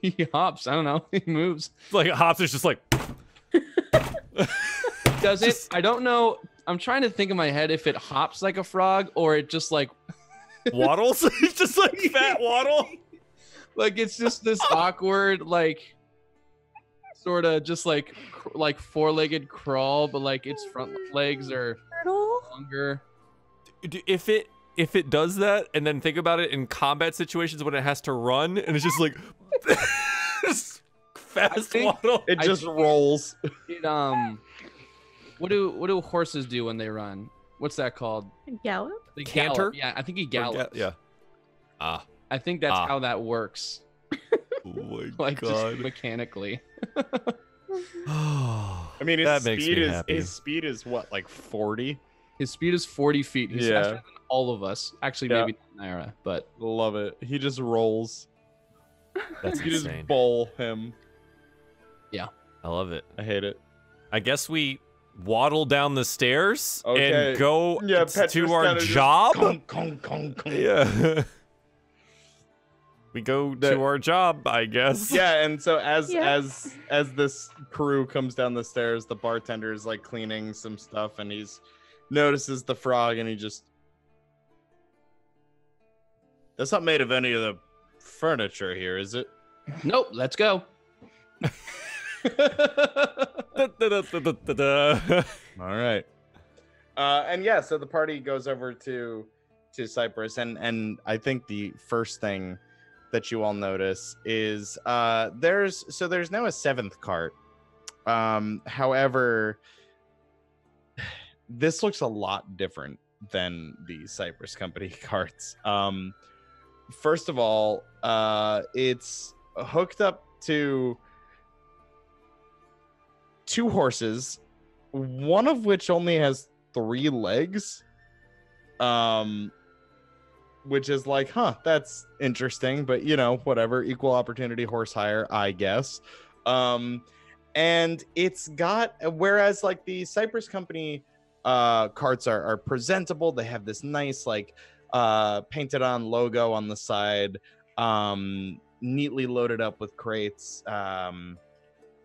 he hops. I don't know. He moves. Like Hops is just like, Does it? I don't know. I'm trying to think in my head if it hops like a frog or it just like waddles. He's just like fat waddle. it's just this awkward like sort of just like four-legged crawl, but like its front legs are Turtle? longer. If it does that, and then think about it in combat situations when it has to run, and it's just like fast think- waddle. It I just think- rolls. It what do horses do when they run? What's that called? Gallop? They Canter? gallop. Yeah, I think he Or gallops. yeah. Ah. I think that's Ah. how that works. Oh my Like just god. mechanically. I mean, his That makes speed me is happy. his speed is what, like 40? His speed is 40 feet. He's Yeah. faster than all of us. Actually, Yeah. maybe not Naira, but Love it. He just rolls. That's You just insane. bowl him. I love it. I hate it. I guess we waddle down the stairs Okay. and go Yeah, Petrus to our kinda just job. Conk, conk, conk, conk. Yeah. We go The- to our job, I guess. Yeah, and so as Yeah. as this crew comes down the stairs, the bartender is like cleaning some stuff, and he's notices the frog, and he just, that's not made of any of the furniture here, is it? nope. Let's go. Da-da-da-da-da-da. All right. And yeah, so the party goes over to Cypress, and I think the first thing that you all notice is there's now a seventh cart. However, this looks a lot different than the Cypress Company carts. First of all, it's hooked up to two horses, one of which only has 3 legs, which is like, that's interesting, but you know, whatever, equal opportunity horse hire, I guess. And it's got, whereas like the Cypress Company carts are presentable, they have this nice like painted on logo on the side, neatly loaded up with crates,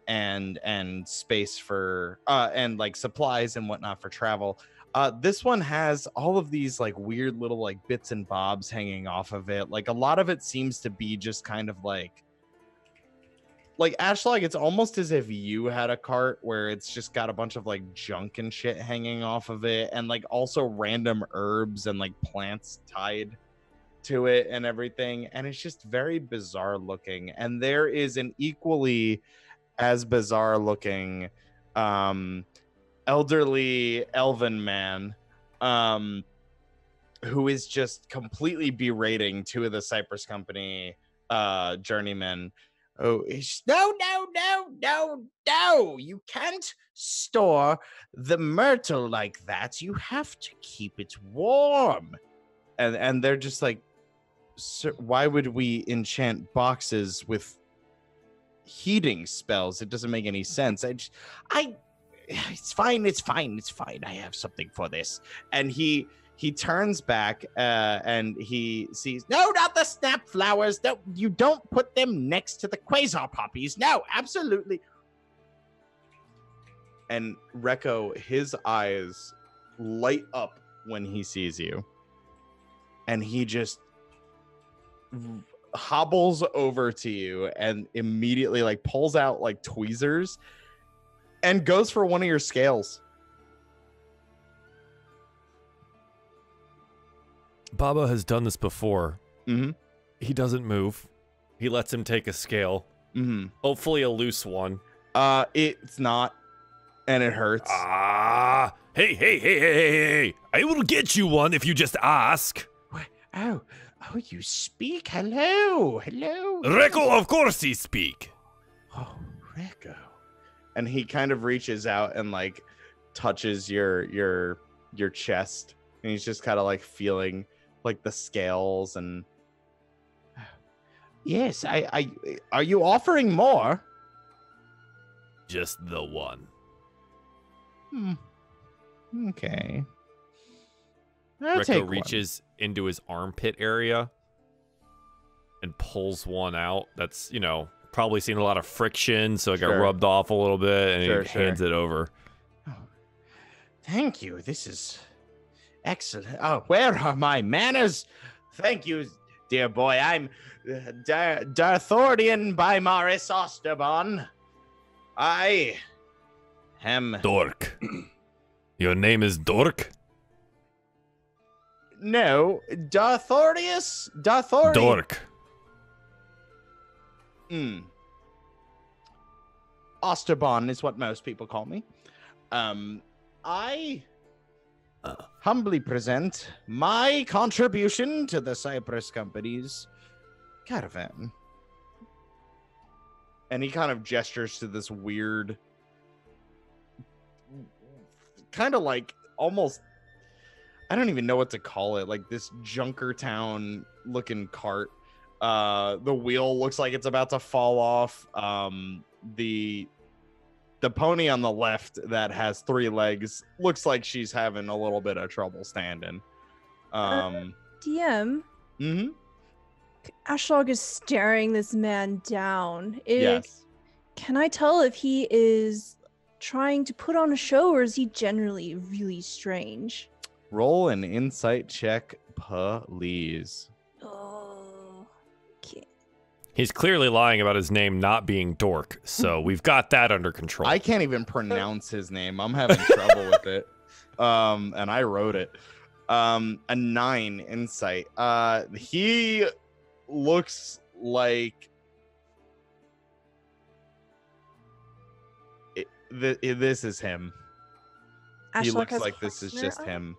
and space for and like supplies and whatnot for travel. This one has all of these like weird little like bits and bobs hanging off of it. Like a lot of it seems to be just kind of like Ashlag, it's almost as if you had a cart where it's just got a bunch of like junk and shit hanging off of it, and like also random herbs and like plants tied to it and everything, and it's just very bizarre looking. And there is an equally as bizarre looking elderly elven man who is just completely berating two of the Cypress Company journeymen, Oh, no! You can't store the myrtle like that. You have to keep it warm. And they're just like, sir, why would we enchant boxes with heating spells? It doesn't make any sense. It's fine. I have something for this. And he turns back and he sees, no, not the snap flowers. No, you don't put them next to the quasar poppies. No, absolutely. And Rekko, his eyes light up when he sees you. And he just hobbles over to you and immediately like pulls out like tweezers and goes for one of your scales. Baba has done this before. Mm-hmm. He doesn't move. He lets him take a scale. Mm-hmm. Hopefully a loose one. It's not, and it hurts. Hey. I will get you one if you just ask. Oh, you speak. Hello. Rekko, of course he speak. Oh, Rekko. And he kind of reaches out and like touches your chest, and he's just kind of like feeling like the scales. And yes, I are you offering more? Just the one. Okay. Rekko reaches into his armpit area and pulls one out. That's, probably seen a lot of friction, so it got rubbed off a little bit, and he hands it over. Oh, thank you. This is excellent. Oh, where are my manners? Thank you, dear boy. I'm Darthordian by Maris Osterbon. I am... Dork. Your name is Dork? No, Darthordius? Dork. Osterbon is what most people call me. I humbly present my contribution to the Cypress Company's caravan. And he kind of gestures to this weird, kind of like almost, I don't even know what to call it, like this Junkertown looking cart. The wheel looks like it's about to fall off. The pony on the left that has 3 legs looks like she's having a little bit of trouble standing. DM. Mm-hmm. Ashlog is staring this man down. Yes. Can I tell if he is trying to put on a show, or is he generally really strange? Roll an insight check, please. Oh, okay. He's clearly lying about his name not being Dork, so we've got that under control. I can't even pronounce his name. I'm having trouble with it. And I wrote it. A 9 insight. He looks like this is him. He looks like this is just him.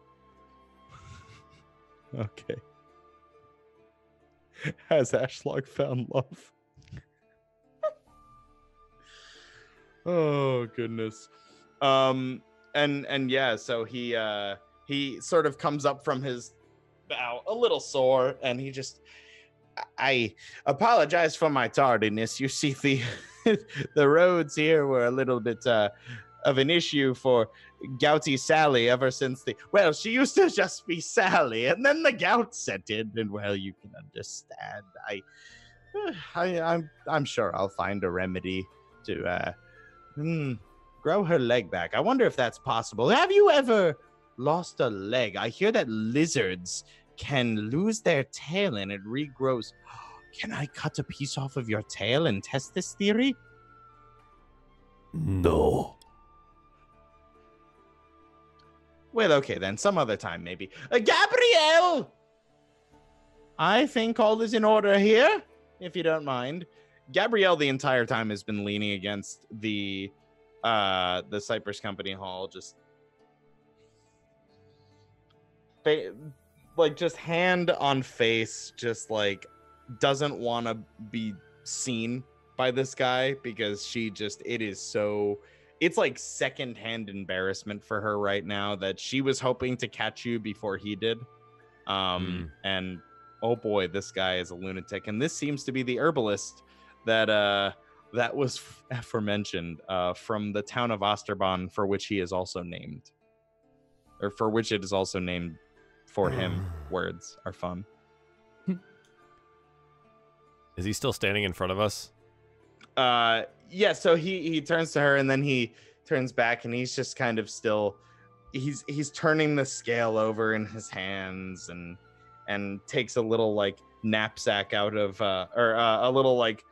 Okay. Has Ashlog found love? Oh goodness. And yeah, so he sort of comes up from his bow a little sore, and he just, I apologize for my tardiness. You see, the roads here were a little bit of an issue for Gouty Sally ever since she used to just be Sally, and then the gout set in, and well, you can understand. I'm sure I'll find a remedy to grow her leg back. I wonder if that's possible. Have you ever lost a leg? I hear that lizards can lose their tail and it regrows. Can I cut a piece off of your tail and test this theory? No. Well, okay, then some other time, maybe. Gabrielle! I think all is in order here, if you don't mind. Gabrielle the entire time has been leaning against the Cypress Company hall, just just hand on face, just like doesn't want to be seen by this guy because it's like secondhand embarrassment for her right now that she was hoping to catch you before he did. And oh boy, this guy is a lunatic. And this seems to be the herbalist that was aforementioned from the town of Osterbahn, for which he is also named, or for which it is also named for him. Words are fun. Is he still standing in front of us? Yeah, so he turns to her and then he turns back and he's just kind of still he's turning the scale over in his hands and takes a little like knapsack out of a little like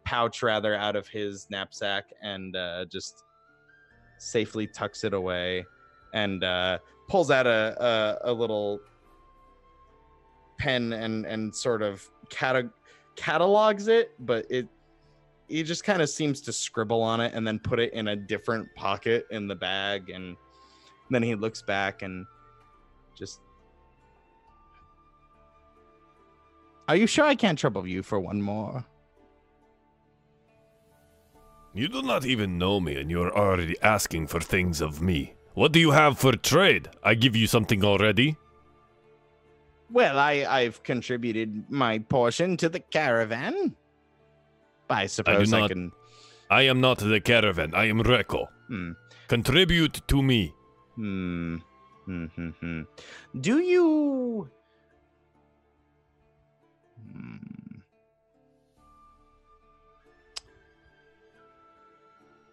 pouch rather out of his knapsack and just safely tucks it away and pulls out a little pen and sort of catalogs it, but he just kind of seems to scribble on it and then put it in a different pocket in the bag. And then he looks back and just, are you sure I can't trouble you for one more? You do not even know me, and you are already asking for things of me. What do you have for trade? I give you something already. Well, I've contributed my portion to the caravan. I suppose I can. I am not the caravan. I am Reko. Contribute to me. Do you?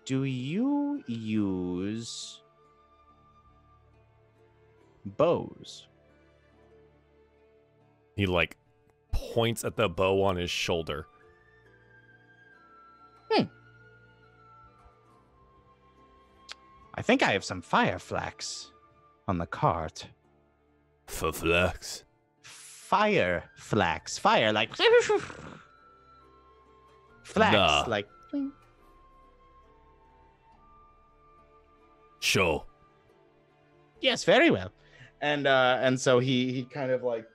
Do you use bows? He like points at the bow on his shoulder. I think I have some fire flax on the cart. For flax? Fire flax. Fire like flax Nah. like. Show. Yes, very well. And so he kind of like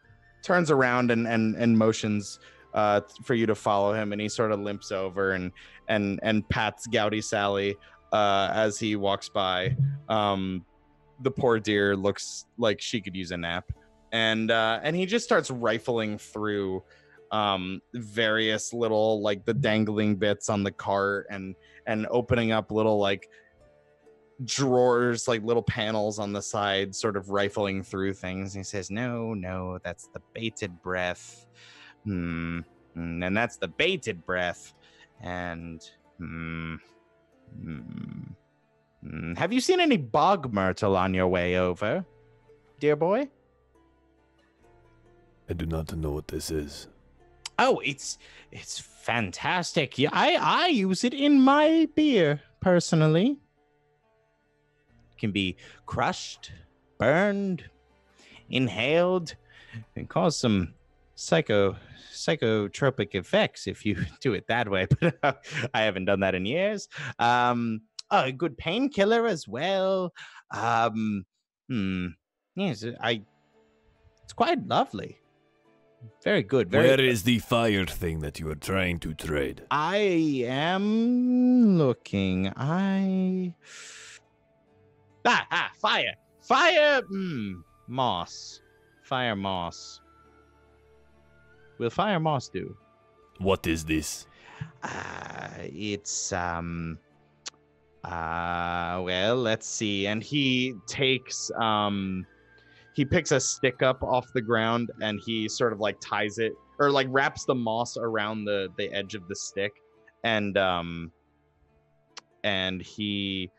turns around and motions for you to follow him, and he sort of limps over and pats Gouty Sally as he walks by. The poor dear looks like she could use a nap, and he just starts rifling through various little like the dangling bits on the cart and opening up little like drawers, like little panels on the side, sort of rifling through things. He says, no, that's the bated breath. And that's the bated breath. And have you seen any bog myrtle on your way over, dear boy? I do not know what this is. Oh, it's fantastic. Yeah, I use it in my beer personally. Can be crushed, burned, inhaled, and cause some psychotropic effects if you do it that way. But I haven't done that in years. A good painkiller as well. Yes, it's quite lovely. Very good. Where is the fire thing that you are trying to trade? I am looking. Fire, moss. Fire moss. Will fire moss do? What is this? It's well, let's see. And he takes he picks a stick up off the ground and he sort of like ties it or like wraps the moss around the edge of the stick, and he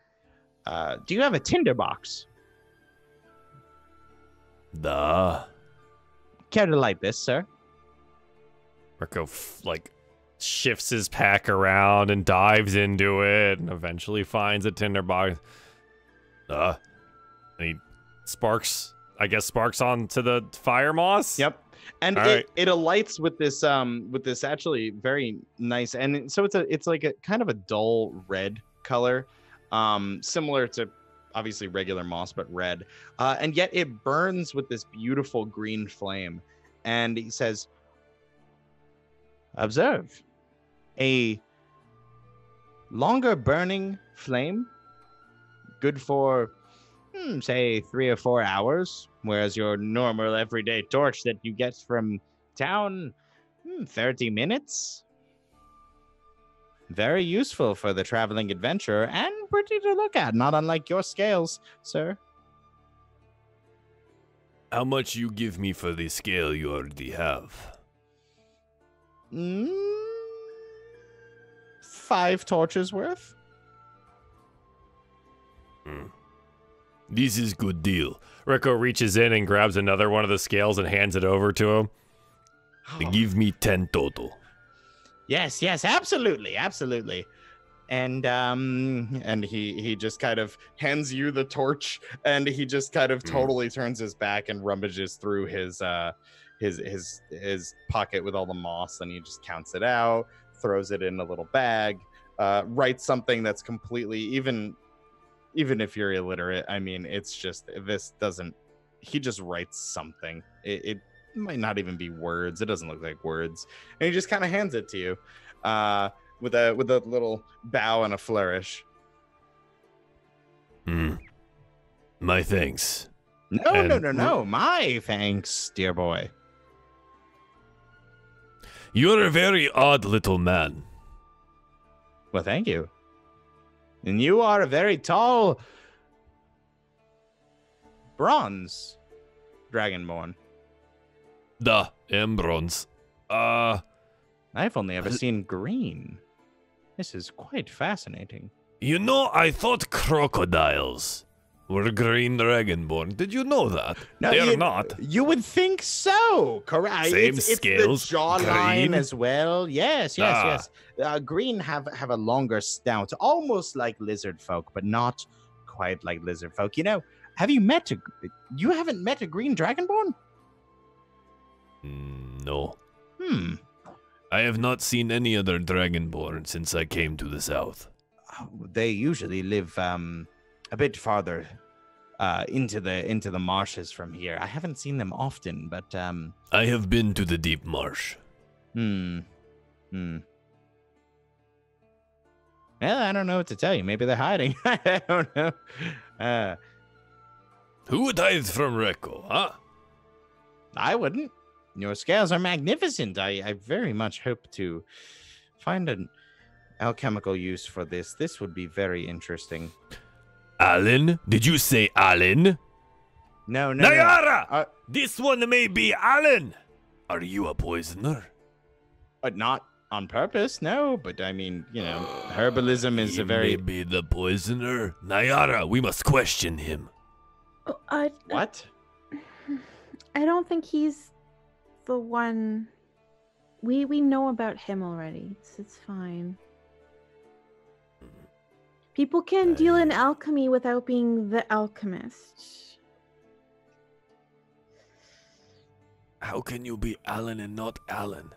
do you have a tinderbox? Da. Care to light this, sir? Marco like shifts his pack around and dives into it and eventually finds a tinderbox. And he sparks onto the fire moss. Yep. And it alights with this actually very nice, and so it's like a kind of a dull red color, similar to obviously regular moss, but red. And yet it burns with this beautiful green flame. And he says, observe. a longer burning flame, good for, say, 3 or 4 hours, whereas your normal everyday torch that you get from town, 30 minutes. Very useful for the traveling adventurer and pretty to look at, not unlike your scales, sir. How much you give me for the scale you already have? 5 torches worth. This is good deal. Rico reaches in and grabs another one of the scales and hands it over to him. Give me 10 total. Yes, absolutely. And he just kind of hands you the torch, and he just kind of totally turns his back and rummages through his pocket with all the moss, and he just counts it out, throws it in a little bag, writes something that's completely, even if you're illiterate, I mean, it's just, he just writes something. It might not even be words. It doesn't look like words. And he just kind of hands it to you with a little bow and a flourish. My thanks. No. My thanks, dear boy. You're a very odd little man. Well, thank you. And you are a very tall bronze dragonborn. Bronze. I've only ever seen green. This is quite fascinating. You know, I thought crocodiles were green dragonborn. Did you know that? No, They're not. You would think so, correct? Same it's scales. The jawline Green. as well. Yes. Green have a longer snout, almost like lizard folk, but not quite like lizard folk. You know, you haven't met a green dragonborn? No. I have not seen any other dragonborn since I came to the south. They usually live a bit farther into the marshes from here. I haven't seen them often, but I have been to the deep marsh. Well, I don't know what to tell you. Maybe they're hiding. I don't know. Who would hide from Rekko, huh? I wouldn't. Your scales are magnificent. I very much hope to find an alchemical use for this. This would be very interesting. Alan? Did you say Alan? No. Nyara! This one may be Alan! Are you a poisoner? Not on purpose, no. But I mean, you know, herbalism is He a very... may be the poisoner. Nyara, we must question him. What? I don't think he's the one. We know about him already. It's fine. People can deal in alchemy without being the alchemist. How can you be Alan and not Alan?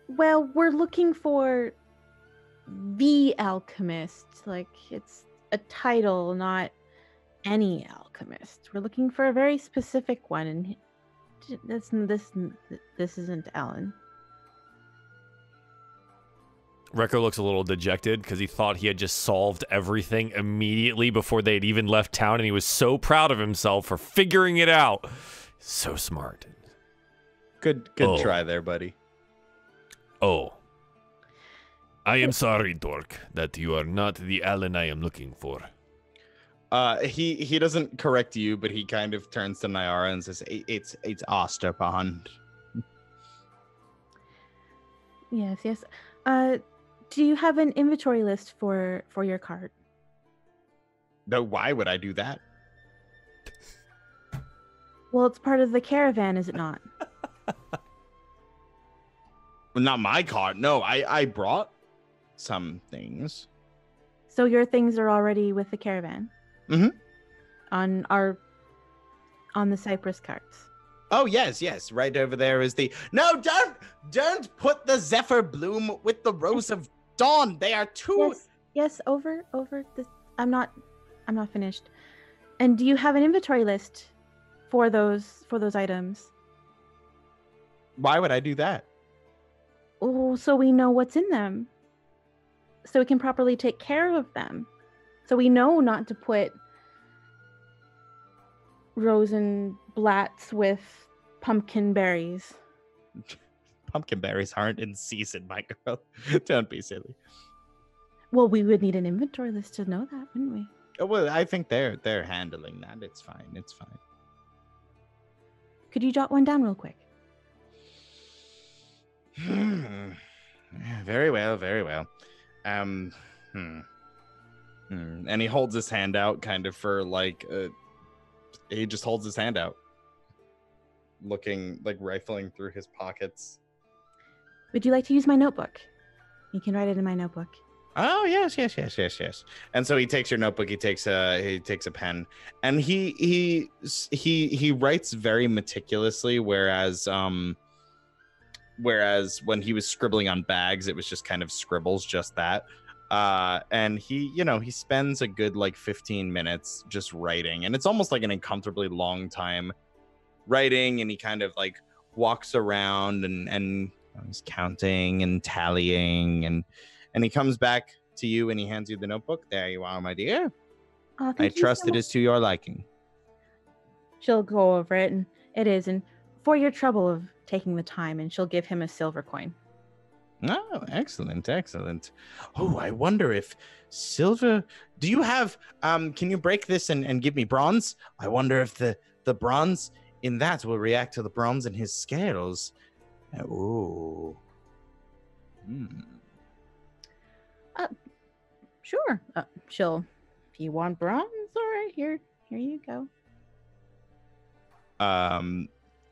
Well, we're looking for the alchemist. Like, it's a title, not any alchemist. We're looking for a very specific one, and this isn't Alan. Rekko looks a little dejected because he thought he had just solved everything immediately before they'd even left town, and he was so proud of himself for figuring it out. So smart. Good try there, buddy. Oh. I am sorry, Dork, that you are not the Alan I am looking for. He doesn't correct you, but he kind of turns to Nyara and says, "It's Osterbond." Yes. Do you have an inventory list for your cart? No, why would I do that? Well, it's part of the caravan, is it not? Well, not my cart. No, I brought some things. So your things are already with the caravan? Mm-hmm. On the Cypress carts. Oh, yes. Right over there is the... No, don't put the Zephyr Bloom with the Rose of Dawn. They are too... Yes, over this. I'm not finished. And do you have an inventory list for those items? Why would I do that? Oh, so we know what's in them. So we can properly take care of them. So we know not to put Rosenblatts with pumpkin berries. Pumpkin berries aren't in season, my girl. Don't be silly. Well, we would need an inventory list to know that, wouldn't we? Oh, well, I think they're handling that. It's fine. It's fine. Could you jot one down real quick? Very well, very well. And he holds his hand out, kind of for like. He just holds his hand out, looking like rifling through his pockets. Would you like to use my notebook? You can write it in my notebook. Oh yes. And so he takes your notebook. He takes a pen, and he writes very meticulously. Whereas when he was scribbling on bags, it was just kind of scribbles, just that. And he spends a good like 15 minutes just writing, and it's almost like an uncomfortably long time writing. And he kind of like walks around and he's counting and tallying, and he comes back to you and he hands you the notebook. There you are, my dear. I trust it is to your liking. She'll go over it, and it is, and for your trouble of taking the time, and she'll give him a silver coin. Oh, excellent. Oh, I wonder if silver. Do you have? Can you break this and give me bronze? I wonder if the bronze in that will react to the bronze in his scales. Oh. Sure. She'll. If you want bronze, all right. Here you go.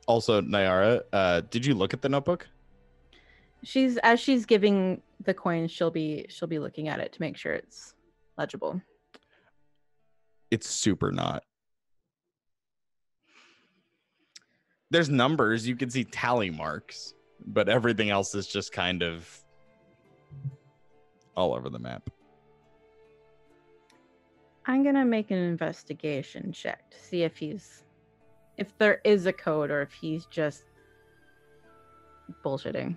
Also, Nyara, did you look at the notebook? As she's giving the coins, she'll be looking at it to make sure it's legible. It's super not. There's numbers, you can see tally marks, but everything else is just kind of all over the map. I'm gonna make an investigation check to see if there is a code or if he's just bullshitting.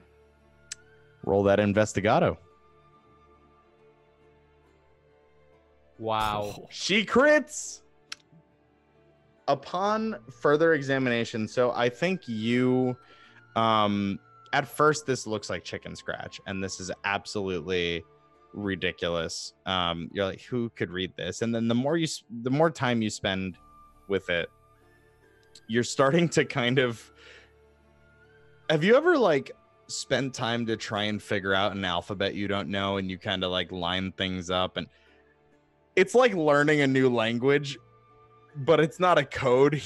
Roll that investigado. Wow. She crits! Upon further examination, so I think you, at first this looks like chicken scratch, and this is absolutely ridiculous. You're like, who could read this? And then the more time you spend with it, you're starting to kind of. Have you ever like spent time to try and figure out an alphabet you don't know, and you kind of like line things up, and it's like learning a new language, but it's not a code.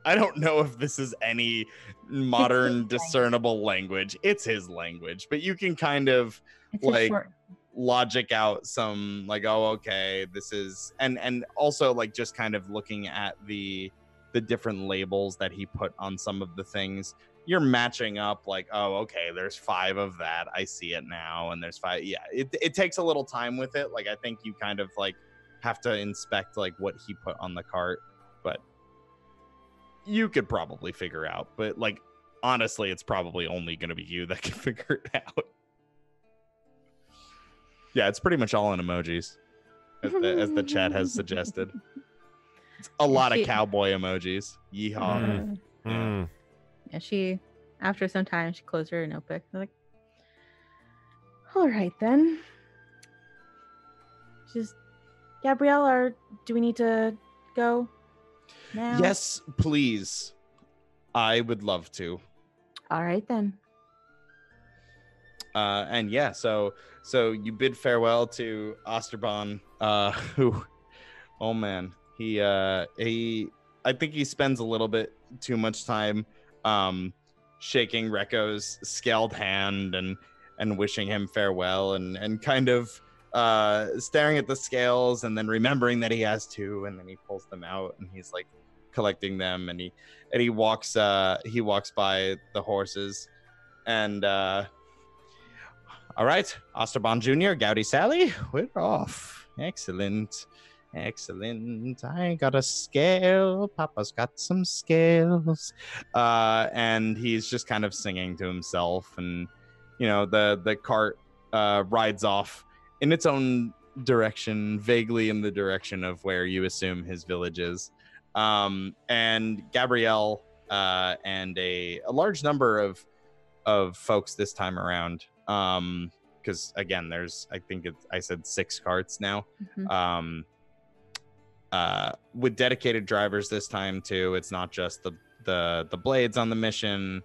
I don't know if this is any modern discernible language. It's his language, but you can kind of like logic out some like, oh, okay, this is, and also like just kind of looking at the different labels that he put on some of the things. You're matching up like, oh, okay, there's 5 of that. I see it now. And there's 5. Yeah, it takes a little time with it. Like, I think you kind of like have to inspect like what he put on the cart, but you could probably figure out. But like, honestly, it's probably only going to be you that can figure it out. Yeah, it's pretty much all in emojis, as the chat has suggested. It's a lot of cowboy emojis. Yeehaw. Yeah, she, after some time, she closed her notebook. Like, all right then. She's, Gabrielle, do we need to go now? Yes, please. I would love to. All right then. And yeah, so you bid farewell to Osterbahn, who, oh man, he I think he spends a little bit too much time shaking Rekko's scaled hand and wishing him farewell and kind of staring at the scales and then remembering that he has 2, and then he pulls them out and he's like collecting them, and he walks by the horses, and all right, Osterbahn Jr., Goudy Sally, we're off. Excellent. Excellent. I got a scale. Papa's got some scales. And he's just kind of singing to himself. And, you know, the cart rides off in its own direction, vaguely in the direction of where you assume his village is. And Gabrielle and a large number of folks this time around, because again, there's, I think I said 6 carts now. Mhm. With dedicated drivers this time too. It's not just the blades on the mission,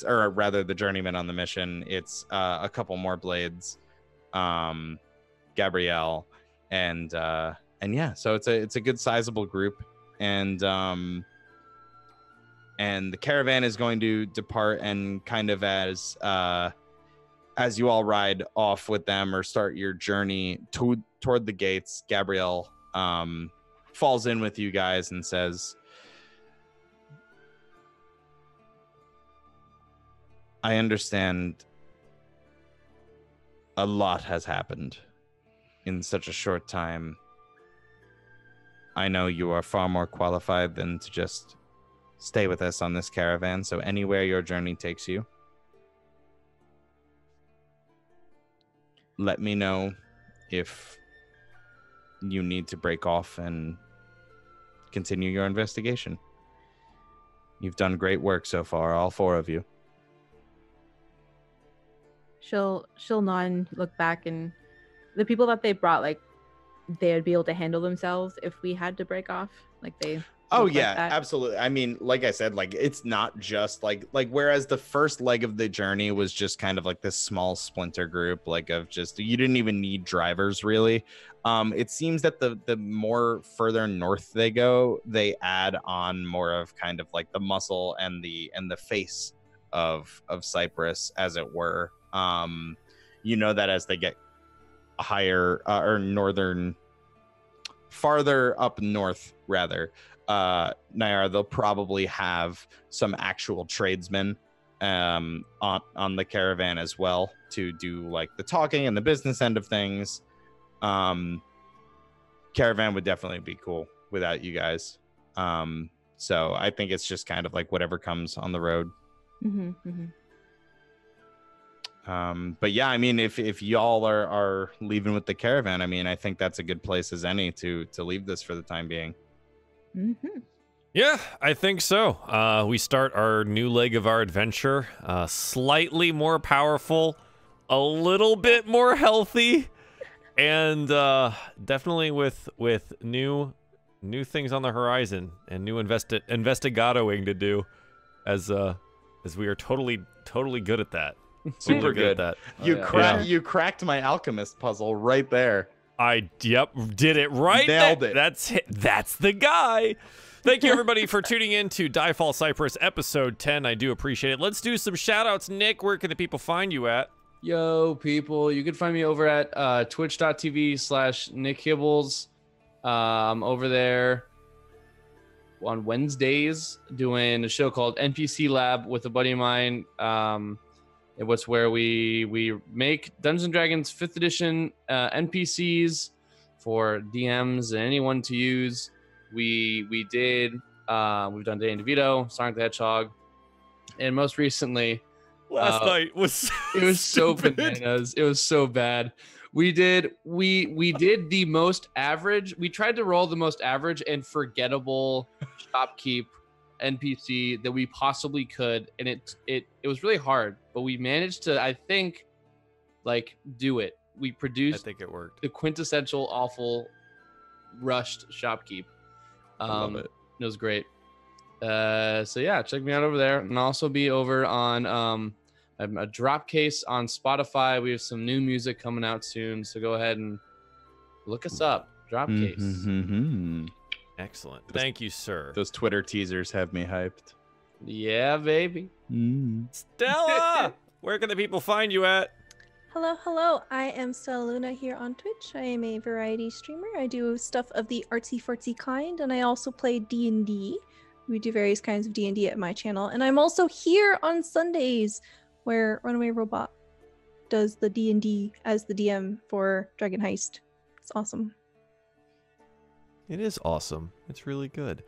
or rather the journeyman on the mission. It's a couple more blades, Gabrielle, and yeah, so it's a good sizable group. And the caravan is going to depart, and kind of as you all ride off with them or start your journey toward the gates, Gabrielle falls in with you guys and says, I understand a lot has happened in such a short time. I know you are far more qualified than to just stay with us on this caravan, so anywhere your journey takes you, let me know if you need to break off and continue your investigation. You've done great work so far, all 4 of you. She'll nod and look back, and the people that they brought, like, they'd be able to handle themselves if we had to break off. Like they. Oh look yeah, like that. absolutely. I mean, like I said, like it's not just like whereas the first leg of the journey was just kind of like this small splinter group, like of just, you didn't even need drivers really. It seems that the more further north they go, they add on more of kind of like the muscle and the face of Cypress, as it were. You know that as they get higher or farther up north rather, Nyara, they'll probably have some actual tradesmen on the caravan as well to do like the talking and the business end of things. Caravan would definitely be cool without you guys. So I think it's just kind of like whatever comes on the road. But yeah, I mean, if y'all are leaving with the caravan, I mean, I think that's a good place as any to leave this for the time being. Yeah, I think so. We start our new leg of our adventure, slightly more powerful, a little bit more healthy, and definitely with new things on the horizon and new investigatoing to do, as we are totally good at that. Super Totally good. At that. You cracked my alchemist puzzle right there. Did it right. Nailed it. That's the guy. Thank you, everybody, for tuning in to DieFall Cypress episode 10. I do appreciate it. Let's do some shout-outs. Nick, where can the people find you at? Yo, people, you can find me over at twitch.tv/Nick Hibbles. I'm over there on Wednesdays doing a show called NPC Lab with a buddy of mine. It was where we make Dungeons & Dragons 5th edition NPCs for DMs and anyone to use. We've done Danny DeVito, Sonic the Hedgehog, and most recently last night was it was so bananas. It was so bad. We did the most average. We tried to roll the most average and forgettable shopkeep NPC that we possibly could, and it was really hard, but we managed to, I think, like, do it. We produced, I think it worked, the quintessential awful rushed shopkeep. I love it. It was great. So yeah, check me out over there, and I'll also be over on a drop case on Spotify. We have some new music coming out soon, so go ahead and look us up. Dropcase. Excellent. Thank you, sir. Those Twitter teasers have me hyped. Yeah, baby. Stella, where can the people find you at? Hello. I am Stella Luna here on Twitch. I am a variety streamer. I do stuff of the artsy-fartsy kind, and I also play D&D. We do various kinds of D&D at my channel. And I'm also here on Sundays, where Runaway Robot does the D&D as the DM for Dragon Heist. It's awesome. It is awesome. It's really good.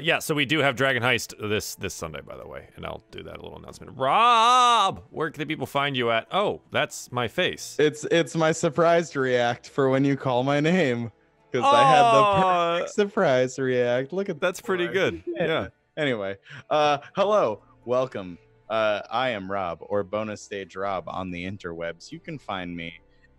Yeah, so we do have Dragon Heist this Sunday, by the way, and I'll do that little announcement. Rob, where can the people find you at? Oh, that's my face. It's my surprise react for when you call my name, because I had the perfect surprise react. Look at that's pretty good. Yeah. Anyway, hello, welcome. I am Rob, or Bonus Stage Rob on the interwebs. You can find me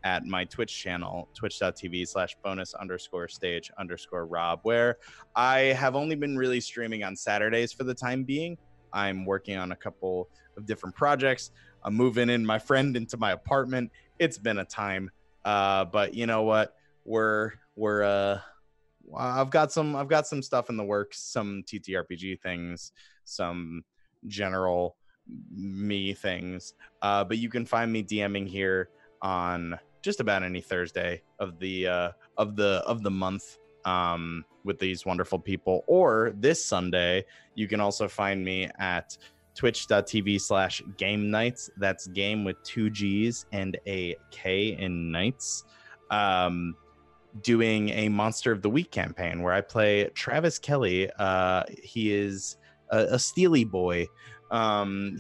at my Twitch channel, twitch.tv/bonus_stage_Rob, where I have only been really streaming on Saturdays for the time being. I'm working on a couple of different projects. I'm moving in my friend into my apartment. It's been a time, but you know what? I've got some stuff in the works, some TTRPG things, some general me things. But you can find me DMing here on just about any Thursday of the month with these wonderful people. Or this Sunday, you can also find me at twitch.tv/game nights. That's game with 2 G's and a K in nights. Doing a Monster of the Week campaign where I play Travis Kelly. He is a Steely boy.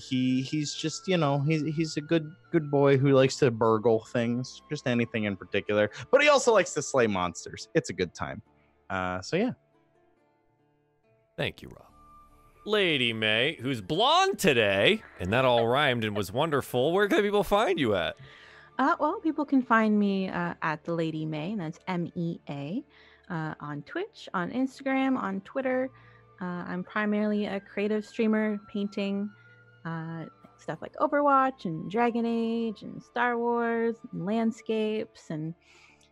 He's just, he's a good boy who likes to burgle things, just anything in particular, but he also likes to slay monsters. It's a good time. So yeah. Thank you, Rob. Lady May, who's blonde today, and that all rhymed and was wonderful. Where can people find you at? Well, people can find me at the Lady May, and that's MEA, on Twitch, on Instagram, on Twitter. I'm primarily a creative streamer, painting stuff like Overwatch and Dragon Age and Star Wars and landscapes. And,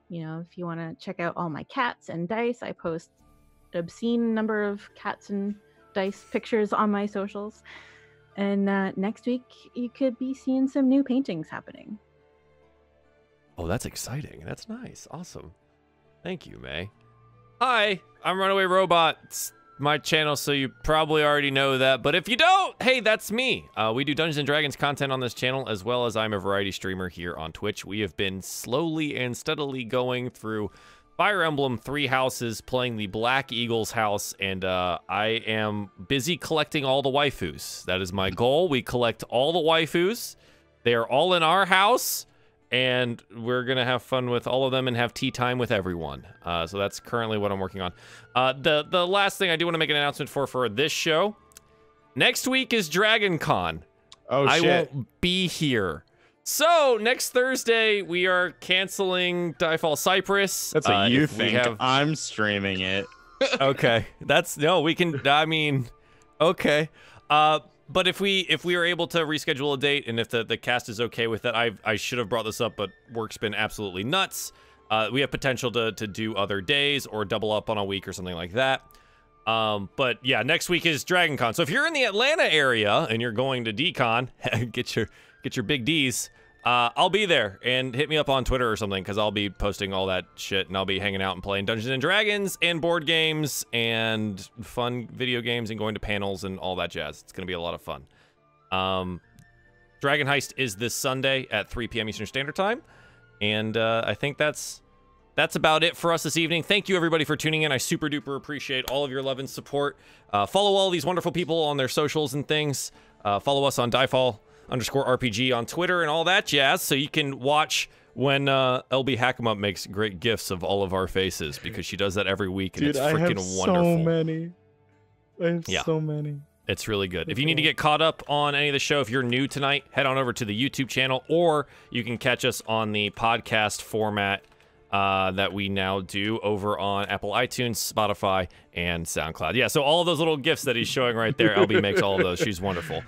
if you want to check out all my cats and dice, I post an obscene number of cats and dice pictures on my socials. And next week, you could be seeing some new paintings happening. Oh, that's exciting. That's nice. Awesome. Thank you, May. Hi, I'm Runaway Robot. It's my channel, so you probably already know that. But if you don't, hey, that's me. We do Dungeons & Dragons content on this channel, as well as I'm a variety streamer here on Twitch. We have been slowly and steadily going through Fire Emblem 3 houses, playing the Black Eagles house, and I am busy collecting all the waifus. That is my goal. We collect all the waifus. They are all in our house. And we're going to have fun with all of them and have tea time with everyone. So that's currently what I'm working on. The last thing I do want to make an announcement for this show. Next week is Dragon Con. Oh, shit. I won't be here. So next Thursday, we are canceling DieFall Cypress. That's what you think. I'm streaming it. Okay. Okay. But if we are able to reschedule a date, and if the cast is okay with that, I should have brought this up, but work's been absolutely nuts. We have potential to do other days or double up on a week or something like that. But yeah, next week is Dragon Con. So if you're in the Atlanta area and you're going to D-Con, get your big D's. I'll be there, and hit me up on Twitter or something, because I'll be posting all that shit, and I'll be hanging out and playing Dungeons & Dragons and board games and fun video games and going to panels and all that jazz. It's going to be a lot of fun. Dragon Heist is this Sunday at 3 p.m. Eastern Standard Time, and I think that's about it for us this evening. Thank you, everybody, for tuning in. I super duper appreciate all of your love and support. Follow all these wonderful people on their socials and things. Follow us on DieFall_RPG on Twitter and all that jazz, so you can watch when LB Hackemup makes great gifs of all of our faces, because she does that every week, and Dude, it's freaking wonderful. So many. I have so many. It's really good. If you need to get caught up on any of the show, if you're new tonight, head on over to the YouTube channel, or you can catch us on the podcast format that we now do over on Apple iTunes, Spotify, and SoundCloud. Yeah, so all of those little gifts that he's showing right there, LB makes all of those. She's wonderful.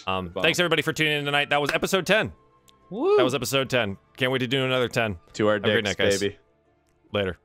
Thanks, everybody, for tuning in tonight. That was episode 10. Woo. That was episode 10. Can't wait to do another 10. To our dicks, night, guys. baby. Later.